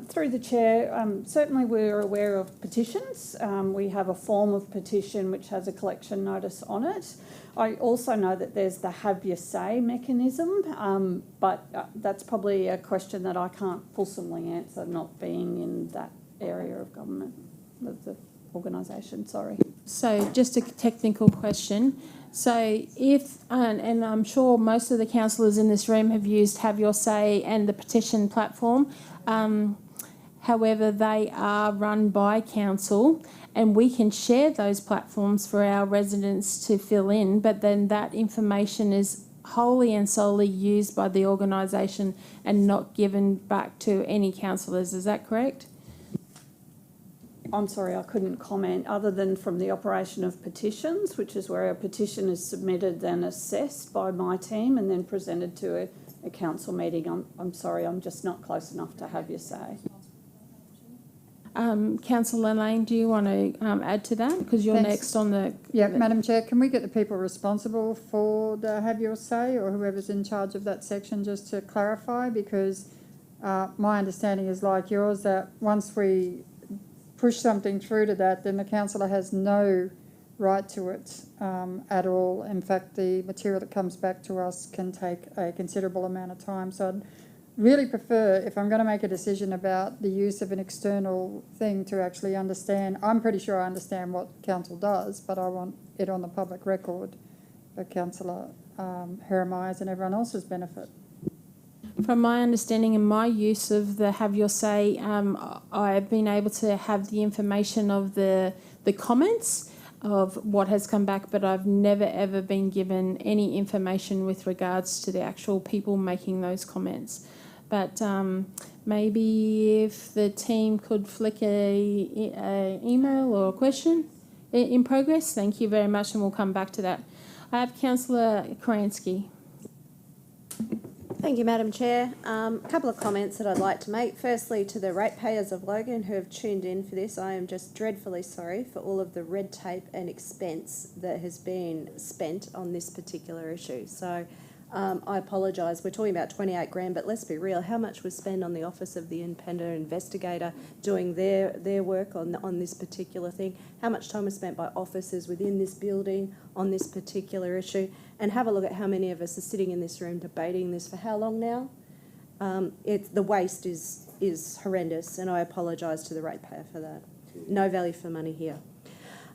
Through the chair, certainly we're aware of petitions. We have a form of petition which has a collection notice on it. I also know that there's the Have Your Say mechanism, but that's probably a question that I can't fulsomely answer, not being in that area of government, of the organisation, sorry. So just a technical question. So if, and I'm sure most of the councillors in this room have used Have Your Say and the petition platform. However, they are run by council and we can share those platforms for our residents to fill in, but then that information is wholly and solely used by the organisation and not given back to any councillors. Is that correct? I'm sorry, I couldn't comment other than from the operation of petitions, which is where a petition is submitted, then assessed by my team and then presented to a council meeting. I'm sorry, I'm just not close enough to Have Your Say. Councillor Lane, do you want to add to that? Because you're Thanks. next on the... Yeah, Madam Chair, can we get the people responsible for the Have Your Say or whoever's in charge of that section just to clarify? Because my understanding is like yours, that once we push something through to that, then the councillor has no right to it at all. In fact, the material that comes back to us can take a considerable amount of time. So I'd really prefer, if I'm going to make a decision about the use of an external thing, to actually understand. I'm pretty sure I understand what council does, but I want it on the public record for Councillor Jeremiah's and everyone else's benefit. From my understanding and my use of the Have Your Say, I've been able to have the information of the comments of what has come back, but I've never ever been given any information with regards to the actual people making those comments. But maybe if the team could flick a email or a question in progress, thank you very much, and we'll come back to that. I have Councillor Karansky. Thank you, Madam Chair. A couple of comments that I'd like to make. Firstly, to the ratepayers of Logan who have tuned in for this, I am just dreadfully sorry for all of the red tape and expense that has been spent on this particular issue. So I apologise. We're talking about 28 grand, but let's be real. How much was spent on the Office of the Independent Investigator doing their work on this particular thing? How much time was spent by officers within this building on this particular issue? And have a look at how many of us are sitting in this room debating this for how long now? The waste is horrendous, and I apologise to the ratepayer for that. No value for money here.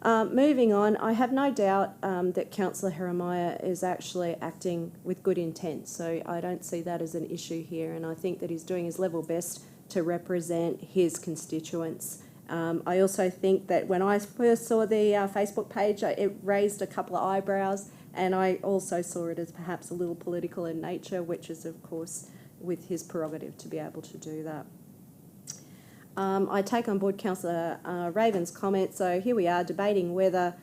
Moving on, I have no doubt that Councillor Jeremiah is actually acting with good intent, so I don't see that as an issue here, and I think that he's doing his level best to represent his constituents. I also think that when I first saw the Facebook page, it raised a couple of eyebrows, and I also saw it as perhaps a little political in nature, which is, of course, with his prerogative to be able to do that. I take on board Councillor Raven's comment. So here we are debating whether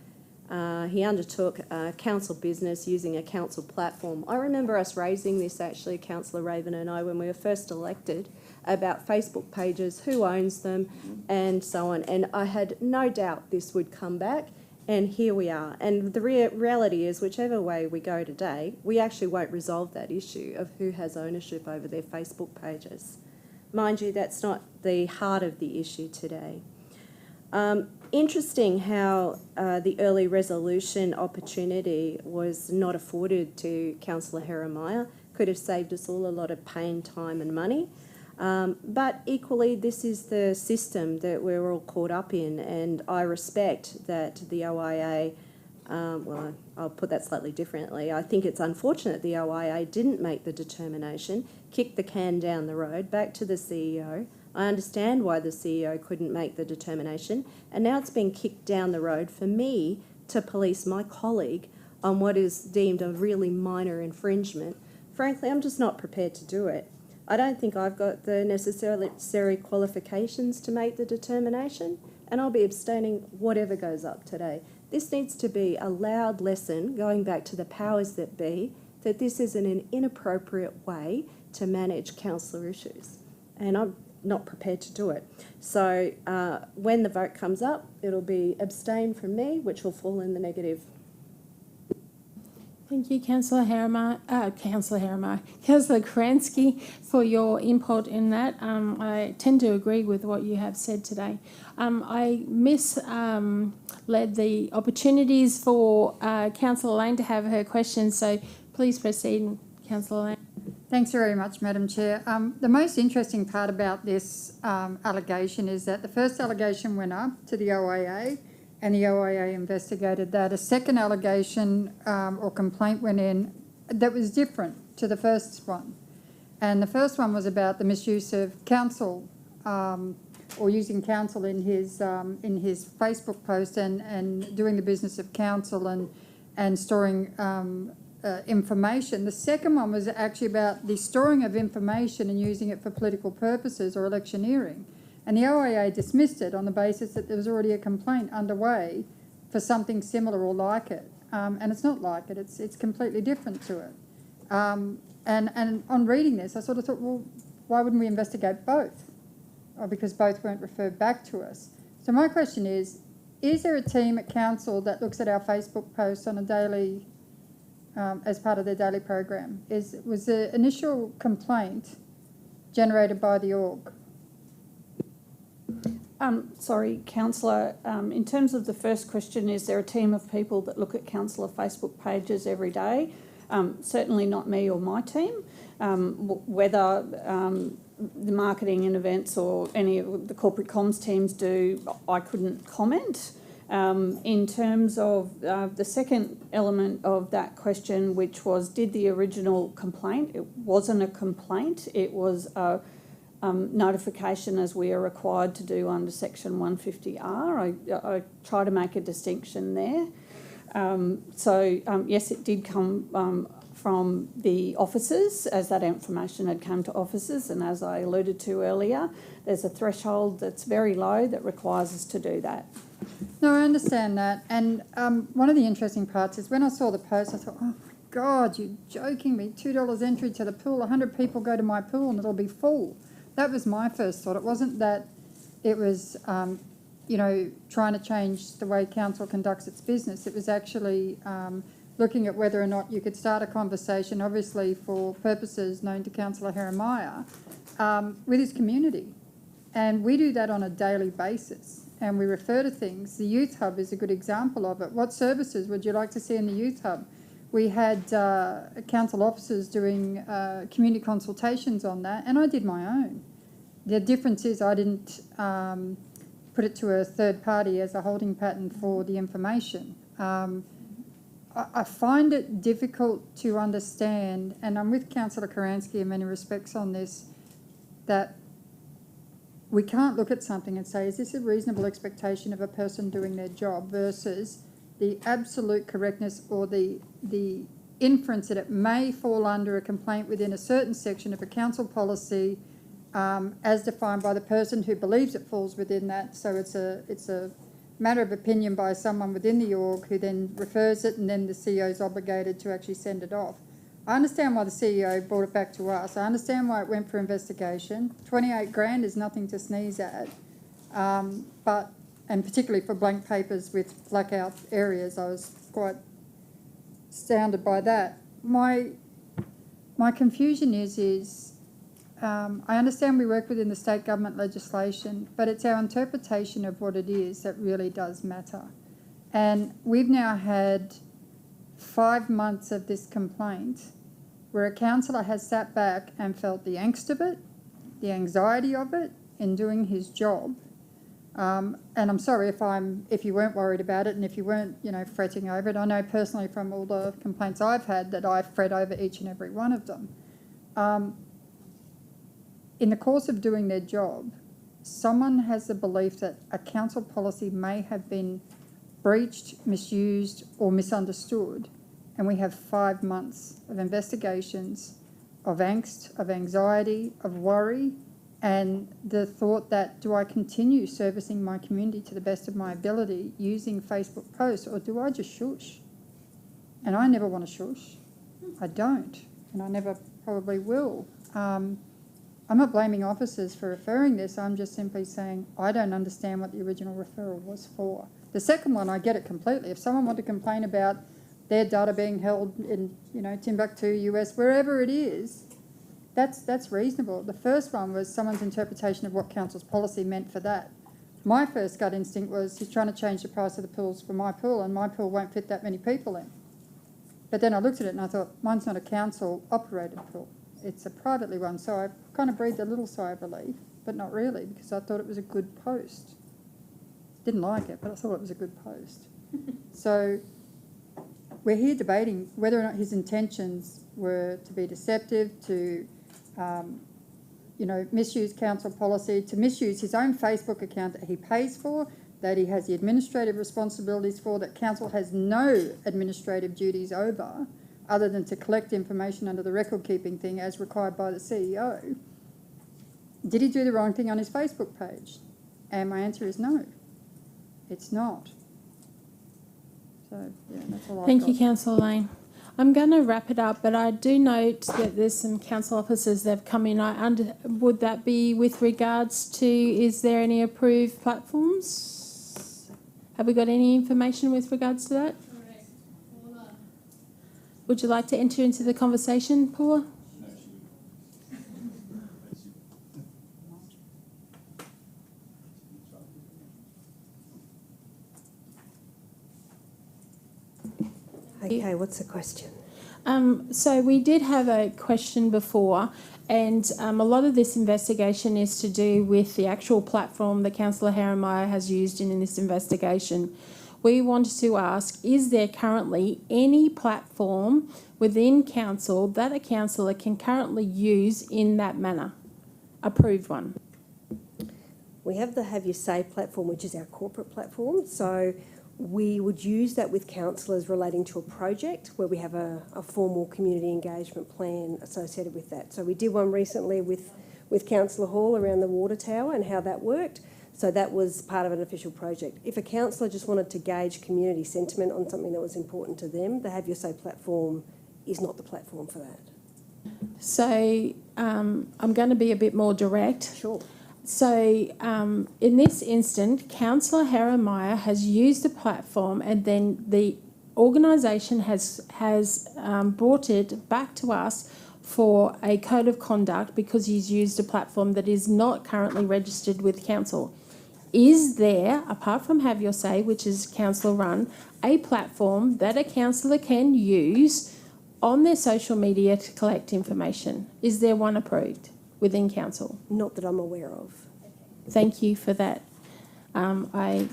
He undertook council business using a council platform. I remember us raising this, actually, Councillor Raven and I, when we were first elected, about Facebook pages, who owns them, and so on. And I had no doubt this would come back, and here we are. And the reality is, whichever way we go today, we actually won't resolve that issue of who has ownership over their Facebook pages. Mind you, that's not the heart of the issue today. Interesting how the early resolution opportunity was not afforded to Councillor Jeremiah. Could have saved us all a lot of pain, time and money. But equally, this is the system that we're all caught up in, and I respect that the OIA, well, I'll put that slightly differently. I think it's unfortunate the OIA didn't make the determination, kick the can down the road, back to the CEO. I understand why the CEO couldn't make the determination, and now it's been kicked down the road for me to police my colleague on what is deemed a really minor infringement. Frankly, I'm just not prepared to do it. I don't think I've got the necessary qualifications to make the determination, and I'll be abstaining whatever goes up today. This needs to be a loud lesson, going back to the powers that be, that this isn't an inappropriate way to manage councillor issues. And I'm not prepared to do it. So when the vote comes up, it'll be abstain from me, which will fall in the negative. Thank you, Councillor Kransky, for your input in that. I tend to agree with what you have said today. I misled the opportunities for Councillor Lane to have her questions, so please proceed, Councillor Lane. Thanks very much, Madam Chair. The most interesting part about this allegation is that the first allegation went up to the OIA, and the OIA investigated that. A second allegation or complaint went in that was different to the first one. And the first one was about the misuse of council or using council in his Facebook post and doing the business of council and storing information. The second one was actually about the storing of information and using it for political purposes or electioneering. And the OIA dismissed it on the basis that there was already a complaint underway for something similar or like it. And it's not like it, it's completely different to it. And on reading this, I sort of thought, well, why wouldn't we investigate both? Or because both weren't referred back to us. So my question is there a team at council that looks at our Facebook posts on a daily, as part of their daily program? Was the initial complaint generated by the org? Sorry, Councillor, in terms of the first question, is there a team of people that look at councillor Facebook pages every day? Certainly not me or my team. Whether the marketing and events or any of the corporate comms teams do, I couldn't comment. In terms of the second element of that question, which was, did the original complaint, it wasn't a complaint, it was a notification as we are required to do under section 150R. I try to make a distinction there. Yes, it did come from the officers, as that information had come to officers, and as I alluded to earlier, there's a threshold that's very low that requires us to do that. No, I understand that. And one of the interesting parts is when I saw the post, I thought, oh my God, you're joking me. $2 entry to the pool, 100 people go to my pool and it'll be full. That was my first thought. It wasn't that it was, trying to change the way council conducts its business. It was actually looking at whether or not you could start a conversation, obviously for purposes known to Councillor Jeremiah, with his community. And we do that on a daily basis. And we refer to things. The Youth Hub is a good example of it. What services would you like to see in the Youth Hub? We had council officers doing community consultations on that, and I did my own. The difference is I didn't put it to a third party as a holding pattern for the information. I find it difficult to understand, and I'm with Councillor Kransky in many respects on this, that we can't look at something and say, is this a reasonable expectation of a person doing their job versus the absolute correctness or the inference that it may fall under a complaint within a certain section of a council policy as defined by the person who believes it falls within that. So it's a matter of opinion by someone within the org who then refers it, and then the CEO is obligated to actually send it off. I understand why the CEO brought it back to us. I understand why it went for investigation. 28 grand is nothing to sneeze at. And particularly for blank papers with blackout areas, I was quite astounded by that. My confusion is I understand we work within the state government legislation, but it's our interpretation of what it is that really does matter. And we've now had 5 months of this complaint where a councillor has sat back and felt the angst of it, the anxiety of it in doing his job. And I'm sorry if you weren't worried about it and if you weren't, fretting over it. I know personally from all the complaints I've had that I've fret over each and every one of them. In the course of doing their job, someone has the belief that a council policy may have been breached, misused or misunderstood, and we have 5 months of investigations, of angst, of anxiety, of worry, and the thought that, do I continue servicing my community to the best of my ability using Facebook posts, or do I just shush? And I never want to shush. I don't, and I never probably will. I'm not blaming officers for referring this. I'm just simply saying I don't understand what the original referral was for. The second one, I get it completely. If someone wanted to complain about their data being held in, Timbuktu, US, wherever it is, that's reasonable. The first one was someone's interpretation of what council's policy meant for that. My first gut instinct was he's trying to change the price of the pools for my pool, and my pool won't fit that many people in. But then I looked at it and I thought, mine's not a council-operated pool. It's a privately run, so I kind of breathed a little sigh of relief, but not really, because I thought it was a good post. Didn't like it, but I thought it was a good post. So we're here debating whether or not his intentions were to be deceptive, to misuse council policy, to misuse his own Facebook account that he pays for, that he has the administrative responsibilities for, that council has no administrative duties over, other than to collect information under the record-keeping thing as required by the CEO. Did he do the wrong thing on his Facebook page? And my answer is no, it's not. So, yeah, that's all I've got. Thank you, Councillor Lane. I'm going to wrap it up, but I do note that there's some council officers that have come in. Would that be with regards to, is there any approved platforms? Have we got any information with regards to that? Would you like to enter into the conversation, Paula? Okay, what's the question? So we did have a question before, and a lot of this investigation is to do with the actual platform that Councillor Herrenmeyer has used in this investigation. We wanted to ask, is there currently any platform within council that a councillor can currently use in that manner? Approved one. We have the Have Your Say platform, which is our corporate platform. So we would use that with councillors relating to a project where we have a formal community engagement plan associated with that. So we did one recently with Councillor Hall around the water tower and how that worked. So that was part of an official project. If a councillor just wanted to gauge community sentiment on something that was important to them, the Have Your Say platform is not the platform for that. So I'm going to be a bit more direct. Sure. So in this instant, Councillor Herrenmeyer has used the platform, and then the organisation has brought it back to us for a code of conduct because he's used a platform that is not currently registered with council. Is there, apart from Have Your Say, which is council run, a platform that a councillor can use on their social media to collect information? Is there one approved within council? Not that I'm aware of. Thank you for that. I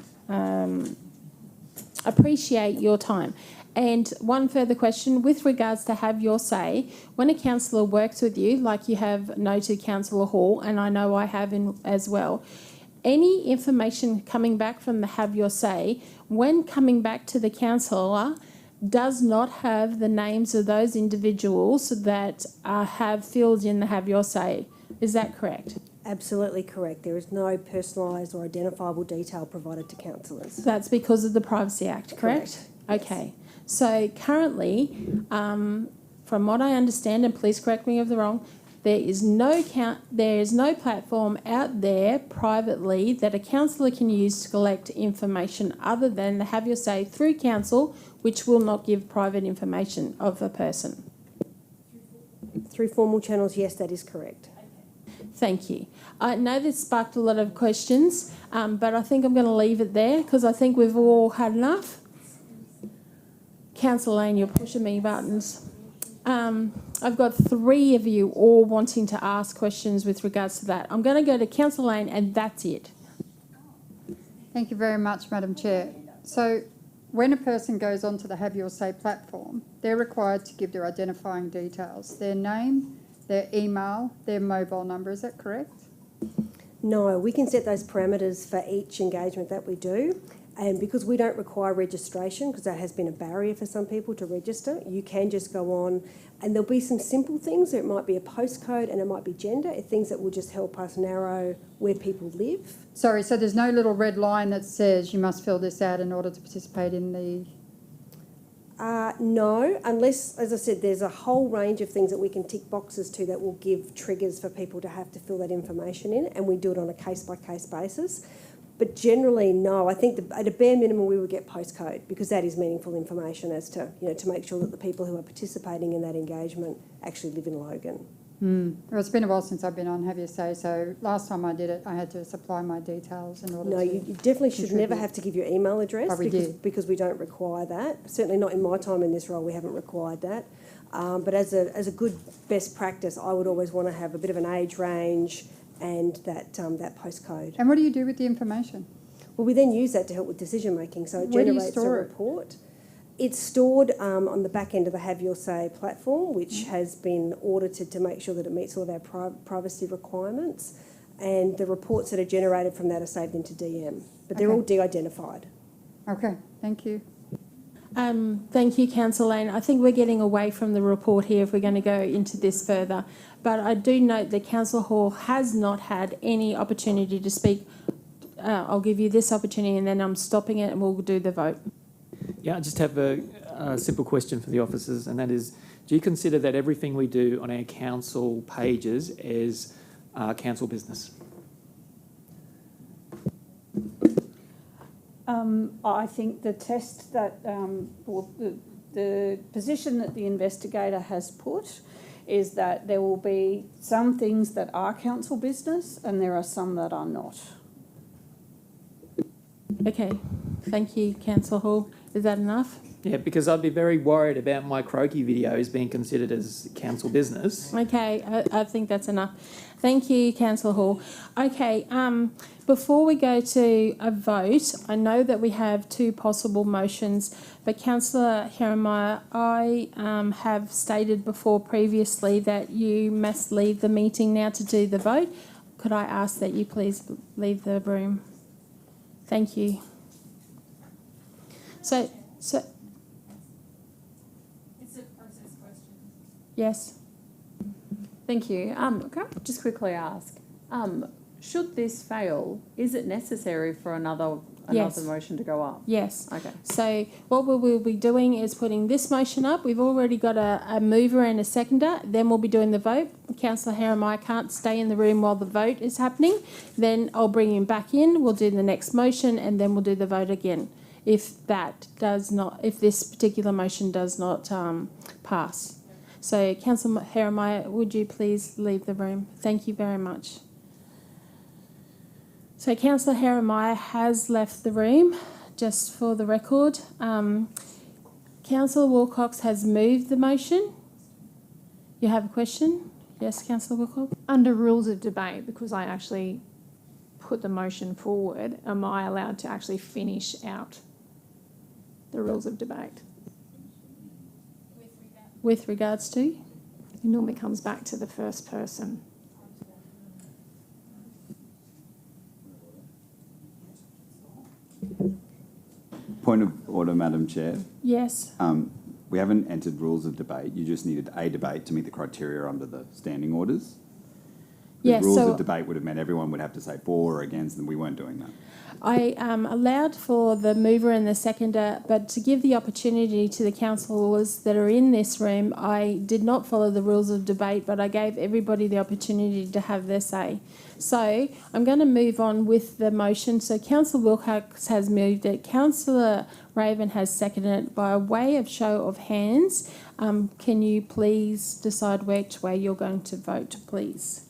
appreciate your time. And one further question with regards to Have Your Say, when a councillor works with you, like you have noted Councillor Hall, and I know I have as well, any information coming back from the Have Your Say, when coming back to the councillor, does not have the names of those individuals that have filled in the Have Your Say. Is that correct? Absolutely correct. There is no personalised or identifiable detail provided to councillors. That's because of the Privacy Act, correct? Okay. So currently, from what I understand, and please correct me if I'm wrong, there is no platform out there privately that a councillor can use to collect information other than the Have Your Say through council, which will not give private information of a person. Through formal channels, yes, that is correct. Thank you. I know this sparked a lot of questions, but I think I'm going to leave it there because I think we've all had enough. Councillor Lane, you're pushing me buttons. I've got 3 of you all wanting to ask questions with regards to that. I'm going to go to Councillor Lane and that's it. Thank you very much, Madam Chair. So when a person goes onto the Have Your Say platform, they're required to give their identifying details, their name, their email, their mobile number. Is that correct? No, we can set those parameters for each engagement that we do. And because we don't require registration, because that has been a barrier for some people to register, you can just go on and there'll be some simple things. It might be a postcode and it might be gender, things that will just help us narrow where people live. Sorry, so there's no little red line that says you must fill this out in order to participate in the... No, unless, as I said, there's a whole range of things that we can tick boxes to that will give triggers for people to have to fill that information in, and we do it on a case-by-case basis. But generally, no. I think at a bare minimum we would get postcode because that is meaningful information as to, to make sure that the people who are participating in that engagement actually live in Logan. Well, it's been a while since I've been on Have Your Say, so last time I did it, I had to supply my details in order to... No, you definitely should never have to give your email address because we don't require that. Certainly not in my time in this role, we haven't required that. But as a good best practice, I would always want to have a bit of an age range and that postcode. And what do you do with the information? Well, we then use that to help with decision making. So it Where do you generates a store it? report. It's stored on the back end of the Have Your Say platform, which has been audited to make sure that it meets all of our privacy requirements. And the reports that are generated from that are saved into DM. But they're all de-identified. Okay, thank you. Thank you, Councillor Lane. I think we're getting away from the report here if we're going to go into this further. But I do note that Councillor Hall has not had any opportunity to speak. I'll give you this opportunity and then I'm stopping it and we'll do the vote. Yeah, I just have a simple question for the officers, and that is, do you consider that everything we do on our council pages is council business? I think the test that, the position that the investigator has put is that there will be some things that are council business and there are some that are not. Okay, thank you, Councillor Hall. Is that enough? Yeah, because I'd be very worried about my croaky videos being considered as council business. Okay, I think that's enough. Thank you, Councillor Hall. Okay, before we go to a vote, I know that we have 2 possible motions, but Councillor Herrenmeyer, I have stated before previously that you must leave the meeting now to do the vote. Could I ask that you please leave the room? Thank you. So it's a process question. Yes. Thank you. Can I just quickly ask, should this fail, is it necessary for another Yes. motion to go up? Yes. Okay. So what we will be doing is putting this motion up. We've already got a mover and a seconder. Then we'll be doing the vote. Councillor Herrenmeyer can't stay in the room while the vote is happening. Then I'll bring him back in. We'll do the next motion and then we'll do the vote again. If this particular motion does not pass. So Councillor Herrenmeyer, would you please leave the room? Thank you very much. So Councillor Herrenmeyer has left the room, just for the record. Councillor Wilcox has moved the motion. You have a question? Yes, Councillor Wilcox? Under rules of debate, because I actually put the motion forward, am I allowed to actually finish out the rules of debate? With regards to? It normally comes back to the first person. Point of order, Madam Chair. Yes. We haven't entered rules of debate. You just needed a debate to meet the criteria under the standing orders. The Yeah, rules so- of debate would have meant everyone would have to say for or against, and we weren't doing that. I allowed for the mover and the seconder, but to give the opportunity to the councillors that are in this room, I did not follow the rules of debate, but I gave everybody the opportunity to have their say. So I'm going to move on with the motion. So Councillor Wilcox has moved it. Councillor Raven has seconded it. By way of show of hands, can you please decide which way you're going to vote, please?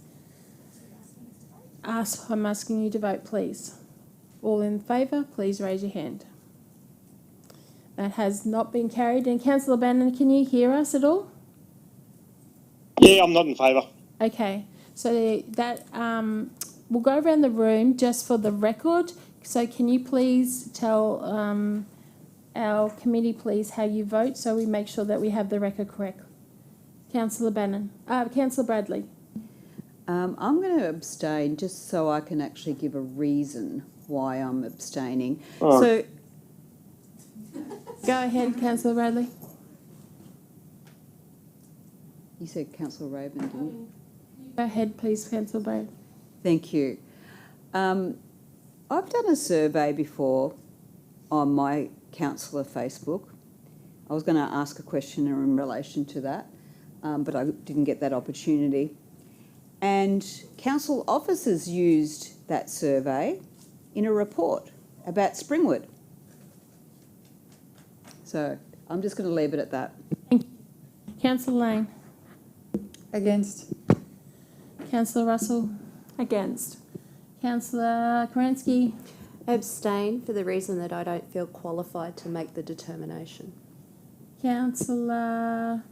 I'm asking you to vote, please. All in favour, please raise your hand. That has not been carried. And Councillor Bannon, can you hear us at all? Yeah, I'm not in favour. Okay, so that we'll go around the room just for the record. So can you please tell our committee, please, how you vote, so we make sure that we have the record correct. Councillor Bannon, Councillor Bradley. I'm going to abstain just so I can actually give a reason why I'm abstaining. Oh. So, Go ahead, Councillor Bradley. you said Councillor Raven, didn't you? Go ahead, please, Councillor Bradley. Thank you. I've done a survey before on my councillor Facebook. I was going to ask a question in relation to that, but I didn't get that opportunity. And council officers used that survey in a report about Springwood. So I'm just going to leave it at that. Councillor Lane. Against. Councillor Russell. Against. Councillor Kerensky. Abstain for the reason that I don't feel qualified to make the determination. Councillor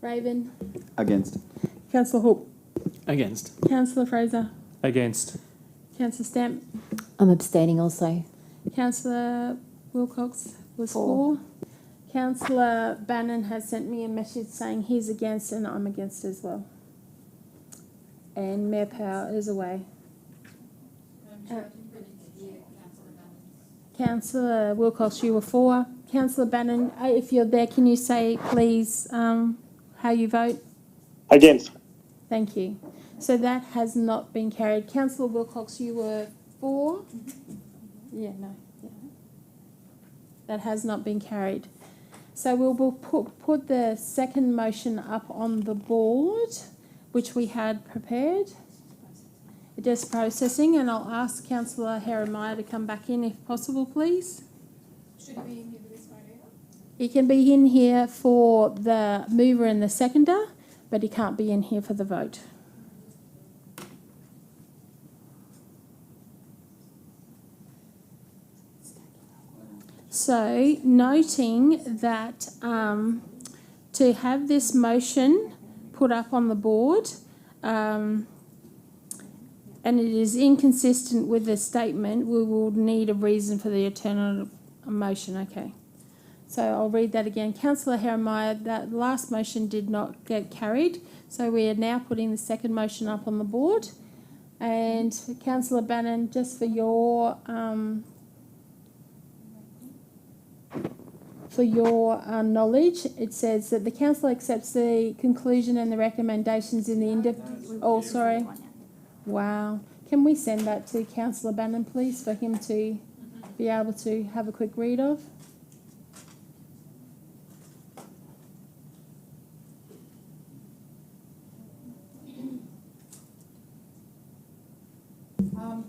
Raven. Against. Councillor Hook. Against. Councillor Fraser. Against. Councillor Stamp. I'm abstaining also. Councillor Wilcox was for. Councillor Bannon has sent me a message saying he's against and I'm against as well. And Mayor Power is away. Councillor Wilcox, you were for. Councillor Bannon, if you're there, can you say, please, how you vote? Against. Thank you. So that has not been carried. Councillor Wilcox, you were for? Yeah, no. Yeah. That has not been carried. So we'll put the second motion up on the board, which we had prepared. Just processing, and I'll ask Councillor Jeremiah to come back in if possible, please. Should be in here for this vote either. He can be in here for the mover and the seconder, but he can't be in here for the vote. So, noting that to have this motion put up on the board, and it is inconsistent with the statement, we will need a reason for the alternative motion. Okay. So I'll read that again. Councillor Jeremiah, that last motion did not get carried. So we are now putting the second motion up on the board. And Councillor Bannon, just for your knowledge, it says that the council accepts the conclusion and the recommendations in the Oh, sorry. Wow. Can we send that to Councillor Bannon, please, for him to be able to have a quick read of?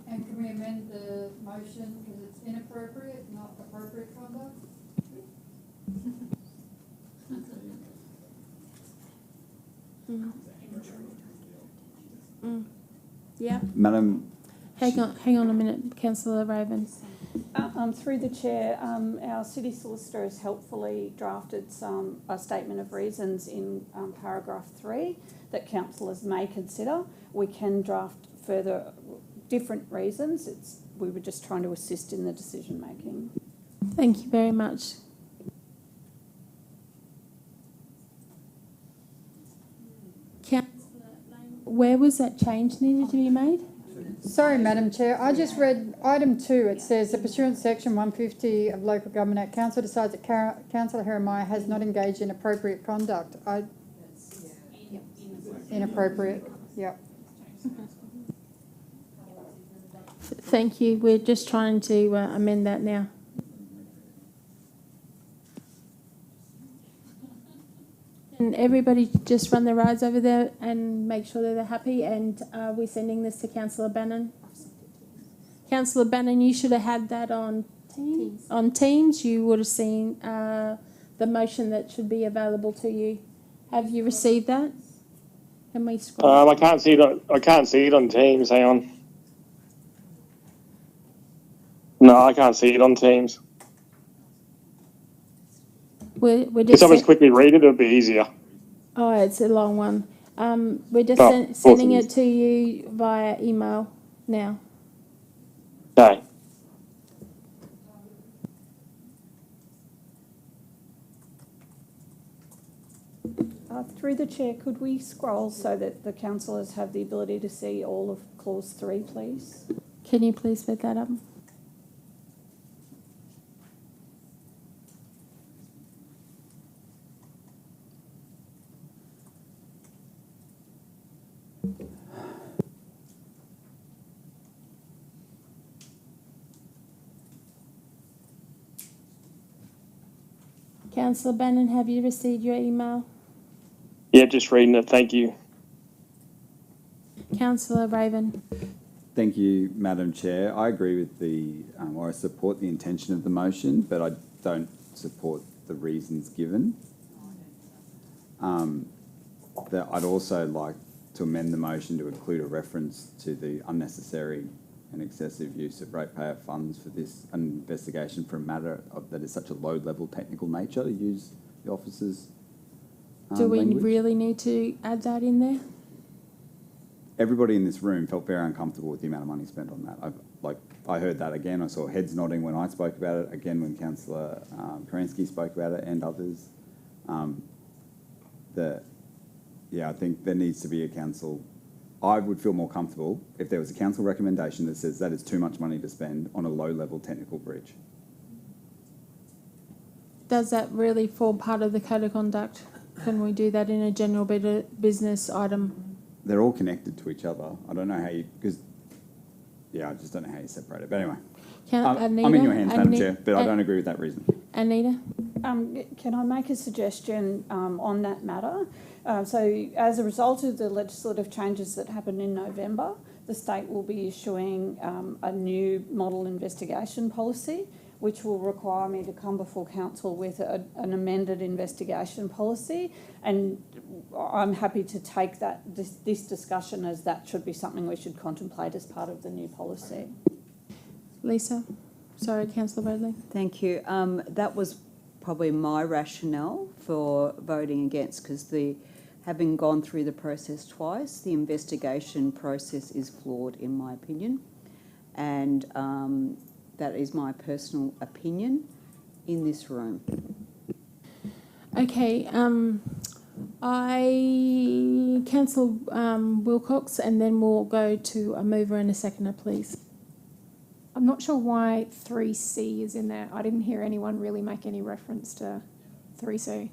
And can we amend the motion because it's inappropriate, not appropriate conduct? Yeah. Madam. Hang on a minute, Councillor Raven. Through the chair, our city solicitor has helpfully drafted a statement of reasons in paragraph 3 that councillors may consider. We can draft further different reasons. We were just trying to assist in the decision making. Thank you very much. Where was that change needed to be made? Sorry, Madam Chair. I just read item 2. It says the pursuant to section 150 of Local Government Act, Council decides that Councillor Jeremiah has not engaged in appropriate conduct. Inappropriate. Yep. Thank you. We're just trying to amend that now. And everybody just run their eyes over there and make sure that they're happy. And we're sending this to Councillor Bannon. Councillor Bannon, you should have had that on Teams. On Teams, you would have seen the motion that should be available to you. Have you received that? Can we scroll? I can't see it. I can't see it on Teams. Hang on. No, I can't see it on Teams. We're If just someone's quickly read it, it'll be easier. Oh, it's a long one. We're just sending it to you via email now. Okay. Through the chair, could we scroll so that the councillors have the ability to see all of clause 3, please? Can you please put that up? Councillor Bannon, have you received your email? Yeah, just reading it. Thank you. Councillor Raven. Thank you, Madam Chair. I agree with or I support the intention of the motion, but I don't support the reasons given. I'd also like to amend the motion to include a reference to the unnecessary and excessive use of ratepayer funds for this investigation for a matter that is such a low-level technical nature to use the officers' Do we language. really need to add that in there? Everybody in this room felt very uncomfortable with the amount of money spent on that. I heard that again. I saw heads nodding when I spoke about it, again when Councillor Kerensky spoke about it and others. I think there needs to be a council. I would feel more comfortable if there was a council recommendation that says that is too much money to spend on a low-level technical bridge. Does that really form part of the code of conduct? Can we do that in a general business item? They're all connected to each other. I don't know how you, I just don't know how you separate it. But anyway, I'm in your hands, Madam Chair, but I don't agree with that reason. Anita? Can I make a suggestion on that matter? So as a result of the legislative changes that happened in November, the state will be issuing a new model investigation policy, which will require me to come before council with an amended investigation policy. And I'm happy to take this discussion as that should be something we should contemplate as part of the new policy. Lisa? Sorry, Councillor Bradley. Thank you. That was probably my rationale for voting against, because having gone through the process twice, the investigation process is flawed in my opinion. And that is my personal opinion in this room. Okay, Councillor Wilcox, and then we'll go to a mover and a seconder, please. I'm not sure why 3C is in there. I didn't hear anyone really make any reference to 3C.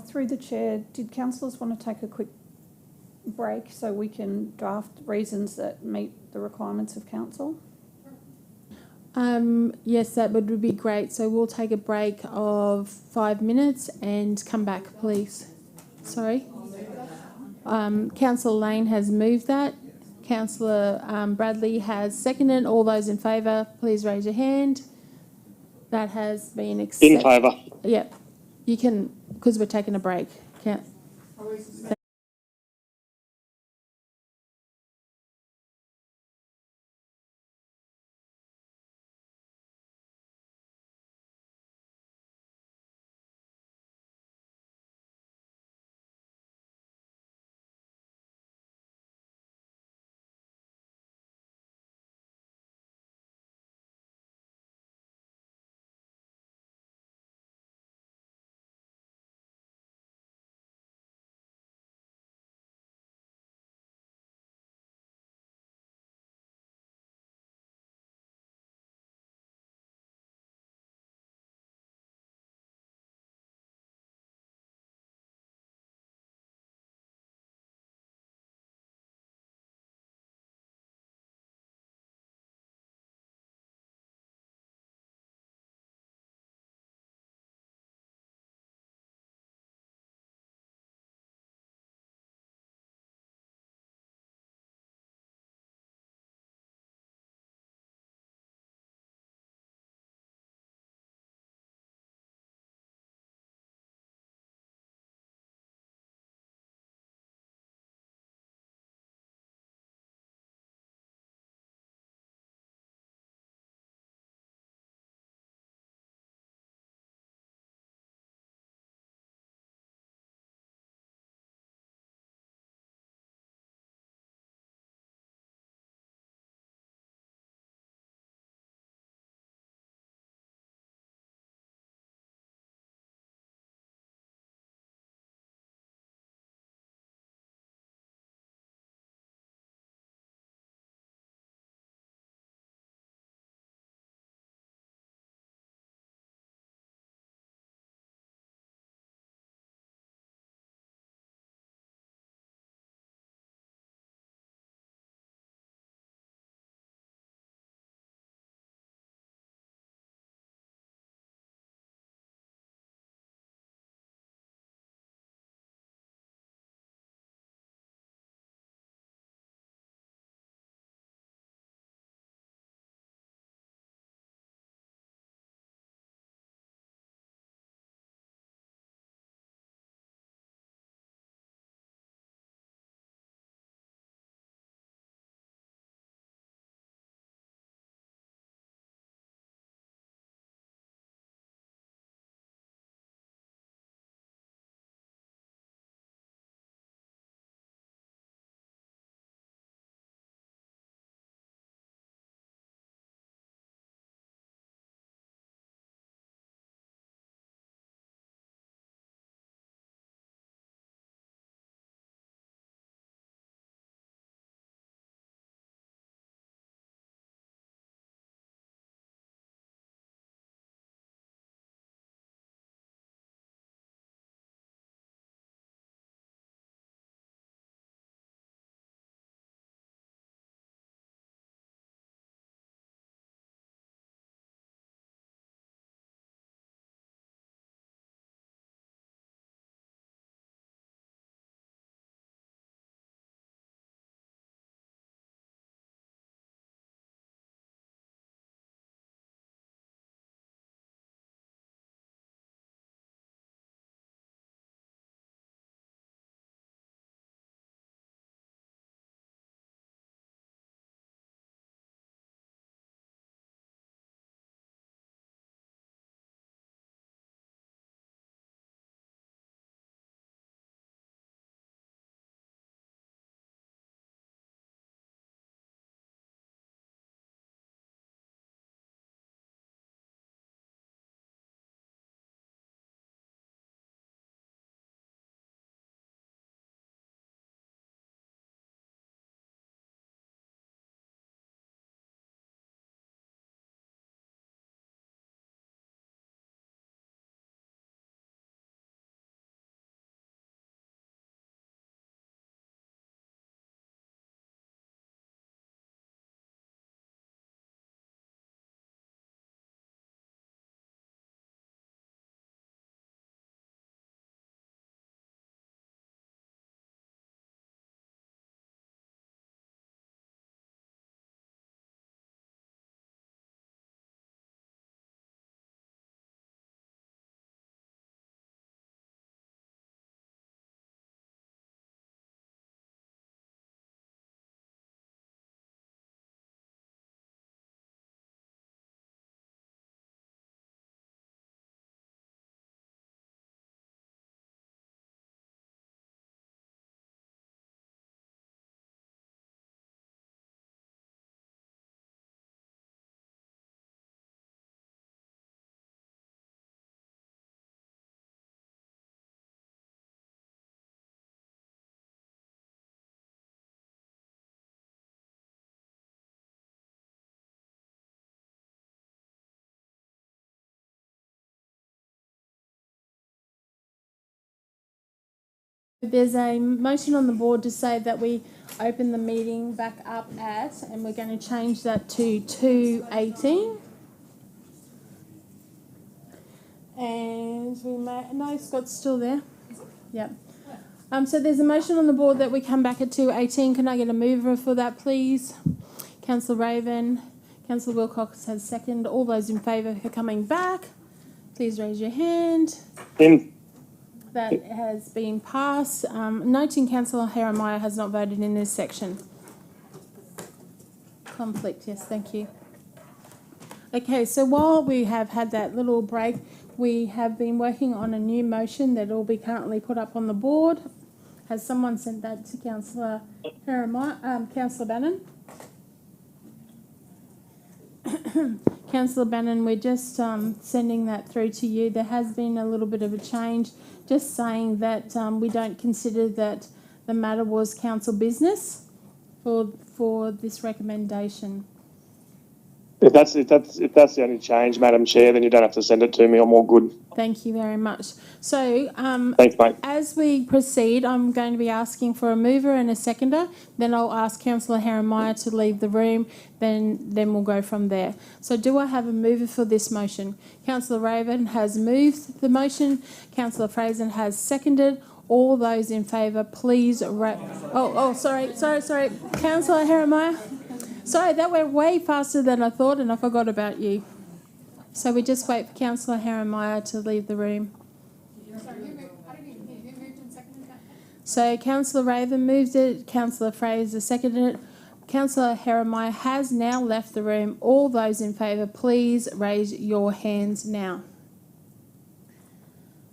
Through the chair, did councillors want to take a quick break so we can draft reasons that meet the requirements of council? Yes, that would be great. So we'll take a break of 5 minutes and come back, please. Sorry. Councillor Lane has moved that. Councillor Bradley has seconded. All those in favour, please raise your hand. That has been accepted. In favour. Yep. You can, because we're taking a break. There's a motion on the board to say that we open the meeting back up at, and we're going to change that to 2:18. And we may, no, Scott's still there. Yep. So there's a motion on the board that we come back at 2:18. Can I get a mover for that, please? Councillor Raven. Councillor Wilcox has second. All those in favour for coming back, please raise your hand. That has been passed. Noting Councillor Jeremiah has not voted in this section. Conflict, yes, thank you. Okay, so while we have had that little break, we have been working on a new motion that will be currently put up on the board. Has someone sent that to Councillor Jeremiah, Councillor Bannon? Councillor Bannon, we're just sending that through to you. There has been a little bit of a change, just saying that we don't consider that the matter was council business for this recommendation. If that's the only change, Madam Chair, then you don't have to send it to me. I'm all good. Thank you very much. So, Thanks, mate. as we proceed, I'm going to be asking for a mover and a seconder. Then I'll ask Councillor Jeremiah to leave the room. Then we'll go from there. So, do I have a mover for this motion? Councillor Raven has moved the motion. Councillor Fraser has seconded. All those in favour, please. Sorry. Councillor Jeremiah. Sorry, that went way faster than I thought, and I forgot about you. So we just wait for Councillor Jeremiah to leave the room. So Councillor Raven moved it, Councillor Fraser seconded it. Councillor Jeremiah has now left the room. All those in favour, please raise your hands now.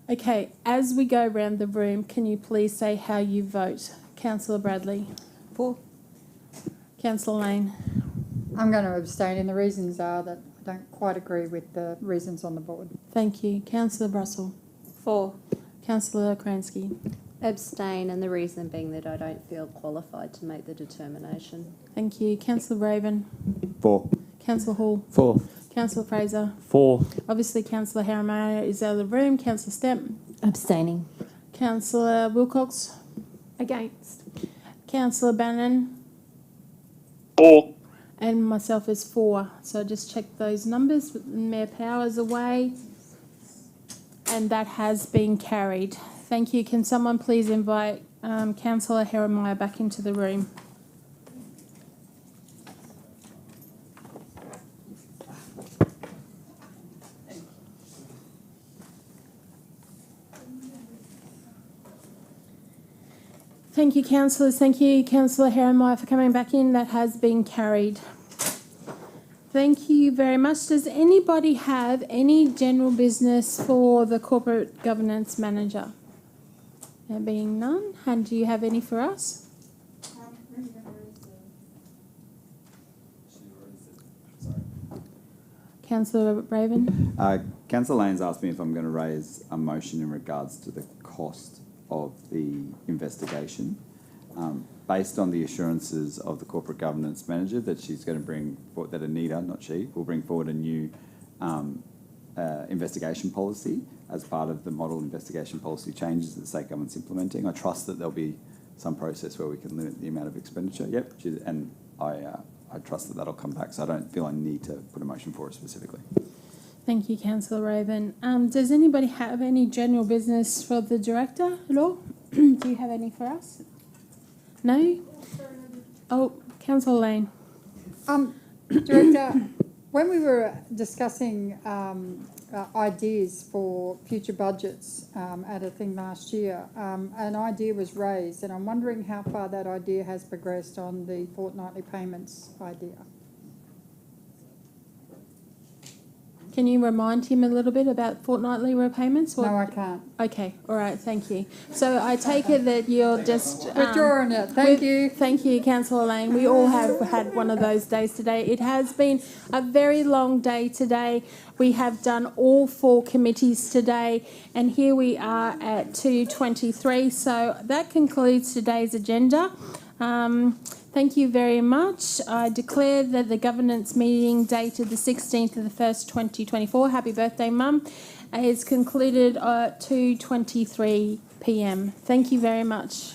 Okay, as we go around the room, can you please say how you vote? Councillor Bradley. For. Councillor Lane. I'm going to abstain, and the reasons are that I don't quite agree with the reasons on the board. Thank you. Councillor Russell. For. Councillor Kransky. Abstain, and the reason being that I don't feel qualified to make the determination. Thank you. Councillor Raven. For. Councillor Hall. For. Councillor Fraser. For. Obviously, Councillor Jeremiah is out of the room. Councillor Stemp. Abstaining. Councillor Wilcox. Against. Councillor Bannon. For. And myself is for. So just check those numbers. Mayor Powers away. And that has been carried. Thank you. Can someone please invite Councillor Jeremiah back into the room? Thank you, councillors. Thank you, Councillor Jeremiah, for coming back in. That has been carried. Thank you very much. Does anybody have any general business for the Corporate Governance Manager? There being none. And do you have any for us? Councillor Raven? Councillor Lane's asked me if I'm going to raise a motion in regards to the cost of the investigation, based on the assurances of the Corporate Governance Manager that she's going to bring forward, that Anita, not she, will bring forward a new investigation policy as part of the model investigation policy changes that the state government's implementing. I trust that there'll be some process where we can limit the amount of expenditure. Yep, and I trust that that'll come back, so I don't feel I need to put a motion for it specifically. Thank you, Councillor Raven. Does anybody have any general business for the Director at all? Do you have any for us? No? Oh, Councillor Lane. Director, when we were discussing ideas for future budgets at a thing last year, an idea was raised, and I'm wondering how far that idea has progressed on the fortnightly payments idea. Can you remind him a little bit about fortnightly repayments? No, I can't. Okay, all right, thank you. So I take it that you're just... withdrawing it, thank you. Thank you, Councillor Lane. We all have had one of those days today. It has been a very long day today. We have done all 4 committees today, and here we are at 2:23. So that concludes today's agenda. Thank you very much. I declare that the governance meeting dated the 16th of the 1st, 2024, happy birthday, Mum, is concluded at 2:23 p.m. Thank you very much.